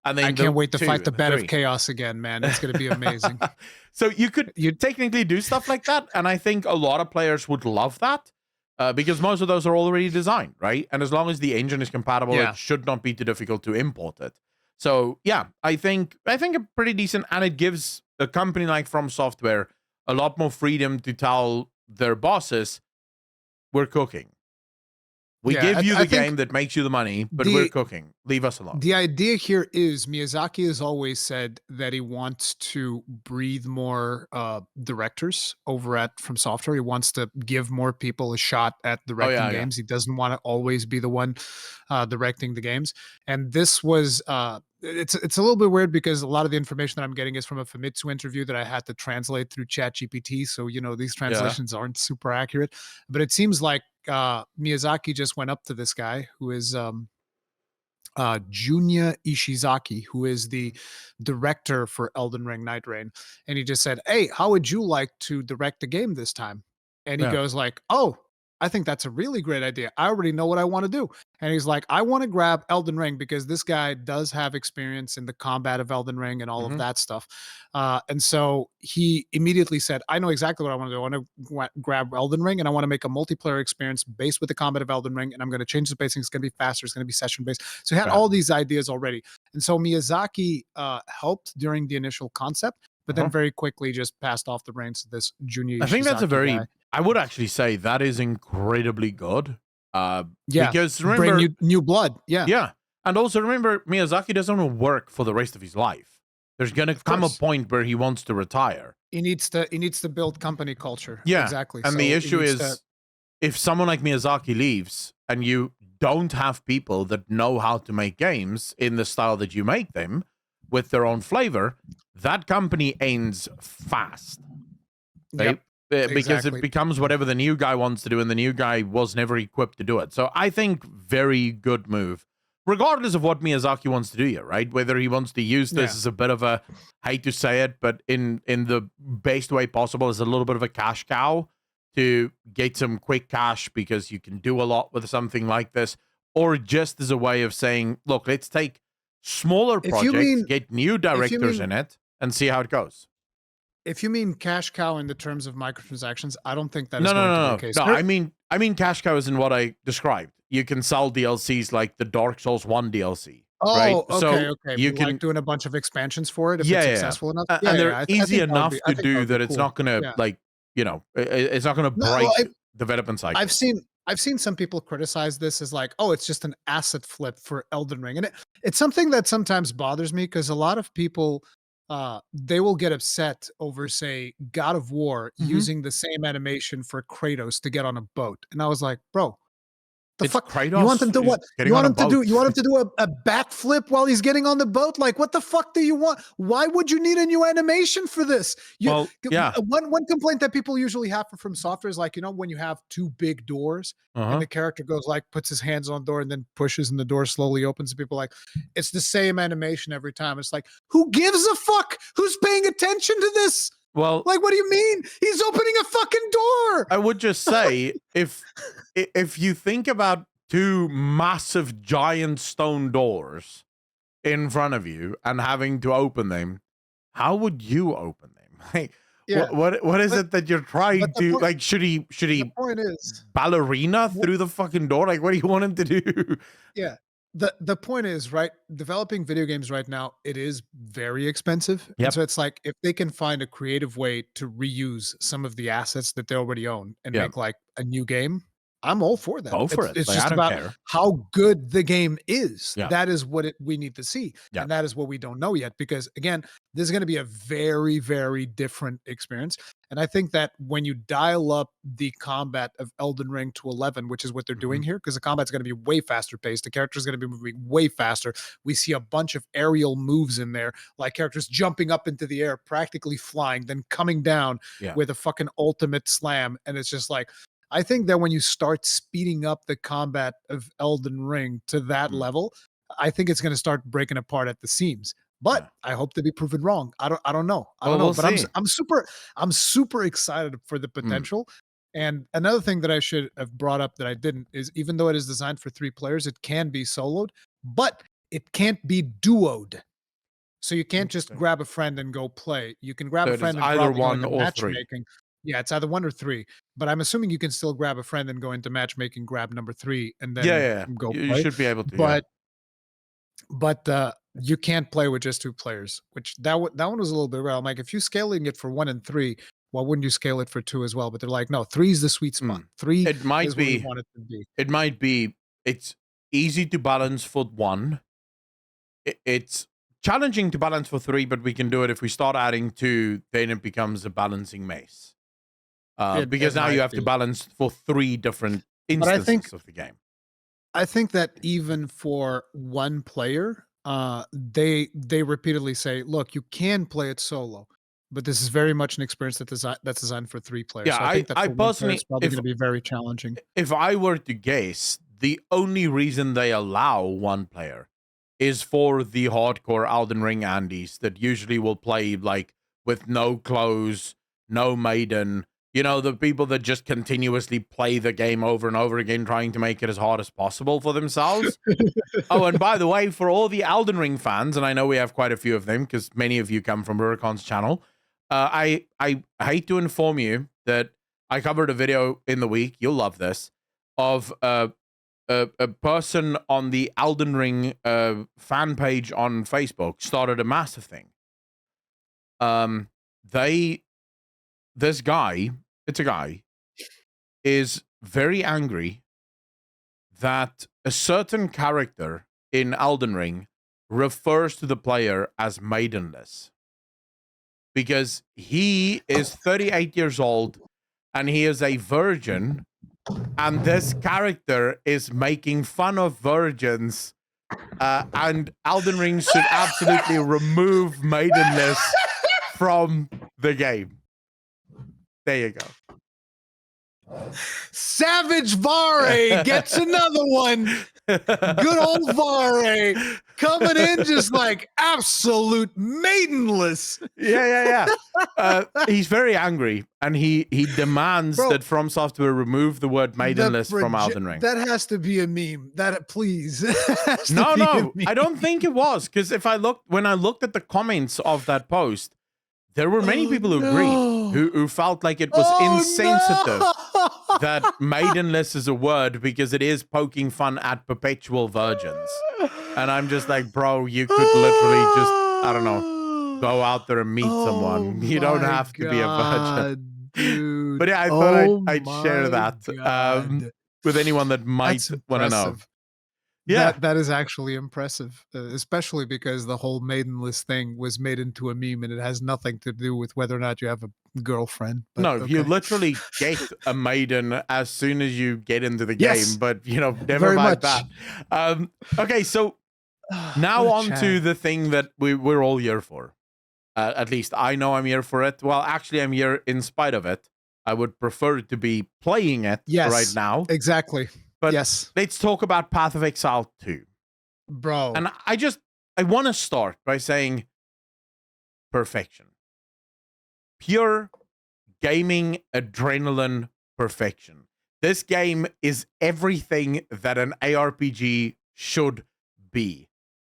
And I then can't the wait to 2 fight the and the bed of 3. chaos again, man. It's gonna be amazing. So you could You technically do stuff like that, and I think a lot of players would love that because most of those are already designed, right? And as long as the engine is compatible, Yeah. it should not be too difficult to import it. So yeah, I think a pretty decent, and it gives a company like From Software a lot more freedom to tell their bosses, "We're cooking. We Yeah, give you I the think game that makes you the money, but we're the cooking. Leave us alone." the idea here is Miyazaki has always said that he wants to breathe more directors over at From Software. He wants to give more people a shot at Oh directing yeah, yeah. games. He doesn't want to always be the one directing the games. And this was it's a little bit weird because a lot of the information that I'm getting is from a Famitsu interview that I had to translate through ChatGPT. So these Yeah. translations aren't super accurate, but it seems like Miyazaki just went up to this guy who is Junya Ishizaki, who is the director for Elden Ring Nightreign, and he just said, "Hey, how would you like to direct the game this time?" And he Yeah. goes like, "Oh, I think that's a really great idea. I already know what I want to do." And he's like, "I want to grab Elden Ring because this guy does have experience in the combat of Elden Ring and all of Mhm. that stuff." And so he immediately said, "I know exactly what I want to do. I want to grab Elden Ring and I want to make a multiplayer experience based with the combat of Elden Ring. And I'm going to change the pacing. It's going to be faster. It's going to be session based." So he had Yeah. all these ideas already. And so Miyazaki helped during the initial concept, but then Uh-huh. very quickly just passed off the reins to this Junya I think that's a Ishizaki guy. very I would actually say that is incredibly good. Yeah, Because bring remember, new blood. Yeah, yeah, and also remember, Miyazaki doesn't want to work for the rest of his life. There's gonna of come a course. point where he wants to retire. He needs to build company culture. Yeah, Exactly. and the So he issue needs to is, if someone like Miyazaki leaves and you don't have people that know how to make games in the style that you make them with their own flavor, that company ends fast. Yep, Right? Because it exactly. becomes whatever the new guy wants to do, and the new guy was never equipped to do it. So I think very good move, regardless of what Miyazaki wants to do here, right? Whether he wants to use this Yeah. as a bit of a, hate to say it, but in the best way possible, as a little bit of a cash cow to get some quick cash because you can do a lot with something like this, or just as a way of saying, look, let's take smaller If you projects, mean get new if you directors mean in it, and see how it goes. if you mean cash cow in the terms of microtransactions, I don't think that is No, no, going to be no, the no, case. no. I mean, cash cow isn't what I described. You can sell DLCs like the Dark Souls 1 DLC, right? Oh, okay, So okay. you Like can, doing a bunch of expansions for it if yeah, it's yeah, yeah. successful enough. Yeah, And yeah. they're Yeah. I easy think that would be. enough I to think that do would be that it's cool. not gonna Yeah. like, it's not gonna No, well, break development I've cycles. seen I've seen some people criticize this as like, oh, it's just an asset flip for Elden Ring, and it's something that sometimes bothers me because a lot of people they will get upset over, say, God of War Mhm. using the same animation for Kratos to get on a boat, and I was like, bro, the It's fuck? You want Kratos them to is what? getting on a boat. You want him to do a backflip while he's getting on the boat? Like, what the fuck do you want? Why would you need a new animation for this? Well, yeah. One complaint that people usually have from software is like, when you have two big doors and Uh-huh. the character goes like puts his hands on the door and then pushes and the door slowly opens and people are like, it's the same animation every time. It's like, who gives a fuck? Who's paying attention to this? Well, Like, what do you mean? He's opening a fucking door. I would just say, if you think about two massive giant stone doors in front of you and having to open them, how would you open them? Like, Yeah. what is But it that you're but trying the to point like? Should the he point is ballerina wh- through the fucking door? Like, what do you want him to do? yeah. The point is, right, developing video games right now, it is very expensive. And Yep. so it's like if they can find a creative way to reuse some of the assets that they already own and Yeah. make like a new game, I'm all for that. Go for it. It's Like, just I don't about care. how good the game is. Yeah. That is what we need to see. Yeah. And that is what we don't know yet. Because again, this is going to be a very, very different experience. And I think that when you dial up the combat of Elden Ring to 11, which is what they're doing here, because the combat's going to be way faster paced, the character's going to be moving way faster. We see a bunch of aerial moves in there, like characters jumping up into the air, practically flying, then coming down with a fucking ultimate slam. And it's just like, I think that when you start speeding up the combat of Elden Ring to that level, I think it's going to start breaking apart at the seams. But I hope to be proven wrong. I don't know. I don't know. We'll But see. I'm super excited for the potential. And another thing that I should have brought up that I didn't is, even though it is designed for 3 players, it can be soloed, but it can't be duoed. So you can't just grab a friend and go play. You can grab a friend and either probably go 1 into or 3. matchmaking. Yeah, it's either 1 or 3. But I'm assuming you can still grab a friend and go into matchmaking, grab number 3, and then go play. You should be able to. But you can't play with just 2 players, which that one was a little bit rare. I'm like, if you're scaling it for 1 and 3, why wouldn't you scale it for 2 as well? But they're like, no, 3 is the sweet spot. 3 It might is what we be. want it to be. It might be. It's easy to balance for 1. It's challenging to balance for 3, but we can do it. If we start adding 2, then it becomes a balancing maze. Because now you have to balance for 3 different instances of the game. I think that even for 1 player, they repeatedly say, look, you can play it solo, but this is very much an experience that's designed for 3 players. Yeah, so I think that I for 1 player, personally, it's probably going to be very challenging. If I were to guess, the only reason they allow 1 player is for the hardcore Elden Ring Andes that usually will play like with no clothes, no maiden, the people that just continuously play the game over and over again, trying to make it as hard as possible for themselves. Oh, and by the way, for all the Elden Ring fans, and I know we have quite a few of them because many of you come from Rurikon's channel, I hate to inform you that I covered a video in the week, you'll love this, of a person on the Elden Ring fan page on Facebook started a massive thing. This guy, it's a guy, is very angry that a certain character in Elden Ring refers to the player as maidenless. Because he is 38 years old and he is a virgin, and this character is making fun of virgins, and Elden Ring should absolutely remove maidenless from the game. There you go. Savage Vare gets another one. Good old Vare coming in just like absolute maidenless. Yeah. He's very angry, and he demands that From Software remove the word maidenless from Elden Ring. That has to be a meme. That please. No, I don't think it was, because when I looked at the comments of that post, there were many people who agreed, who felt like it was insensitive that maidenless is a word because it is poking fun at perpetual virgins. And I'm just like, bro, you could literally just, I don't know, go out there and meet someone. You don't have to be a virgin. Dude. But yeah, I thought I'd share that with anyone that might want to know. Yeah, that is actually impressive, especially because the whole maidenless thing was made into a meme, and it has nothing to do with whether or not you have a girlfriend. But, no, you literally get a maiden as soon as you get into the game, but never mind that. Okay, so now on to the thing that we're all here for. At least I know I'm here for it. Well, actually, I'm here in spite of it. I would prefer to be playing it right now. Exactly. But yes, let's talk about Path of Exile 2. Bro. And I want to start by saying perfection. Pure gaming adrenaline perfection. This game is everything that an ARPG should be.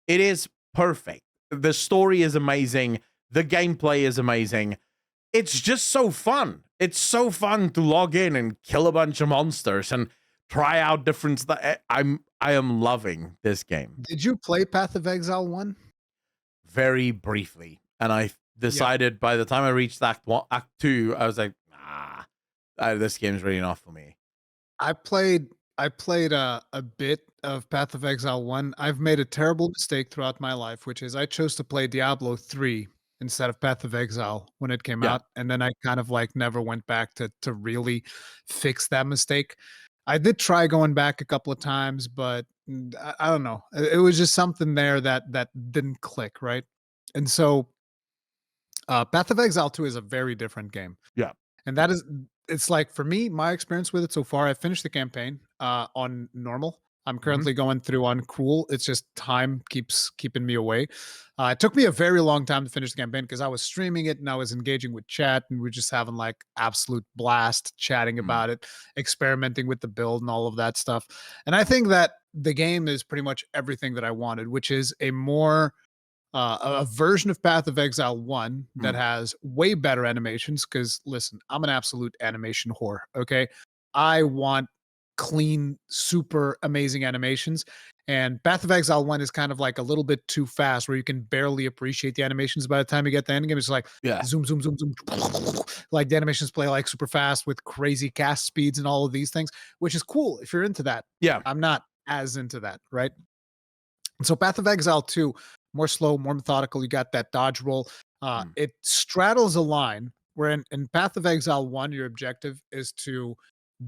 It is perfect. The story is amazing. The gameplay is amazing. It's just so fun. It's so fun to log in and kill a bunch of monsters and try out different stuff. I am loving this game. Did you play Path of Exile 1? Very briefly. And I decided by the time I reached Act 2, I was like, this game's really not for me. I played a bit of Path of Exile 1. I've made a terrible mistake throughout my life, which is I chose to play Diablo 3 instead of Path of Exile when it came Yeah. out, and then I kind of like never went back to really fix that mistake. I did try going back a couple of times, but I don't know. It was just something there that didn't click, right? And so Path of Exile 2 is a very different game. Yeah. And that is it's like for me, my experience with it so far, I finished the campaign on normal. I'm Mhm. currently going through on cool. It's just time keeps keeping me away. It took me a very long time to finish the campaign because I was streaming it and I was engaging with chat and we're just having like absolute blast chatting Mm. about it, experimenting with the build and all of that stuff. And I think that the game is pretty much everything that I wanted, which is a more a version of Path of Exile 1 that Mm. has way better animations. Because listen, I'm an absolute animation whore. Okay. I want clean, super amazing animations. And Path of Exile 1 is kind of like a little bit too fast where you can barely appreciate the animations by the time you get the end game. It's like Yeah. zoom, zoom, zoom, zoom. Like the animations play like super fast with crazy cast speeds and all of these things, which is cool if you're into that. Yeah. I'm not as into that, right? And so Path of Exile 2, more slow, more methodical. You got that dodge roll. Mm. It straddles a line where in Path of Exile 1, your objective is to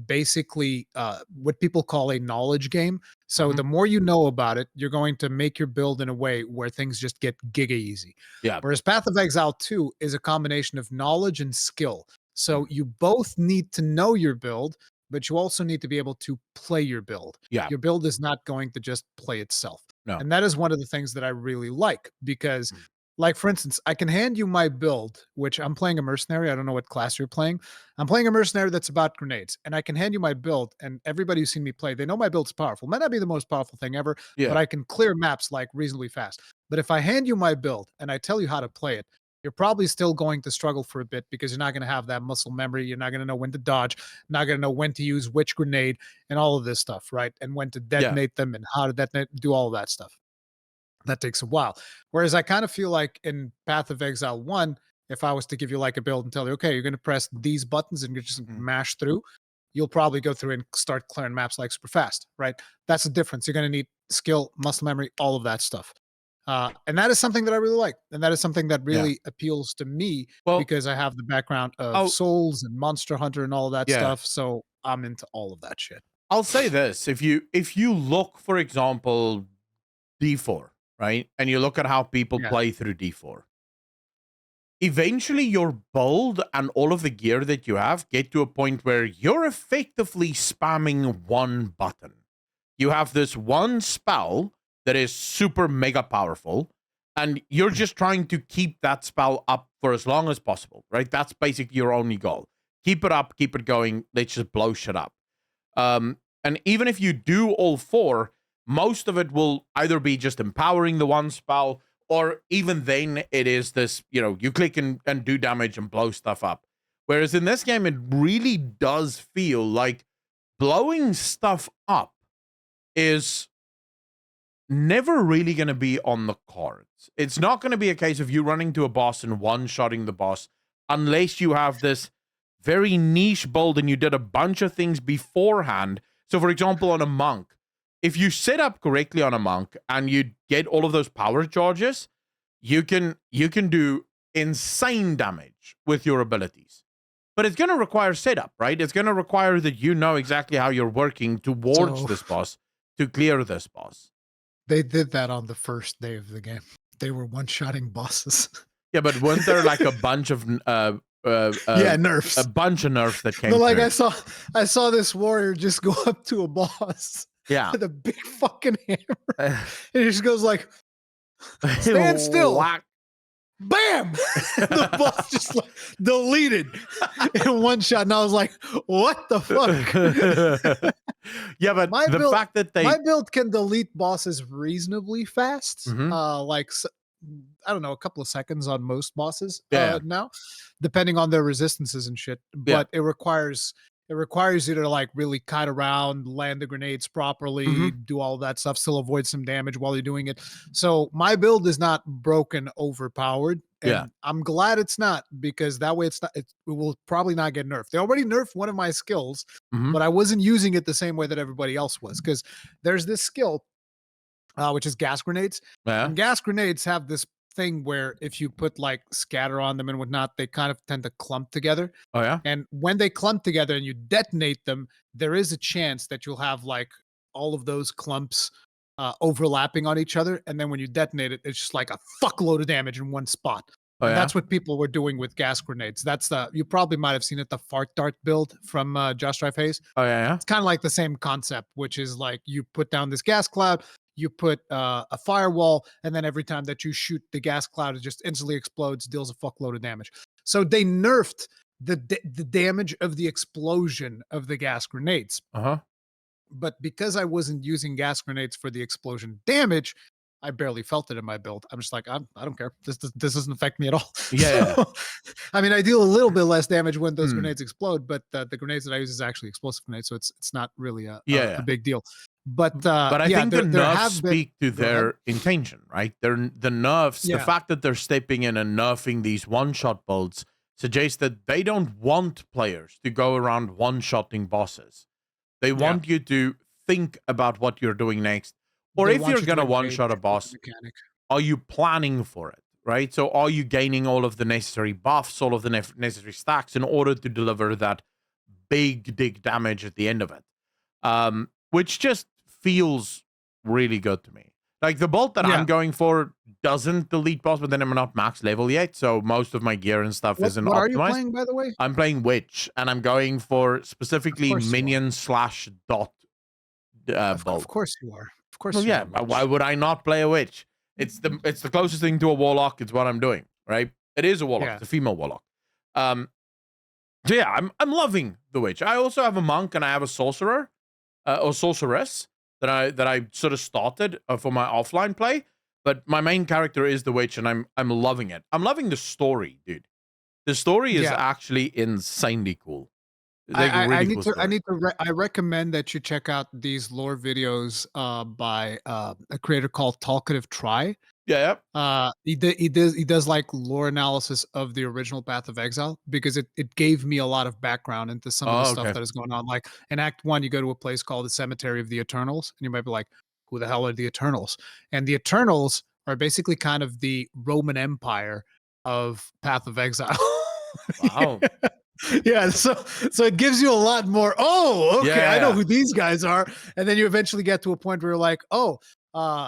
basically what people call a knowledge game. So Mhm. the more you know about it, you're going to make your build in a way where things just get giga easy. Yeah. Whereas Path of Exile 2 is a combination of knowledge and skill. So Mm. you both need to know your build, but you also need to be able to play your build. Yeah. Your build is not going to just play itself. No. And that is one of the things that I really like because, Mm. like, for instance, I can hand you my build, which I'm playing a mercenary. I don't know what class you're playing. I'm playing a mercenary that's about grenades, and I can hand you my build, and everybody who's seen me play, they know my build's powerful. Might not be the most powerful thing ever, but Yeah. I can clear maps like reasonably fast. But if I hand you my build and I tell you how to play it, you're probably still going to struggle for a bit because you're not going to have that muscle memory. You're not going to know when to dodge, not going to know when to use which grenade and all of this stuff, right? And when to Yeah. detonate them and how to detonate, do all of that stuff. That takes a while. Whereas I kind of feel like in Path of Exile 1, if I was to give you like a build and tell you, okay, you're going to press these buttons and you're just Mm. mash through, you'll probably go through and start clearing maps like super fast, right? That's the difference. You're going to need skill, muscle memory, all of that stuff. And that is something that I really like. And that is something that Yeah. really appeals to me Well, because I have the background of I'll Souls and Monster Hunter and all of that yeah. stuff. So I'm into all of that shit. I'll say this. If you look, for example, D4, right? And you look at how people Yeah. play through D4. Eventually your build and all of the gear that you have get to a point where you're effectively spamming one button. You have this one spell that is super mega powerful, and you're just trying to keep that spell up for as long as possible, right? That's basically your only goal. Keep it up, keep it going. Let's just blow shit up. And even if you do all four, most of it will either be just empowering the one spell, or even then it is this, you click and do damage and blow stuff up. Whereas in this game, it really does feel like blowing stuff up is never really going to be on the cards. It's not going to be a case of you running to a boss and one-shotting the boss unless you have this very niche build and you did a bunch of things beforehand. So, for example, on a monk, if you set up correctly on a monk and you get all of those power charges, you can do insane damage with your abilities. But it's going to require setup, right? It's going to require that you know exactly how you're working towards So this boss to clear this boss. they did that on the first day of the game. They were one-shotting bosses. Yeah, but weren't there like a bunch of Yeah, nerfs. a bunch of nerfs that came But like through? I saw this warrior just go up to a boss Yeah. with a big fucking hammer. And he just goes like, stand still. Whack. Bam! The boss just like deleted in one shot. And I was like, what the fuck? Yeah, but My the build- fact that they My build can delete bosses reasonably fast. Mhm. I don't know, a couple of seconds on most bosses Yeah. now, depending on their resistances and shit. Yeah. But it requires you to like really kite around, land the grenades properly, Mhm. do all that stuff, still avoid some damage while you're doing it. So my build is not broken overpowered. And I'm glad it's not, because that way it will probably not get nerfed. They already nerfed one of my skills, but I wasn't using it the same way that everybody else was, because there's this skill, which is gas grenades. Yeah. And gas grenades have this thing where if you put like scatter on them and whatnot, they kind of tend to clump together. Oh yeah. And when they clump together and you detonate them, there is a chance that you'll have like all of those clumps overlapping on each other. And then when you detonate it, it's just like a fuckload of damage in one spot. Oh, and yeah? that's what people were doing with gas grenades. That's you probably might have seen it, the fart dart build from Just Drive Haze. Oh yeah. It's kind of like the same concept, which is like you put down this gas cloud, you put a firewall, and then every time that you shoot the gas cloud, it just instantly explodes, deals a fuckload of damage. So they nerfed the damage of the explosion of the gas grenades. But because I wasn't using gas grenades for the explosion damage, I barely felt it in my build. I'm just like, I don't care. This doesn't affect me at all. Yeah. I mean, I deal a little bit less damage when those grenades explode, but the grenades that I use is actually explosive grenades, so it's not really a big deal. But I think the nerfs speak to their intention, right? The nerfs, the fact that they're stepping in and nerfing these one-shot builds suggests that they don't want players to go around one-shotting bosses. They want you to think about what you're doing next. Or if you're going to one-shot a boss, are you planning for it, right? So are you gaining all of the necessary buffs, all of the necessary stacks in order to deliver that big damage at the end of it? Which just feels really good to me. Like the bolt that I'm going for doesn't delete boss, but then I'm not max level yet, so most of my gear and stuff isn't optimized. What are you playing, by the way? I'm playing Witch, and I'm going for specifically minion/dot bolt. Of course you are. Of course. Well, yeah. Why would I not play a Witch? It's the closest thing to a warlock. It's what I'm doing, right? It is a warlock. It's a female warlock. So yeah, I'm loving the Witch. I also have a monk and I have a sorcerer or sorceress that I sort of started for my offline play. But my main character is the Witch, and I'm loving it. I'm loving the story, dude. The story is actually insanely cool. Like I recommend that you check out these lore videos by a creator called Talkative Try. He does like lore analysis of the original Path of Exile, because it gave me a lot of background into some of the stuff that is going on. Like in Act 1, you go to a place called the Cemetery of the Eternals, and you might be like, who the hell are the Eternals? And the Eternals are basically kind of the Roman Empire of Path of Exile. Wow. Yeah, so it gives you a lot more. Oh, okay, I know who these guys are. And then you eventually get to a point where you're like, oh,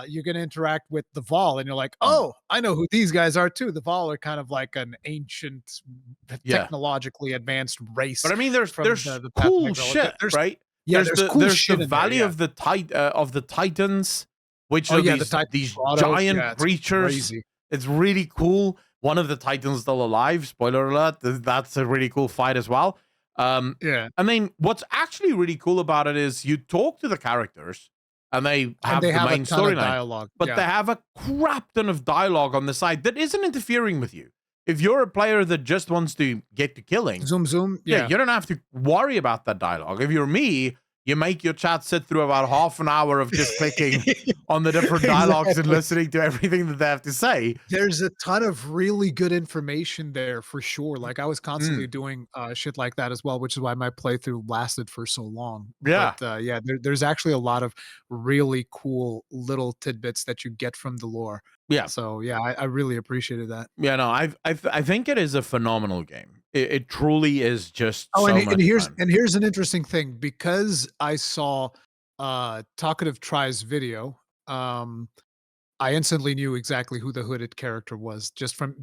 you're going to interact with the Vol, and you're like, oh, I know who these guys are too. The Vol are kind of like an ancient, technologically advanced race. But I mean, there's cool shit, right? Yeah, there's the Valley of the Titans, which are these giant creatures. It's really cool. One of the Titans still alive. Spoiler alert. That's a really cool fight as well. I mean, what's actually really cool about it is you talk to the characters and they have the main storyline, but they have a crap ton of dialogue on the side that isn't interfering with you. If you're a player that just wants to get to killing, zoom, you don't have to worry about that dialogue. If you're me, you make your chat sit through about half an hour of just clicking on the different dialogues and listening to everything that they have to say. There's a ton of really good information there for sure. Like I was constantly doing shit like that as well, which is why my playthrough lasted for so long. Yeah. But there's actually a lot of really cool little tidbits that you get from the lore. Yeah. So yeah, I really appreciated that. Yeah, no, I think it is a phenomenal game. It truly is just so much fun. And here's an interesting thing, because I saw Talkative Try's video. I instantly knew exactly who the hooded character was, just from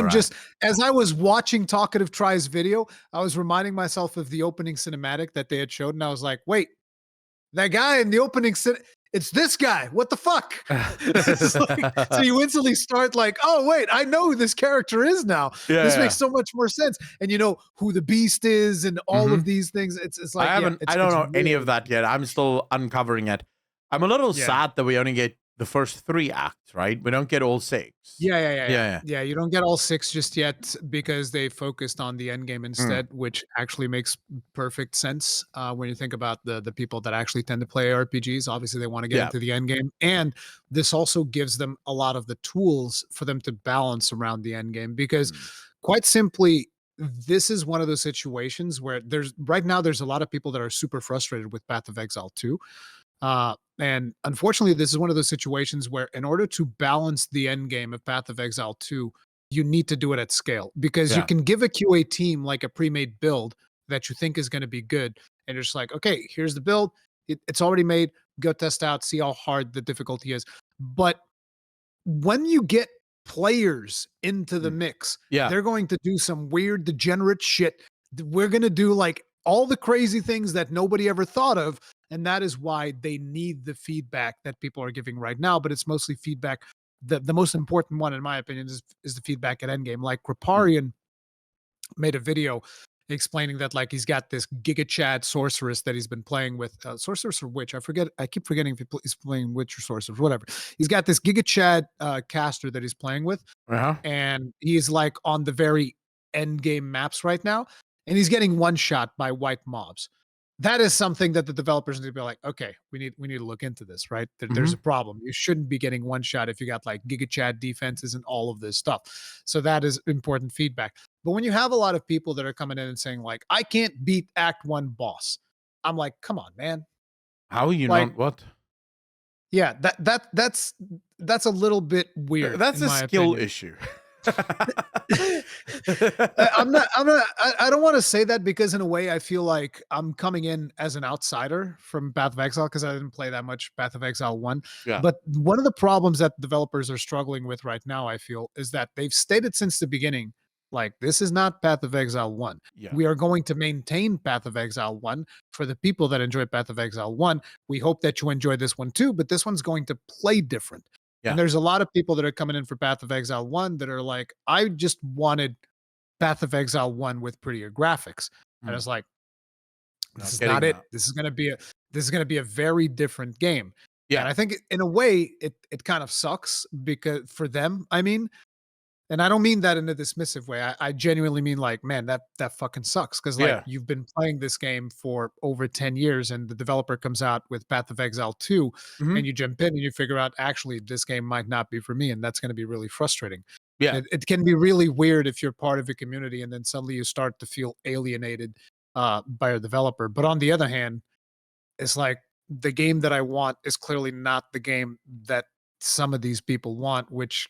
just as I was watching Talkative Try's video. I was reminding myself of the opening cinematic that they had showed, and I was like, wait, that guy in the opening it's this guy. What the fuck? So you instantly start like, oh wait, I know who this character is now. This makes so much more sense. And you know who the Beast is and all of these things. It's like I don't know any of that yet. I'm still uncovering it. I'm a little sad that we only get the first 3 acts, right? We don't get all 6. Yeah, you don't get all 6 just yet because they focused on the end game instead, which actually makes perfect sense, when you think about the people that actually tend to play RPGs. Obviously, they wanna get into the end game, and this also gives them a lot of the tools for them to balance around the end game because, quite simply, this is one of those situations where there's a lot of people that are super frustrated with Path of Exile 2. And unfortunately, this is one of those situations where, in order to balance the end game of Path of Exile 2, you need to do it at scale because you Yeah. can give a QA team like a pre-made build that you think is going to be good, and you're just like, okay, here's the build, it's already made, go test out, see how hard the difficulty is. But when you get players into the mix, Yeah. they're going to do some weird degenerate shit. We're going to do like all the crazy things that nobody ever thought of. And that is why they need the feedback that people are giving right now. But it's mostly feedback. The most important one, in my opinion, is the feedback at endgame. Like Kriparian made a video explaining that like he's got this Giga Chad sorceress that he's been playing with, sorceress or witch, I forget, I keep forgetting if he's playing witch or sorceress, whatever. He's got this Giga Chad caster that he's playing with, Uh-huh. and he's like on the very end game maps right now, and he's getting one shot by white mobs. That is something that the developers need to be like, okay, we need to look into this, right? There's a problem. You shouldn't be getting one shot if you got like Giga Chad defenses and all of this stuff. So that is important feedback. But when you have a lot of people that are coming in and saying like, I can't beat Act 1 boss, I'm like, come on, man. How are you Like, not what? yeah, that's a little bit weird That's in a my skill opinion. issue. I don't want to say that because in a way I feel like I'm coming in as an outsider from Path of Exile because I didn't play that much Path of Exile 1. Yeah. But one of the problems that developers are struggling with right now, I feel, is that they've stated since the beginning, like, this is not Path of Exile 1. Yeah. We are going to maintain Path of Exile 1 for the people that enjoy Path of Exile 1. We hope that you enjoy this one too, but this one's going to play different. Yeah. And there's a lot of people that are coming in for Path of Exile 1 that are like, I just wanted Path of Exile 1 with prettier graphics. And it's like, this is not it. This is gonna be a very different game. Yeah. And I think in a way it kind of sucks because for them, I mean, and I don't mean that in a dismissive way. I genuinely mean like, man, that fucking sucks. Cause like Yeah. you've been playing this game for over 10 years and the developer comes out with Path of Exile 2 and you jump in and you figure out actually this game might not be for me. And that's going to be really frustrating. Yeah. It can be really weird if you're part of a community and then suddenly you start to feel alienated by a developer. But on the other hand, it's like the game that I want is clearly not the game that some of these people want, which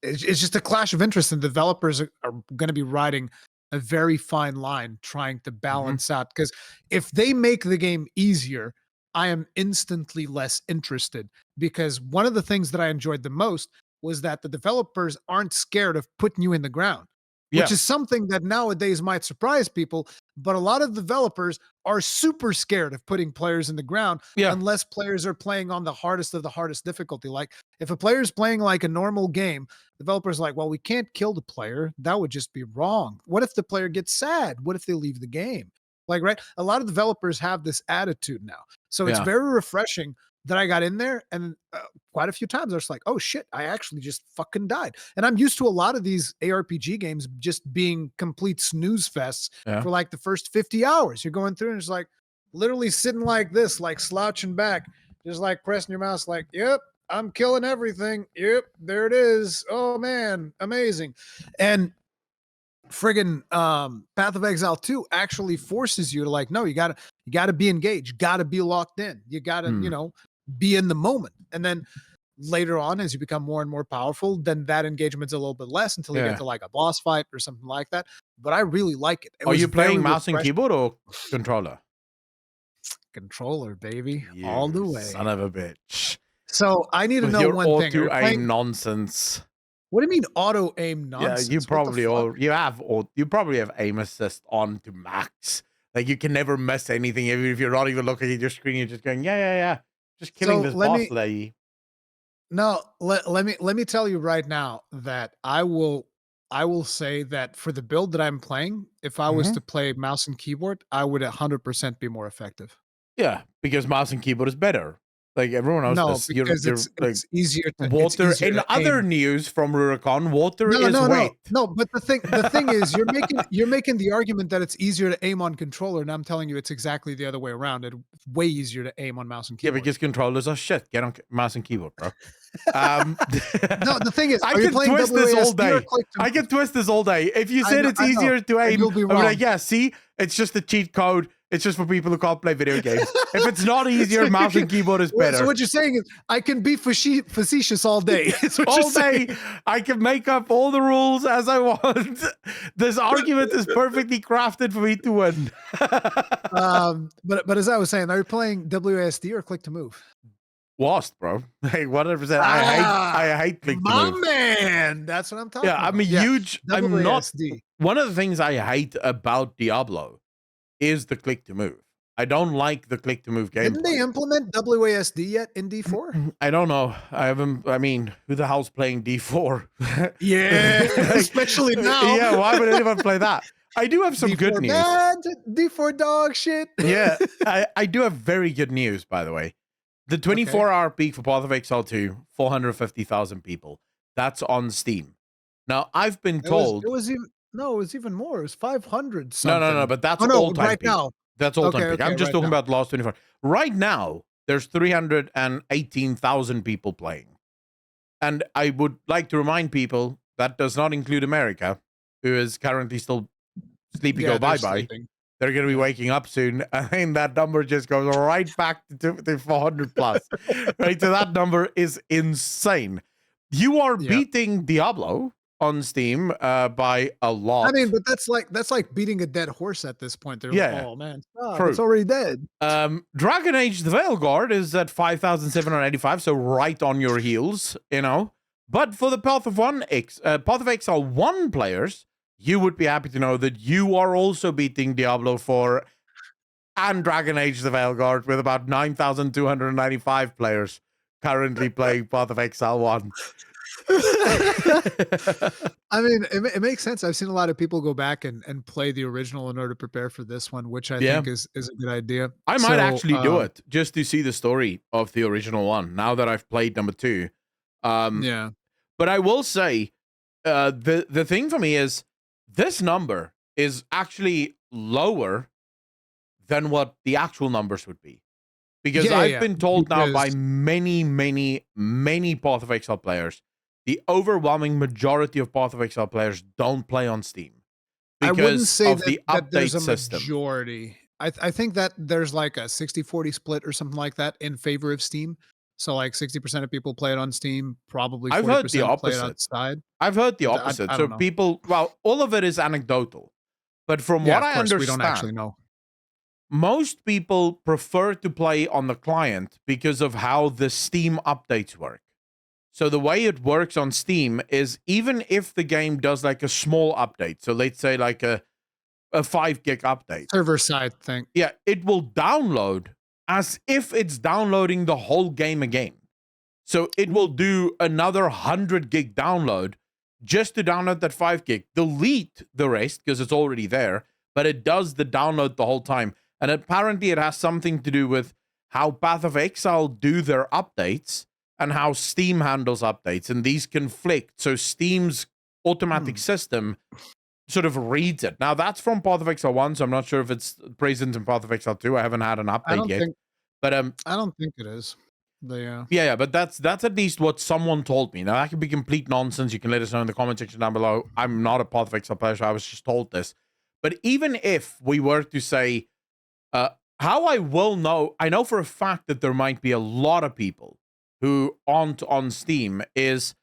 it's just a clash of interest, and developers are going to be riding a very fine line trying to balance out. Because if they make the game easier, I am instantly less interested. Because one of the things that I enjoyed the most was that the developers aren't scared of putting you in the ground, which is something that nowadays might surprise people. But a lot of developers are super scared of putting players in the ground unless players are playing on the hardest of the hardest difficulty. Like if a player is playing like a normal game, developers are like, well, we can't kill the player. That would just be wrong. What if the player gets sad? What if they leave the game? Like, right? A lot of developers have this attitude now. So it's very refreshing that I got in there and quite a few times I was like, oh shit, I actually just fucking died. And I'm used to a lot of these ARPG games just being complete snooze fests for like the first 50 hours. You're going through and it's like literally sitting like this, like slouching back, just like pressing your mouse like, yep, I'm killing everything. Yep, there it is. Oh man, amazing. And friggin' Path of Exile 2 actually forces you to like, no, you gotta be engaged, gotta be locked in. You gotta, you know, be in the moment. And then later on, as you become more and more powerful, then that engagement's a little bit less until you get to like a boss fight or something like that. But I really like it. Are you playing mouse and keyboard or controller? Controller, baby. You all the way. Son of a bitch. So I need to With know your one thing. auto-aim nonsense. What do you mean auto aim nonsense? Yeah, you probably you probably have aim assist on to max. Like you can never miss anything, even if you're not even looking at your screen. You're just going, yeah, just killing this boss lady. No, let me tell you right now that I will say that for the build that I'm playing, if I was to play mouse and keyboard, I would 100% be more effective. Yeah, because mouse and keyboard is better. Like everyone knows No, this. because You're like it's easier to water. In other aim. news from Rurikon, water No, is no, no, wet. no. But the thing is, you're making the argument that it's easier to aim on controller, and I'm telling you, it's exactly the other way around. It's way easier to aim on mouse and Yeah, keyboard. because controllers are shit. Get on mouse and keyboard, bro. No, the thing is, I are you can playing twist this all WASD or day. click to I can move? twist this all day. If you said it's I know, easier to and aim, you'll be I'll be wrong. like, yeah, see, it's just a cheat code. It's just for people who can't play video games. If it's not easier, mouse and keyboard is better. So what you're saying is, I can be facetious all day. All day, I can make up all the rules as I want. This argument is perfectly crafted for me to win. But as I was saying, are you playing WASD or click to move? Lost, bro. Hey, 100%. I hate click to my move. man. That's what I'm talking about. I'm a huge. I'm not. WASD. One of the things I hate about Diablo is the click to move. I don't like the click to move gameplay. Didn't they implement WASD yet in D4? I don't know. I haven't. I mean, who the hell's playing D4? Yeah, especially now. Yeah, why would anyone play that? I do have some D4 good news. bad, D4 dog shit. Yeah, I do have very good news, by the way. The 24-hour peak for Path of Exile 2, 450,000 people. That's on Steam. Now, I've been told... It was even more. It was 500 something. No, but that's all-time right peak. now. That's all-time peak. I'm just right talking now. about the last 24. Right now, there's 318,000 people playing. And I would like to remind people that does not include America, who is currently still sleeping. Go bye-bye. They're going to be waking up soon. And that number just goes right back to 400 plus. Right? So that number is insane. You are beating Diablo on Steam by a lot. I mean, but that's like beating a dead horse at this point. They're Yeah. oh man, it's already dead. Dragon Age the Veilguard is at 5,785, so right on your heels, you know. But for the Path of Exile 1 players, you would be happy to know that you are also beating Diablo 4 and Dragon Age the Veilguard with about 9,295 players currently playing Path of Exile 1. I mean, it makes sense. I've seen a lot of people go back and play the original in order to prepare for this one, which I think is a good idea. I might actually do it just to see the story of the original one now that I've played number 2. Yeah. But I will say, the thing for me is this number is actually lower than what the actual numbers would be. Because I've been told now by many, many, many Path of Exile players, the overwhelming majority of Path of Exile players don't play on Steam because I wouldn't say of the update there's a system. Majority. I think that there's like a 60-40 split or something like that in favor of Steam. So like 60% of people play it on Steam, probably 40% I've heard the opposite. play it outside. I've heard the opposite. I so know. people, well, all of it is anecdotal. But from what I understand, we don't actually know. Most people prefer to play on the client because of how the Steam updates work. So the way it works on Steam is even if the game does like a small update, so let's say like a 5 gig update. Server side thing. Yeah, it will download as if it's downloading the whole game again. So it will do another 100 gig download just to download that 5 gig. Delete the rest because it's already there, but it does the download the whole time. And apparently it has something to do with how Path of Exile do their updates and how Steam handles updates. And these conflict. So Steam's automatic system sort of reads it. Now, that's from Path of Exile 1, so I'm not sure if it's present in Path of Exile 2. I haven't had an update yet. But I don't think it is. Yeah, but that's at least what someone told me. Now, that could be complete nonsense. You can let us know in the comment section down below. I'm not a Path of Exile player, so I was just told this. But even if we were to say, how I will know, I know for a fact that there might be a lot of people who aren't on Steam is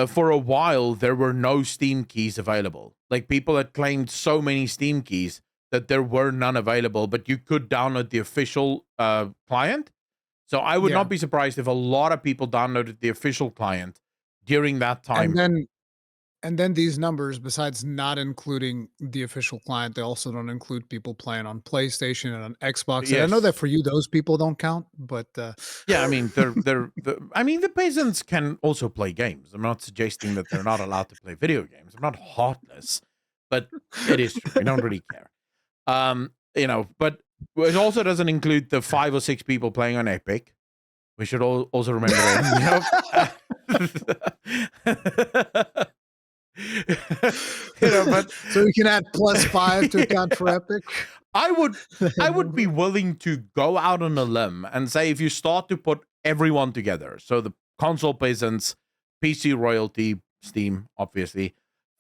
for a while there were no Steam keys available. Like people had claimed so many Steam keys that there were none available, but you could download the official client. So I would not be surprised if a lot of people downloaded the official client during that time. And then these numbers, besides not including the official client, they also don't include people playing on PlayStation and on Xbox. And I know that for you, those people don't count, but yeah, I mean, the peasants can also play games. I'm not suggesting that they're not allowed to play video games. I'm not heartless, but it is true. We don't really care. You know, but it also doesn't include the 5 or 6 people playing on Epic. We should also remember that. But so we can add +5 to account for Epic. I would be willing to go out on a limb and say if you start to put everyone together, so the console peasants, PC royalty, Steam, obviously,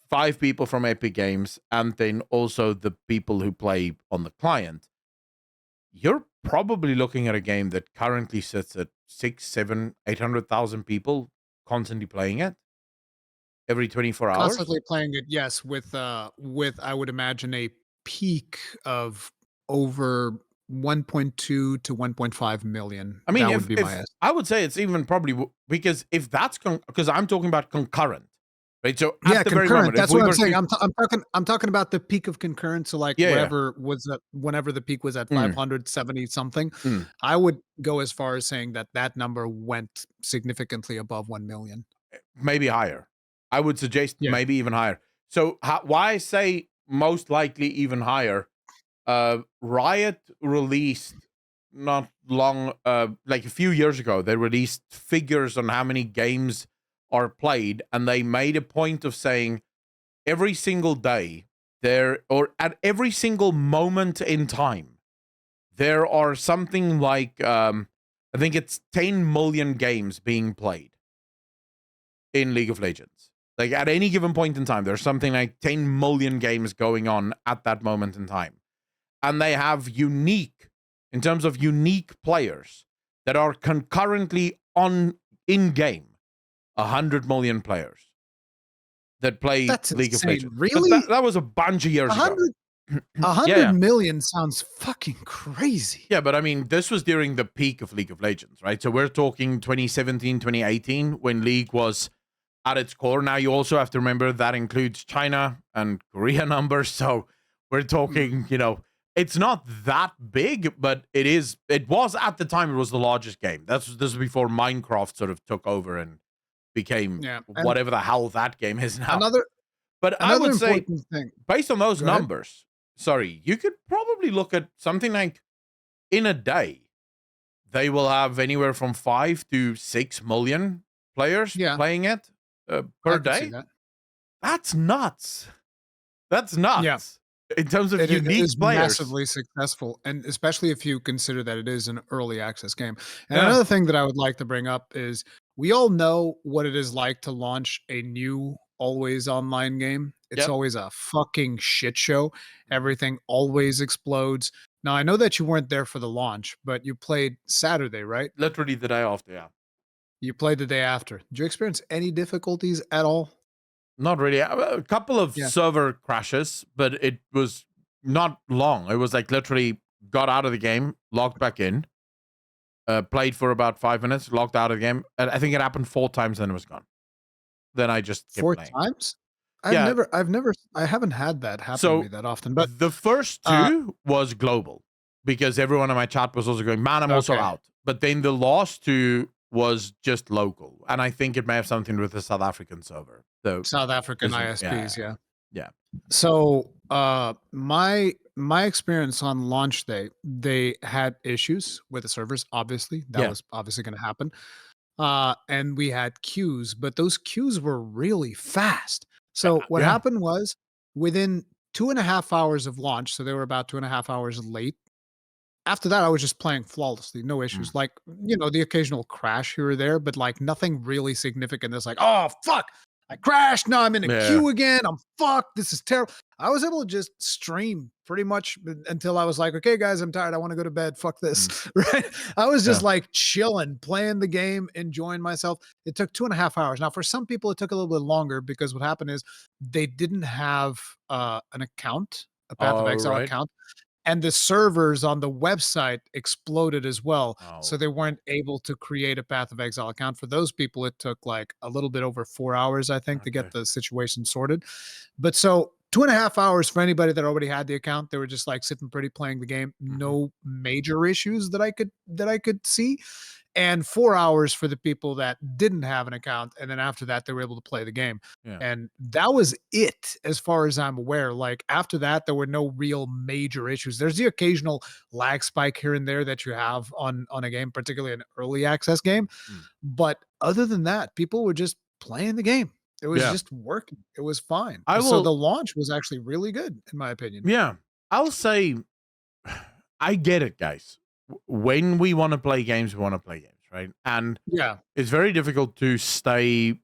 5 people from Epic Games, and then also the people who play on the client, you're probably looking at a game that currently sits at 6, 7, 800,000 people constantly playing it every 24 hours. Constantly playing it, yes, with I would imagine a peak of over 1.2 to 1.5 million. I mean, that would be my estimate. I would say it's even probably because if that's because I'm talking about concurrent, right? So Yeah, at the very concurrent. moment, That's what I'm saying. I'm talking about the peak of concurrent. So like whenever the peak was at 570 something, I would go as far as saying that number went significantly above 1 million. Maybe higher. I would suggest maybe even higher. So why I say most likely even higher, Riot released not long, like a few years ago, they released figures on how many games are played, and they made a point of saying every single day or at every single moment in time, there are something like, I think it's 10 million games being played in League of Legends. Like at any given point in time, there's something like 10 million games going on at that moment in time. And they have in terms of unique players that are concurrently in-game, 100 million players that play League of Legends. Really? That was a bunch of years ago. 100 million sounds fucking crazy. Yeah, but I mean, this was during the peak of League of Legends, right? So we're talking 2017, 2018, when League was at its core. Now, you also have to remember that includes China and Korea numbers. So we're talking, it's not that big, but it was at the time, it was the largest game. This was before Minecraft sort of took over and became whatever the hell that game is now. But I would say, based on those numbers, you could probably look at something like in a day, they will have anywhere from 5 to 6 million players playing it per day. That's nuts. Yeah. In terms of unique it is players. Massively successful, and especially if you consider that it is an early access game. And another thing that I would like to bring up is we all know what it is like to launch a new always online game. It's always a fucking shit show. Everything always explodes. Now, I know that you weren't there for the launch, but you played Saturday, right? Literally the day after, yeah. You played the day after. Did you experience any difficulties at all? Not really. A couple of server crashes, but it was not long. It was like literally got out of the game, logged back in, played for about 5 minutes, logged out of the game. And I think it happened 4 times, then it was gone. Then I just kept 4 playing. times? I haven't had that happen to me that often. But the first 2 was global because everyone in my chat was also going, man, I'm also out. But then the last 2 was just local, and I think it may have something with the South African server. The South African ISPs, yeah. So my experience on launch day, they had issues with the servers. Obviously, that was obviously going to happen. And we had queues, but those queues were really fast. So what happened was within 2.5 hours of launch, so they were about 2.5 hours late. After that, I was just playing flawlessly, no issues. Like, the occasional crash here or there, but like nothing really significant. That's like, oh, fuck, I crashed. Now I'm in a queue again. I'm fucked. This is terrible. I was able to just stream pretty much until I was like, okay, guys, I'm tired. I want to go to bed. Fuck this. Right. I was just like chilling, playing the game, enjoying myself. It took 2.5 hours. Now, for some people, it took a little bit longer because what happened is they didn't have an account, a Path of Exile account. And the servers on the website exploded as well. So they weren't able to create a Path of Exile account. For those people, it took like a little bit over 4 hours, I think, to get the situation sorted. But so 2.5 hours for anybody that already had the account. They were just like sitting pretty playing the game. No major issues that I could see. and 4 hours for the people that didn't have an account. And then after that, they were able to play the game. Yeah. And that was it, as far as I'm aware. Like after that, there were no real major issues. There's the occasional lag spike here and there that you have on a game, particularly an early access game. But other than that, people were just playing the game. It was just working. It was fine. So the launch was actually really good, in my opinion. Yeah. I'll say, I get it, guys. When we want to play games, we want to play games, right? And it's very difficult to stay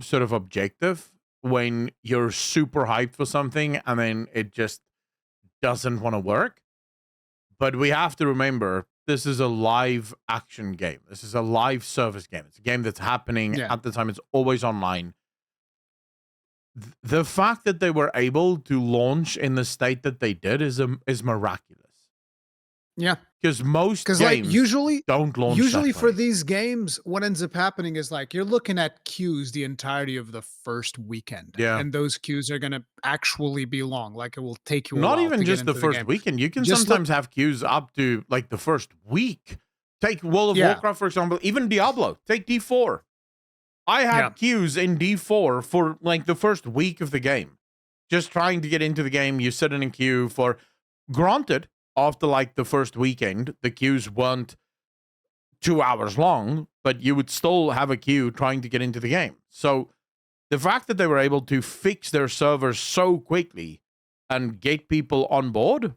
sort of objective when you're super hyped for something and then it just doesn't want to work. But we have to remember, this is a live action game. This is a live service game. It's a game that's happening at the time. It's always online. The fact that they were able to launch in the state that they did is miraculous. Yeah. Because most games like usually don't launch. Usually for these games, what ends up happening is like you're looking at queues the entirety of the first weekend. Yeah. And those queues are gonna actually be long. Like it will take you a not while even to just get the into first weekend. You can sometimes have queues up to like the first week. Take World of Warcraft, for example, even Diablo. Take D4. I had queues in D4 for like the first week of the game. Just trying to get into the game, you sit in a queue for, granted, after like the first weekend, the queues weren't 2 hours long, but you would still have a queue trying to get into the game. So the fact that they were able to fix their servers so quickly and get people on board,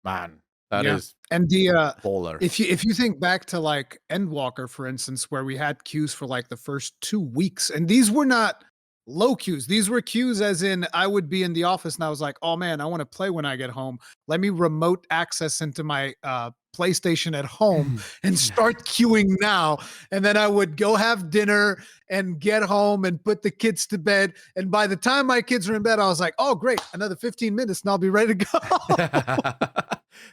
man, that is and the baller. If you think back to like Endwalker, for instance, where we had queues for like the first 2 weeks, and these were not low queues. These were queues as in I would be in the office and I was like, oh man, I want to play when I get home. Let me remote access into my PlayStation at home and start queuing now. And then I would go have dinner and get home and put the kids to bed. And by the time my kids were in bed, I was like, oh great, another 15 minutes and I'll be ready to go.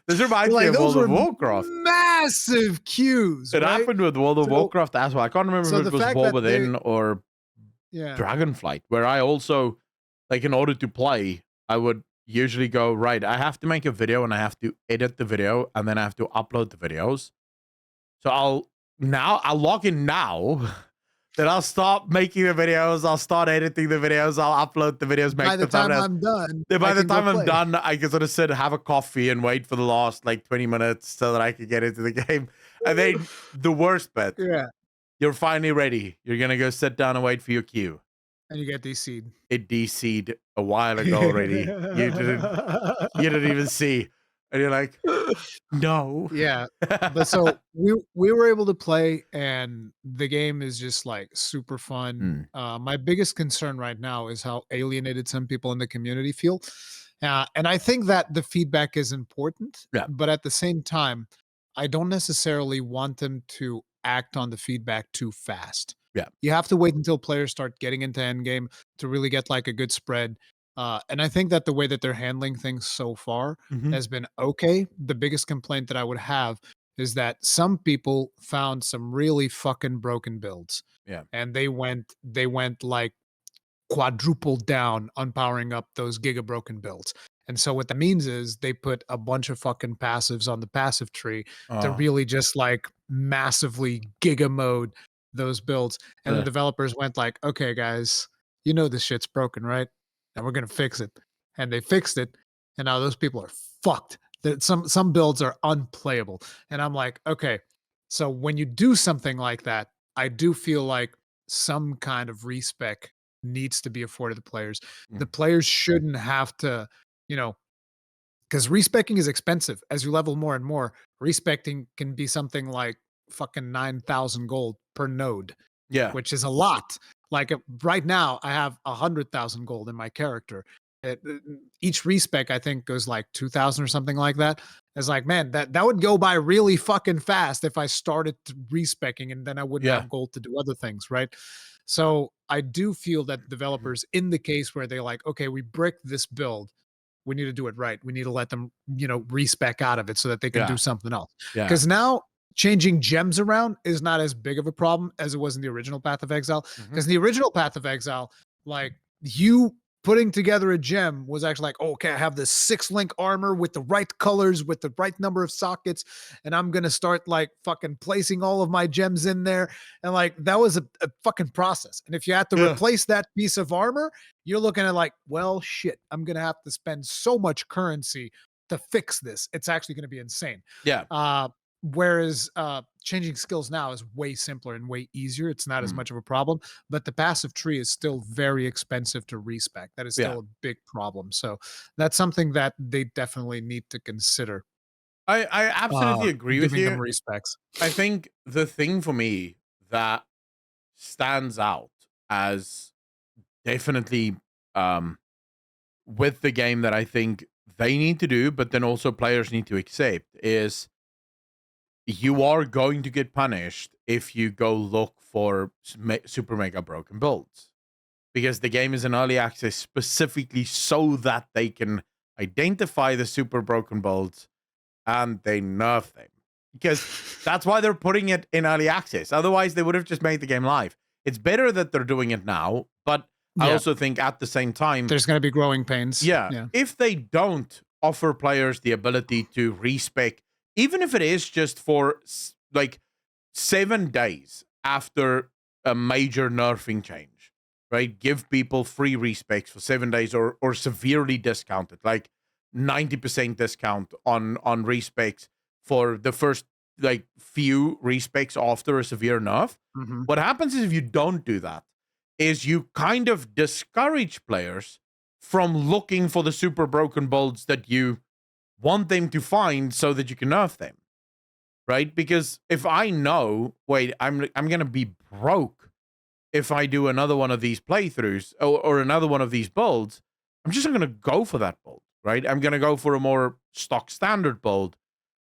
This reminds me of World of Warcraft. Massive queues. It happened with World of Warcraft as well. I can't remember if it was War Within or Dragonflight, where I also, like, in order to play, I would usually go, right, I have to make a video and I have to edit the video and then I have to upload the videos. So I'll log in now. Then I'll stop making the videos. I'll start editing the videos. I'll upload the videos. By the time I'm done, by the time I'm done, I can sort of sit, have a coffee, and wait for the last like 20 minutes so that I can get into the game. And then the worst bit, you're finally ready. You're gonna go sit down and wait for your queue, and you get DC'd. It DC'd a while ago already. You didn't even see. And you're like, no. Yeah. But so we were able to play, and the game is just like super fun. My biggest concern right now is how alienated some people in the community feel. And I think that the feedback is important. But at the same time, I don't necessarily want them to act on the feedback too fast. You have to wait until players start getting into endgame to really get like a good spread. And I think that the way that they're handling things so far has been okay. The biggest complaint that I would have is that some people found some really fucking broken builds. And they went like quadruple down on powering up those giga broken builds. And so what that means is they put a bunch of fucking passives on the passive tree to really just like massively giga mode those builds. And the developers went like, okay, guys, you know this shit's broken, right? And we're gonna fix it. And they fixed it, and now those people are fucked. That some builds are unplayable. And I'm like, okay, so when you do something like that, I do feel like some kind of respec needs to be afforded the players. The players shouldn't have to, because respecing is expensive. As you level more and more, respecting can be something like fucking 9,000 gold per node. Which is a lot. Like right now, I have 100,000 gold in my character. Each respec, I think, goes like 2,000 or something like that. It's like, man, that would go by really fucking fast if I started respecing, and then I wouldn't have gold to do other things, right? So I do feel that developers, in the case where they're like, okay, we bricked this build, we need to do it right. We need to let them, respec out of it so that they can do something else. Because now, changing gems around is not as big of a problem as it was in the original Path of Exile. Because in the original Path of Exile, like you putting together a gem was actually like, oh, okay, I have this 6-link armor with the right colors, with the right number of sockets, and I'm gonna start like fucking placing all of my gems in there. And like that was a fucking process. And if you had to Yeah. replace that piece of armor, you're looking at like, well, shit, I'm gonna have to spend so much currency to fix this. It's actually gonna be insane. Yeah. Whereas changing skills now is way simpler and way easier. It's not as Mm. much of a problem, but the passive tree is still very expensive to respec. That is Yeah. still a big problem. So that's something that they definitely need to consider. I absolutely agree with Giving them you. respecs. I think the thing for me that stands out as definitely with the game that I think they need to do, but then also players need to accept is you are going to get punished if you go look for super mega broken builds because the game is in early access specifically so that they can identify the super broken builds and they nerf them because that's why they're putting it in early access. Otherwise, they would have just made the game live. It's better that they're doing it now, but I also think at the same time, there's going to be growing pains. yeah, if they don't offer players the ability to respec, even if it is just for like 7 days after a major nerfing change, right? Give people free respecs for 7 days or severely discounted, like 90% discount on respecs for the first like few respecs after a severe nerf. Mhm. What happens is if you don't do that, is you kind of discourage players from looking for the super broken builds that you want them to find so that you can nerf them. Right? Because if I know, wait, I'm gonna be broke if I do another one of these playthroughs or another one of these builds, I'm just not gonna go for that build, right? I'm gonna go for a more stock standard build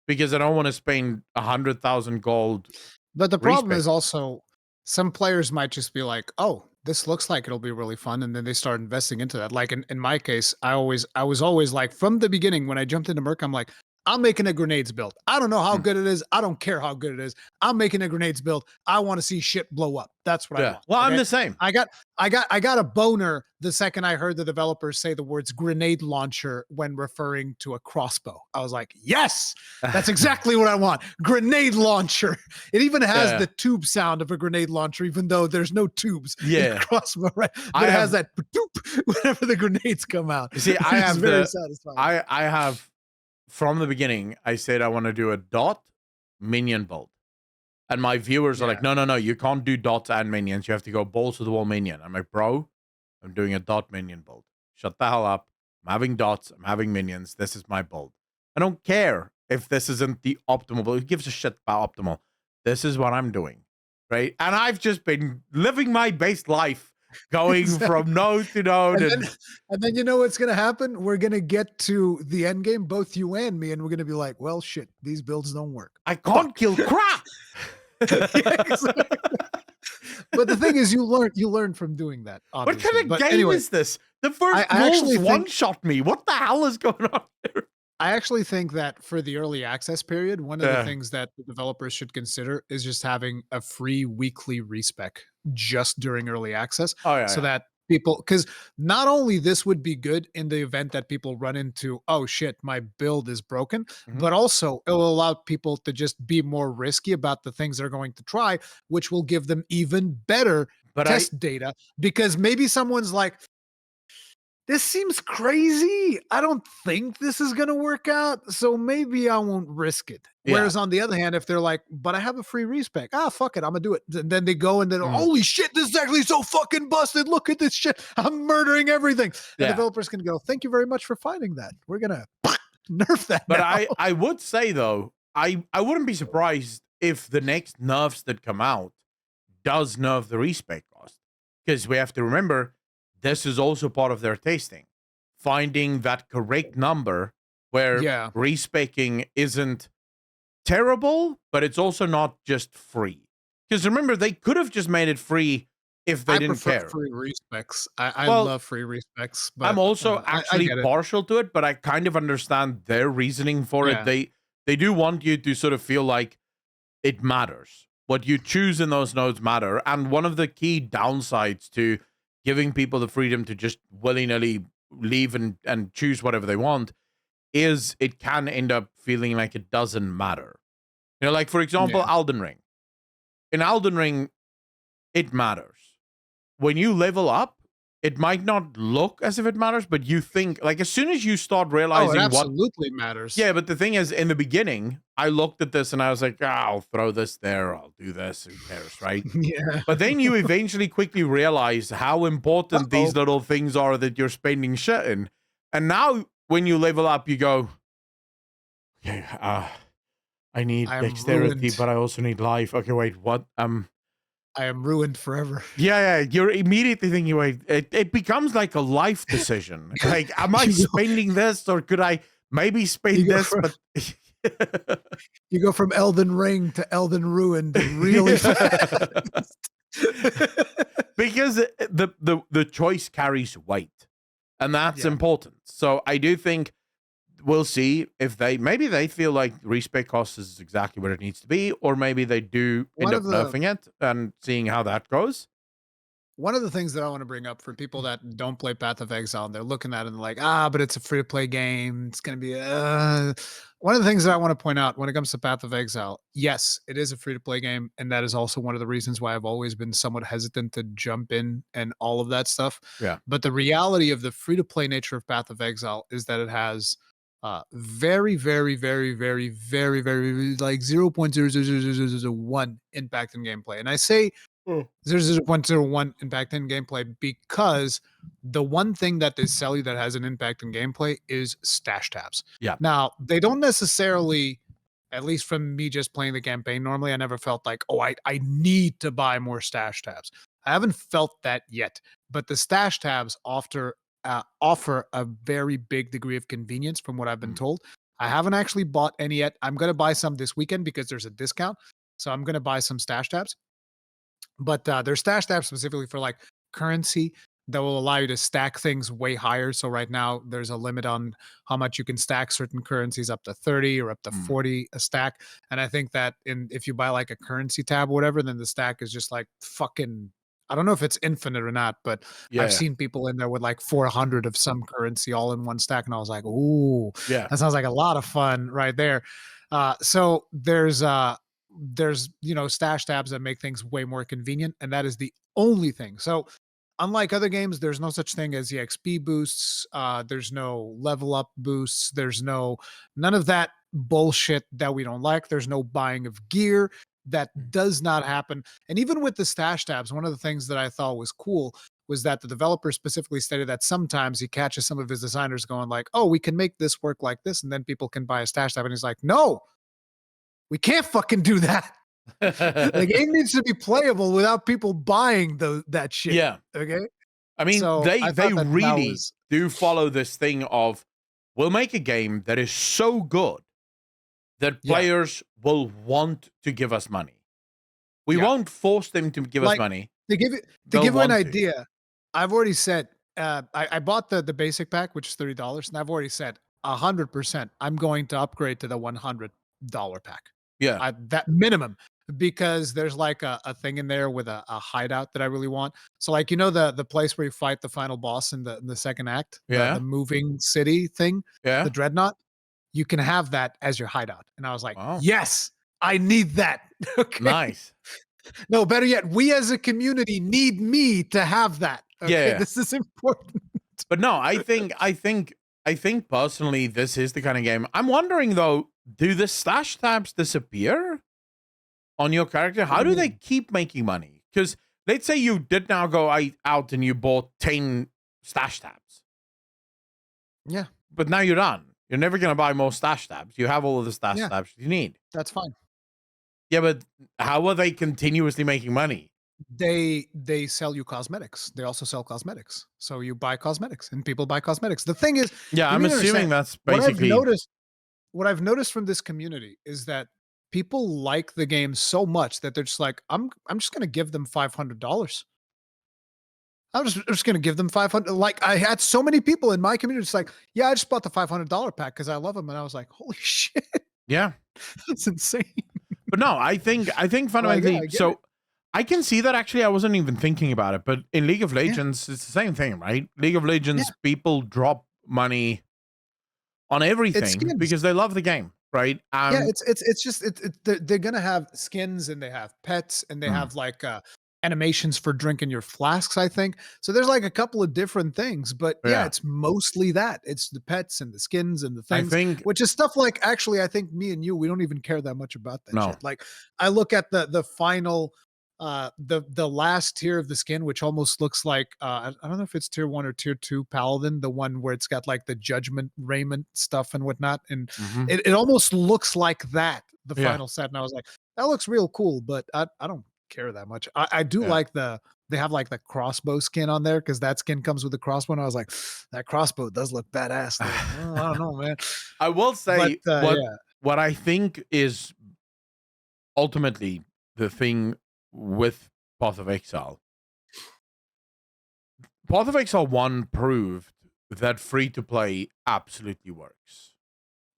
because I don't want to spend 100,000 gold. But the problem is respec. also some players might just be like, "Oh, this looks like it'll be really fun," and then they start investing into that. Like in my case, I was always like from the beginning when I jumped into Merc, I'm like, I'm making a grenades build. I don't know how Hmm. good it is. I don't care how good it is. I'm making a grenades build. I want to see shit blow up. That's what I Yeah. want. Well, I'm Okay. the same. I got a boner the second I heard the developers say the words grenade launcher when referring to a crossbow. I was like, yes, that's exactly what I want. Grenade launcher. It even has Yeah. the tube sound of a grenade launcher, even though there's no tubes in Yeah. a crossbow, right? I But it has have- that doop whenever the grenades come out. You see, I It's have very the satisfying. I have from the beginning, I said I want to do a dot minion build. And my viewers are like, Yeah. no, you can't do dots and minions. You have to go balls to the wall minion. I'm like, bro, I'm doing a dot minion build. Shut the hell up. I'm having dots. I'm having minions. This is my build. I don't care if this isn't the optimal build. Who gives a shit about optimal? This is what I'm doing. Right. And I've just been living my base life going Exactly. from node to node. And then you know what's gonna happen? We're gonna get to the end game, both you and me, and we're gonna be like, well, shit, these builds don't work. I can't kill crap. Yeah, exactly. But the thing is, you learn from doing that. What Obviously. kind of But game anyway, is this? The first I actually wolves think- one-shot me. What the hell is going on here? I actually think that for the early access period, one of Yeah. the things that the developers should consider is just having a free weekly respec just during early access, Oh, yeah. so that people, because not only this would be good in the event that people run into, oh shit, my build is broken, Mhm. but also it will allow people to just be more risky about the things they're going to try, which will give them even better But test data, because maybe someone's like, this seems crazy. I don't think this is going to work out, so maybe I won't risk it. Yeah. Whereas on the other hand, if they're like, but I have a free respec, fuck it, I'm gonna do it. Then they go and then, Mhm. holy shit, this is actually so fucking busted. Look at this shit. I'm murdering everything. The Yeah. developers can go, thank you very much for finding that. We're gonna nerf that. But now. I would say though, I wouldn't be surprised if the next nerfs that come out does nerf the respec cost. Because we have to remember, this is also part of their testing. Finding that correct number where Yeah. respecing isn't terrible, but it's also not just free. Because remember, they could have just made it free if they I didn't prefer care. free respecs. I Well, love free respecs, but I'm also I actually get it. partial to it, but I kind of understand their reasoning for Yeah. it. They do want you to sort of feel like it matters. What you choose in those nodes matter. And one of the key downsides to giving people the freedom to just willy-nilly leave and choose whatever they want, is it can end up feeling like it doesn't matter. You know, like, for example, Yeah. Elden Ring. In Elden Ring, it matters. When you level up, it might not look as if it matters, but you think, like, as soon as you start Oh, it realizing what... absolutely matters. Yeah, but the thing is, in the beginning, I looked at this and I was like, "Ah, I'll throw this there, I'll do this, who cares, right?" Yeah. But then you eventually quickly realize how important these Uh-oh. little things are that you're spending shit in. And now when you level up, you go, "Okay, I need I am dexterity, ruined. but I also need life. Okay, wait, what? I am ruined forever. Yeah, you're immediately thinking, wait, it becomes like a life decision. Like, am I You go- spending this, or could I maybe spend You go this? from- But You go from Elden Ring to Elden Ruined really fast. because the choice carries weight, and that's Yeah. important. So I do think we'll see if maybe they feel like respec cost is exactly where it needs to be, or maybe they do end One up of the nerfing it and seeing how that goes. One of the things that I want to bring up for people that don't play Path of Exile, and they're looking at it and they're like, but it's a free to play game. It's going to be, one of the things that I want to point out when it comes to Path of Exile, yes, it is a free to play game. And that is also one of the reasons why I've always been somewhat hesitant to jump in and all of that stuff. Yeah. But the reality of the free to play nature of Path of Exile is that it has very, very, very, very, very, very, like 0.00001 impact in gameplay. And I say 0.01 impact in gameplay because the one thing that they sell you that has an impact in gameplay is stash tabs. Yeah. Now, they don't necessarily, at least from me just playing the campaign normally, I never felt like, I need to buy more stash tabs. I haven't felt that yet, but the stash tabs offer a very big degree of convenience from what I've been told. I haven't actually bought any yet. I'm going to buy some this weekend because there's a discount. So I'm going to buy some stash tabs. But there's stash tabs specifically for like currency that will allow you to stack things way higher. So right now there's a limit on how much you can stack certain currencies, up to 30 or up to 40 a stack. And I think that if you buy like a currency tab or whatever, then the stack is just like fucking, I don't know if it's infinite or not, but I've seen people in there with like 400 of some currency all in one stack. And I was like, ooh, that sounds like a lot of fun right there. So there's stash tabs that make things way more convenient, and that is the only thing. So unlike other games, there's no such thing as EXP boosts. There's no level up boosts. There's none of that bullshit that we don't like. There's no buying of gear. That does not happen. And even with the stash tabs, one of the things that I thought was cool was that the developer specifically stated that sometimes he catches some of his designers going like, oh, we can make this work like this, and then people can buy a stash tab. And he's like, no, we can't fucking do that. The game needs to be playable without people buying that shit. Yeah. Okay. I mean, So they really do follow this thing of, we'll make a game that is so good that players will want to give us money. We won't force them to give us money. To give you an idea, I've already said I bought the basic pack, which is $30, and I've already said 100% I'm going to upgrade to the $100 pack. Yeah. That minimum, because there's like a thing in there with a hideout that I really want. So like, the place where you fight the final boss in the second act, the moving city thing, the dreadnought, you can have that as your hideout. And I was like, yes, I need that. Okay. Nice. No, better yet, we as a community need me to have that. Okay? Yeah. This is important. But no, I think personally this is the kind of game. I'm wondering though, do the stash tabs disappear on your character? How do they keep making money? Because let's say you did now go out and you bought 10 stash tabs. Yeah. But now you're done. You're never going to buy more stash tabs. You have all of the stash tabs you need. That's fine. Yeah, but how are they continuously making money? They sell you cosmetics. They also sell cosmetics. So you buy cosmetics and people buy cosmetics. The thing is, I'm assuming that's basically what I've noticed from this community is that people like the game so much that they're just like, I'm just gonna give them $500. I'm just gonna give them 500. Like, I had so many people in my community just like, yeah, I just bought the $500 pack because I love them, and I was like, holy shit, yeah, that's insane. But no, I think fundamentally, I can see that. Actually, I wasn't even thinking about it, but in League of Legends, it's the same thing, right? League of Legends, people drop money on It's everything skins. because they love the game, right? Yeah, it's just they're gonna have skins and they have pets and they have like animations for drinking your flasks, I think. So there's like a couple of different things, but yeah, yeah. it's mostly that. It's the pets and the skins and the I things, think which is stuff like actually I think me and you, we don't even care that much about that no. shit. Like I look at the final the last tier of the skin, which almost looks like I don't know if it's tier 1 or tier 2 paladin, the one where it's got like the judgment raiment stuff and whatnot, and Mhm. it almost looks like that, the Yeah. final set, and I was like, that looks real cool, but I don't care that much. I do Yeah. like they have like the crossbow skin on there because that skin comes with the crossbow, and I was like, that crossbow does look badass though. Oh, I don't know, man. I will But say what yeah. what I think is ultimately the thing with Path of Exile. Path of Exile 1 proved that free to play absolutely works.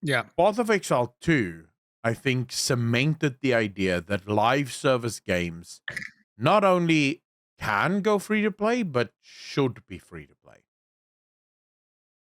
Yeah. Path of Exile 2, I think, cemented the idea that live service games not only can go free to play, but should be free to play.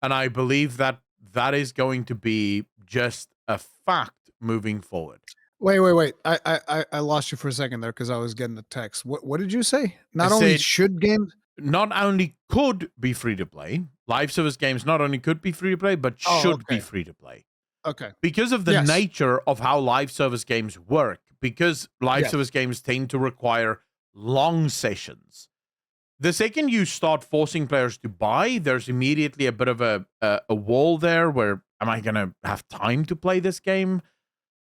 And I believe that that is going to be just a fact moving forward. Wait. I lost you for a second there because I was getting a text. What did you say? I Not only said should games. not only could be free to play, live service games not only could be free to play, but Oh, should be okay. free to play. Okay. Because of the Yes. nature of how live service games work, because live Yes. service games tend to require long sessions. The second you start forcing players to buy, there's immediately a bit of a wall there where, am I going to have time to play this game?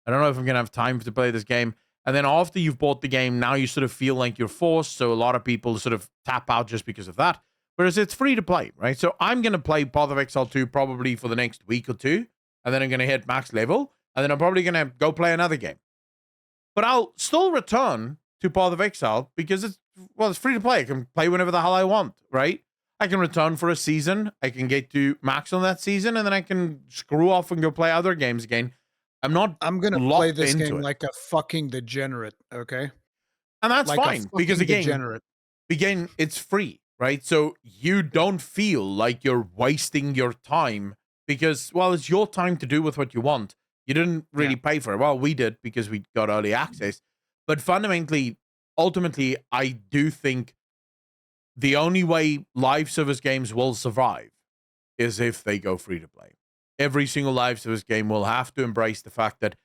I don't know if I'm going to have time to play this game. And then after you've bought the game, now you sort of feel like you're forced. So a lot of people sort of tap out just because of that. Whereas it's free to play, right? So I'm going to play Path of Exile 2 probably for the next week or two. And then I'm going to hit max level. And then I'm probably going to go play another game. But I'll still return to Path of Exile because it's free to play. I can play whenever the hell I want, right? I can return for a season. I can get to max on that season. And then I can screw off and go play other games again. I'm gonna play locked this into game it. like a fucking degenerate, okay? And that's Like a fine because fucking degenerate. again, it's free, right? So you don't feel like you're wasting your time because, well, it's your time to do with what you want. You didn't really pay for it. Well, we did because we got early access. But fundamentally, ultimately, I do think the only way live service games will survive is if they go free to play. Every single live service game will have to embrace the fact that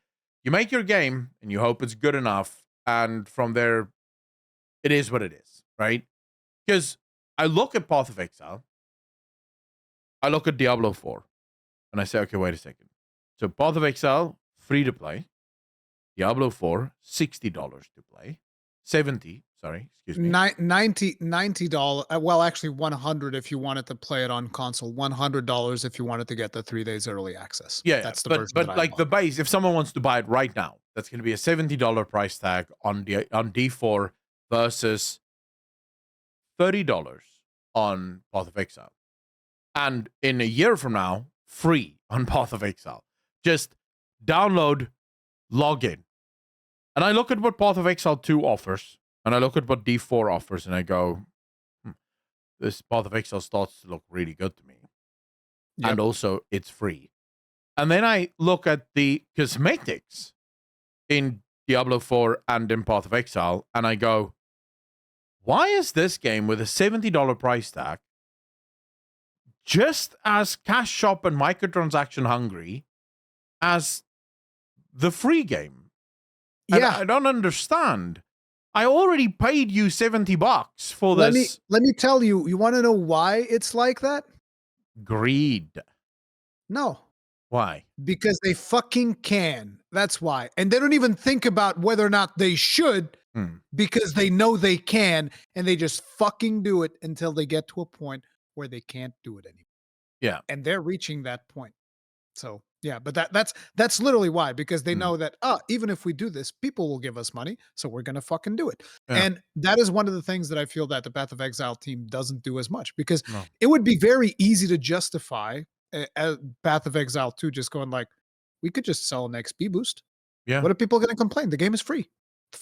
you make your game and you hope it's good enough. And from there, it is what it is, right? Because I look at Path of Exile, I look at Diablo 4, and I say, okay, wait a second. So Path of Exile, free to play. Diablo 4, $60 to play. 70, sorry, excuse me. $90. Well, actually 100 if you wanted to play it on console. $100 if you wanted to get the 3 days early access. Yeah, That's the version that but I like bought. the base, if someone wants to buy it right now, that's going to be a $70 price tag on D4 versus $30 on Path of Exile. And in a year from now, free on Path of Exile. Just download, log in. And I look at what Path of Exile 2 offers, and I look at what D4 offers, and I go, this Path of Exile starts to look really good to me. Yep. And also, it's free. And then I look at the cosmetics in Diablo 4 and in Path of Exile, and I go, why is this game with a $70 price tag just as cash shop and microtransaction hungry as the free game? Yeah. I don't understand. I already paid you $70 for Let this. me tell you, you want to know why it's like that? Greed. No. Why? Because they fucking can. That's why. And they don't even think about whether or not they should because they know they can and they just fucking do it until they get to a point where they can't do it anymore. Yeah. And they're reaching that point. So yeah, but that's literally why, because they know that even if we do this, people will give us money, so we're gonna fucking do it. Yeah. And that is one of the things that I feel that the Path of Exile team doesn't do as much, because No. it would be very easy to justify a Path of Exile 2 just going like, we could just sell an XP boost. Yeah. What are people gonna complain? The game is free.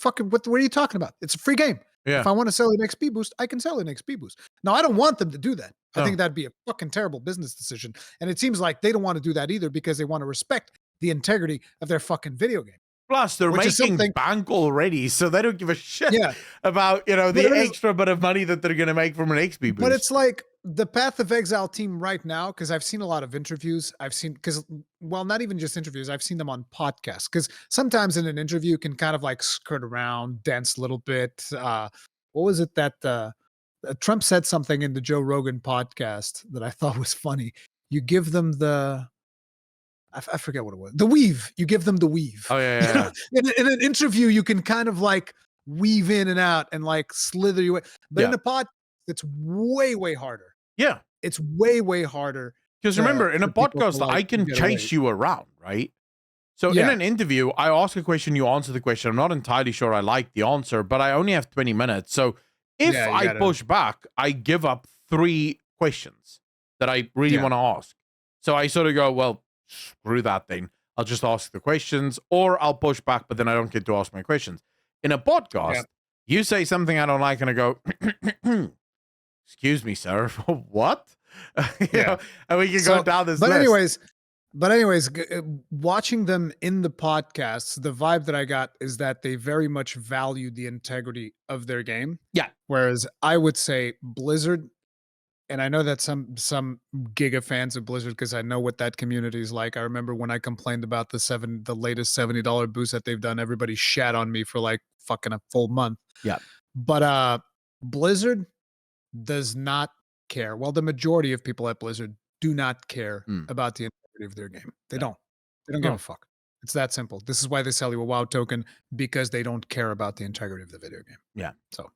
What are you talking about? It's a free game. Yeah. If I want to sell an XP boost, I can sell an XP boost. Now, I don't want them to do that. I No. think that'd be a fucking terrible business decision. And it seems like they don't want to do that either because they want to respect the integrity of their fucking video game. Plus, they're making bank already, so they don't give a shit about, the extra bit of money that they're going to make from an XP boost. But it's like the Path of Exile team right now, because I've seen a lot of interviews. Not even just interviews. I've seen them on podcasts. Because sometimes in an interview, you can kind of like skirt around, dance a little bit. What was it that Trump said something in the Joe Rogan podcast that I thought was funny? You give them I forget what it was. The weave. You give them the weave. Oh, yeah. In an interview, you can kind of like weave in and out and like slither your way. But in a pod, it's way, way harder. Yeah. It's way, way harder. Because remember, in a podcast, I can chase you around, right? So in an interview, I ask a question, you answer the question. I'm not entirely sure I like the answer, but I only have 20 minutes. So if I push back, I give up 3 questions that I really want to ask. So I sort of go, well, screw that then. I'll just ask the questions, or I'll push back, but then I don't get to ask my questions. In a podcast, you say something I don't like, and I go, excuse me, sir, what? And we can go down this list. But anyways, watching them in the podcasts, the vibe that I got is that they very much value the integrity of their game. Yeah. Whereas I would say Blizzard, and I know that some Giga fans of Blizzard, because I know what that community is like. I remember when I complained about the latest $70 boost that they've done, everybody shat on me for like fucking a full month. Yeah. But Blizzard does not care. Well, the majority of people at Blizzard do not care about the integrity of their game. They don't. They don't give a fuck. It's that simple. This is why they sell you a WoW token, because they don't care about the integrity of the video game. Yeah. So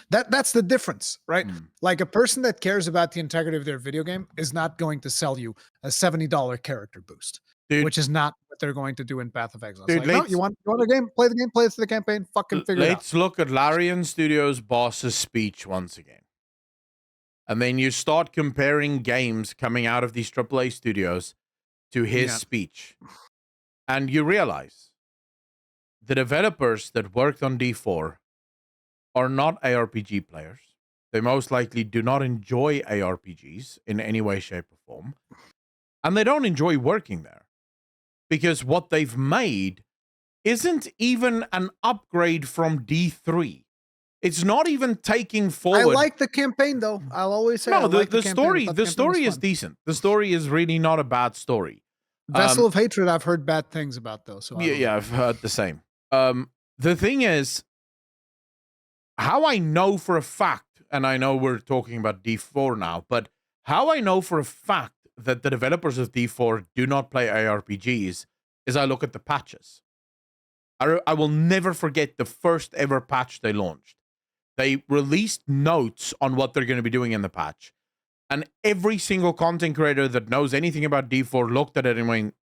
that's the difference, right? Like a person that cares about the integrity of their video game is not going to sell you a $70 character boost, which is not what they're going to do in Path of Exile. Dude, no, you want a game? Play the game, play it for the campaign, fucking figure it out. Let's look at Larian Studios' boss's speech once again. And then you start comparing games coming out of these AAA studios to his speech. And you realize the developers that worked on D4 are not ARPG players. They most likely do not enjoy ARPGs in any way, shape, or form. And they don't enjoy working there. Because what they've made isn't even an upgrade from D3. It's not even taking forward. I like the campaign, though. I'll always say the story is decent. The story is really not a bad story. Vessel of Hatred, I've heard bad things about, though. So I've heard the same. The thing is, how I know for a fact, and I know we're talking about D4 now, but how I know for a fact that the developers of D4 do not play ARPGs is I look at the patches. I will never forget the first ever patch they launched. They released notes on what they're going to be doing in the patch. And every single content creator that knows anything about D4 looked at it and went,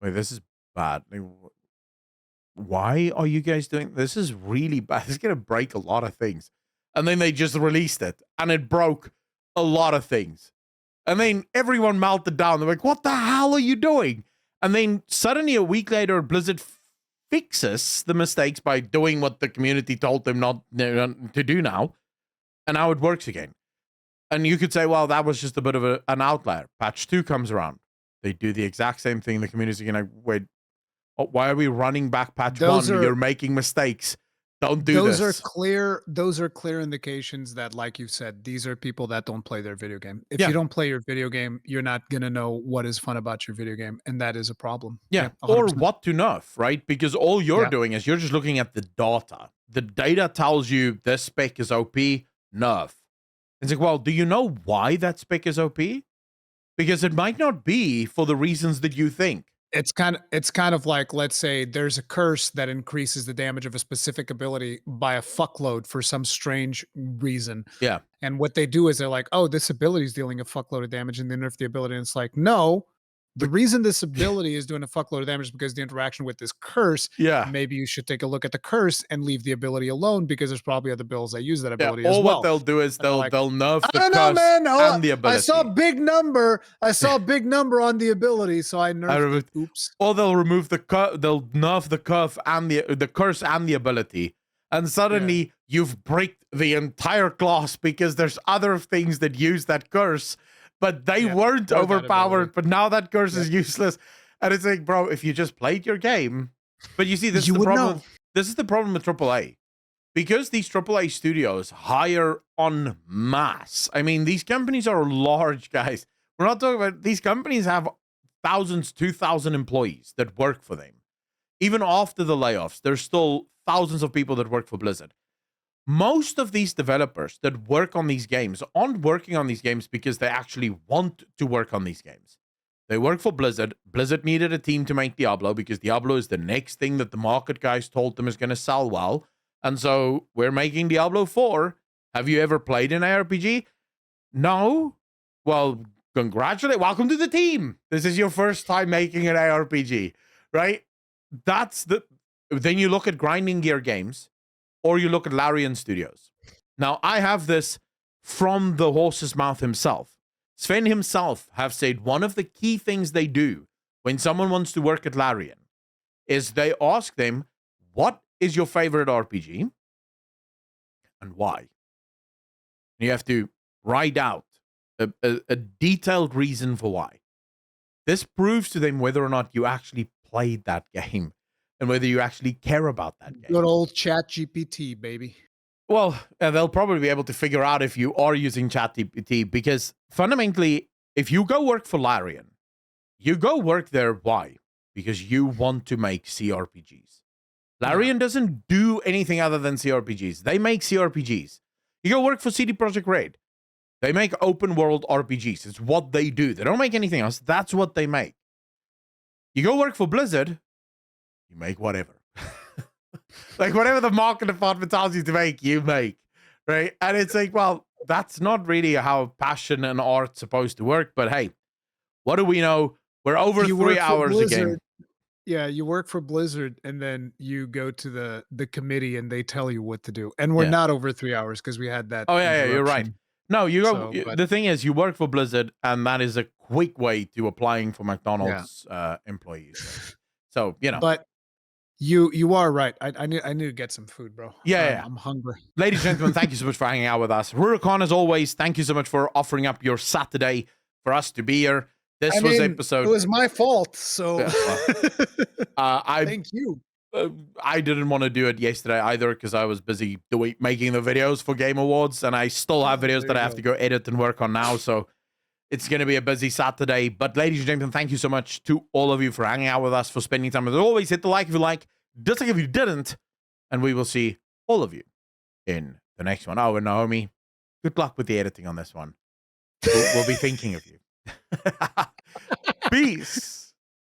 wait, this is bad. Why are you guys doing this? Is really bad. It's going to break a lot of things. And then they just released it, and it broke a lot of things. And then everyone melted down. They're like, what the hell are you doing? And then suddenly a week later, Blizzard fixes the mistakes by doing what the community told them not to do now. And now it works again. And you could say, well, that was just a bit of an outlier. Patch 2 comes around. They do the exact same thing. The community is like, wait, why are we running back patch 1? You're making mistakes. Don't do this. Those are clear indications that, like you said, these are people that don't play their video game. If you don't play your video game, you're not going to know what is fun about your video game. And that is a problem. Yeah. Or what to nerf, right? Because all you're doing is you're just looking at the data. The data tells you this spec is OP, nerf. It's like, well, do you know why that spec is OP? Because it might not be for the reasons that you think. It's kind of like, let's say there's a curse that increases the damage of a specific ability by a fuckload for some strange reason. Yeah. And what they do is they're like, oh, this ability is dealing a fuckload of damage, and they nerf the ability. And it's like, no, the reason this ability is doing a fuckload of damage is because the interaction with this curse. Yeah. Maybe you should take a look at the curse and leave the ability alone, because there's probably other builds that use that ability as well. Or what they'll do is they'll nerf the curse and the ability. I saw a big number. On the ability, so I nerfed it. Oops. Or they'll remove they'll nerf the curse and the ability. And suddenly you've bricked the entire class because there's other things that use that curse, but they weren't overpowered, but now that curse is useless. And it's like, bro, if you just played your game, but you see, this is the problem. This is the problem with AAA. Because these AAA studios hire en masse. I mean, these companies are large, guys. We're not talking about, these companies have thousands, 2,000 employees that work for them. Even after the layoffs, there's still thousands of people that work for Blizzard. Most of these developers that work on these games aren't working on these games because they actually want to work on these games. They work for Blizzard. Blizzard needed a team to make Diablo because Diablo is the next thing that the market guys told them is going to sell well. And so we're making Diablo 4. Have you ever played an ARPG? No? Well, congratulate. Welcome to the team. This is your first time making an ARPG, right? Then you look at Grinding Gear Games, or you look at Larian Studios. Now, I have this from the horse's mouth himself. Sven himself have said one of the key things they do when someone wants to work at Larian is they ask them, what is your favorite RPG and why? You have to write out a detailed reason for why. This proves to them whether or not you actually played that game and whether you actually care about that game. Good old ChatGPT, baby. Well, they'll probably be able to figure out if you are using ChatGPT, because fundamentally, if you go work for Larian, you go work there, why? Because you want to make CRPGs. Larian doesn't do anything other than CRPGs. They make CRPGs. You go work for CD Projekt Red. They make open world RPGs. It's what they do. They don't make anything else. That's what they make. You go work for Blizzard, you make whatever. Like whatever the market department tells you to make, you make, right? And it's like, well, that's not really how passion and art's supposed to work. But hey, what do we know? We're over 3 hours again. Yeah, you work for Blizzard, and then you go to the committee, and they tell you what to do. And we're not over 3 hours because we had that. Oh yeah, you're right. No, you go. The thing is, you work for Blizzard, and that is a quick way to applying for McDonald's employees. So you know, but you are right. I need to get some food, bro. Yeah, I'm hungry. Ladies and gentlemen, thank you so much for hanging out with us. Rurikon, as always, thank you so much for offering up your Saturday for us to be here. This was episode. It was my fault, so thank you. I didn't want to do it yesterday either because I was busy making the videos for Game Awards, and I still have videos that I have to go edit and work on now. So it's going to be a busy Saturday. But ladies and gentlemen, thank you so much to all of you for hanging out with us, for spending time. As always, hit the like if you like, dislike if you didn't, and we will see all of you in the next one. Oh, and Naomi, good luck with the editing on this one. We'll be thinking of you. Peace.